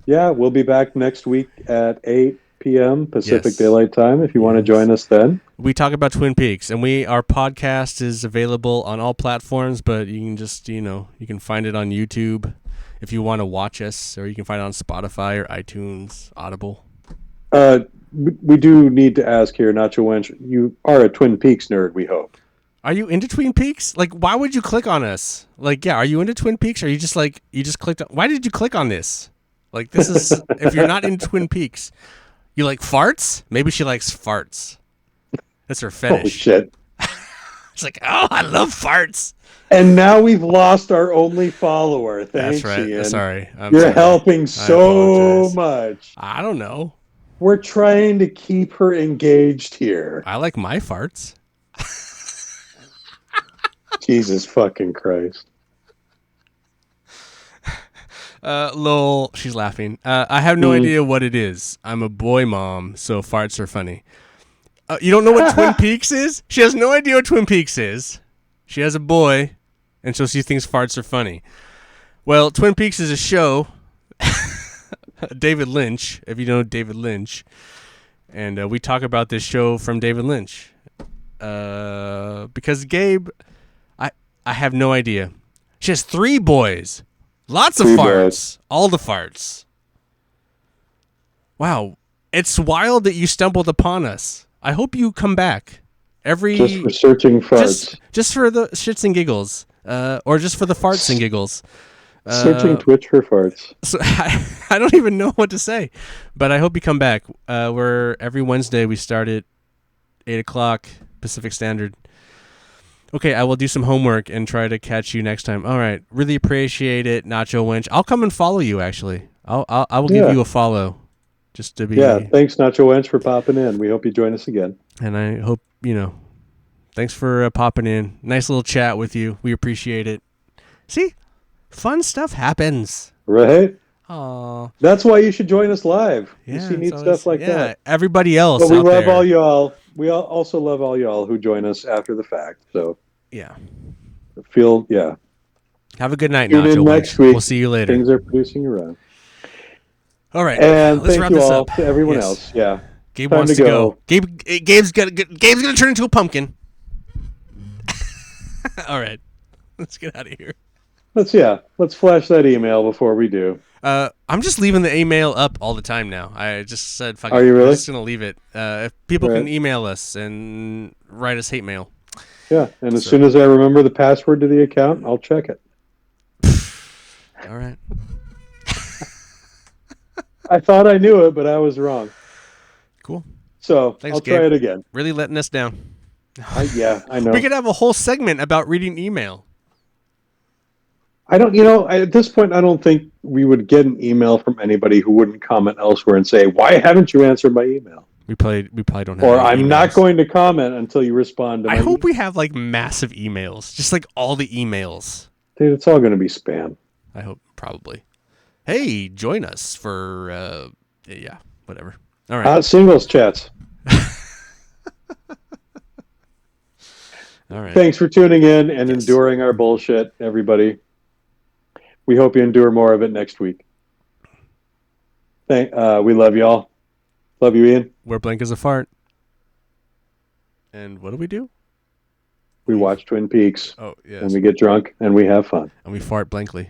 Yeah, we'll be back next week at 8 p.m. Pacific Daylight Time if you want to join us then. We talk about Twin Peaks, and our podcast is available on all platforms, but you can just, you can find it on YouTube if you want to watch us, or you can find it on Spotify or iTunes, Audible. We do need to ask here, Nacho Wench, you are a Twin Peaks nerd, we hope. Are you into Twin Peaks? Like, why would you click on us? Like, yeah, are you into Twin Peaks? Or are you just like, you just clicked on, why did you click on this? Like, this is, if you're not into Twin Peaks, you like farts? Maybe she likes farts. That's her fetish. Oh, shit. It's like, oh, I love farts. And now we've lost our only follower. Thanks, That's right. Ian. Sorry. You're helping so much. I don't know. We're trying to keep her engaged here. I like my farts. Jesus fucking Christ. Lol, she's laughing. I have no idea what it is. I'm a boy mom, so farts are funny. You don't know what Twin Peaks is? She has no idea what Twin Peaks is. She has a boy, and so she thinks farts are funny. Well, Twin Peaks is a show. David Lynch, if you know David Lynch. And we talk about this show from David Lynch. Because Gabe, I have no idea. She has 3 boys. Lots of farts. All the farts. Wow. It's wild that you stumbled upon us. I hope you come back. Just for searching farts. Just for the shits and giggles. Or just for the farts and giggles. Searching Twitch for farts. So I don't even know what to say. But I hope you come back. We're every Wednesday we start at 8 o'clock Pacific Standard. Okay, I will do some homework and try to catch you next time. All right, really appreciate it, Nacho Winch. I'll come and follow you. Actually, I will give Yeah. you a follow, just to Yeah. be. Thanks, Nacho Wench, for popping in. We hope you join us again. And I hope Thanks for popping in. Nice little chat with you. We appreciate it. See, fun stuff happens. Right? Oh, That's why you should join us live. You yeah. see It's neat always stuff like that. Everybody But else we out love all there. y'all. Also love all y'all who join us after the fact. So Yeah. yeah. Have a good night, Tune in Nacho next Winch. We'll week. see you later. Things are producing around. All right, And let's thank wrap you this all up. to everyone Yes. else. Yeah. Gabe Time wants to to go. go. Gabe's gonna turn into a pumpkin. All right, let's get out of here. Let's flash that email before we do. I'm just leaving the email up all the time now. I just said, fuck Are it. you We're really? just going to leave it. If people can Right. email us and write us hate mail. Yeah. And as So- soon as I remember the password to the account, I'll check it. All right. I thought I knew it, but I was wrong. Cool. So Thanks, I'll Gabe. try it again. Really letting us down. I know. We could have a whole segment about reading email. I don't, at this point, I don't think we would get an email from anybody who wouldn't comment elsewhere and say, "Why haven't you answered my email?" We probably don't have Or any "I'm emails. not going to comment until you respond to I my hope email." we have like massive emails. Just like all the emails. Dude, it's all going to be spam. I hope, probably. Hey, join us for, yeah, whatever. All right. Hot singles chats. All right. Thanks for tuning in and Yes. enduring our bullshit, everybody. We hope you endure more of it next week. We love y'all. Love you, Ian. We're blank as a fart. And what do? We watch Twin Peaks Oh, yes. and we get drunk and we have fun. And we fart blankly.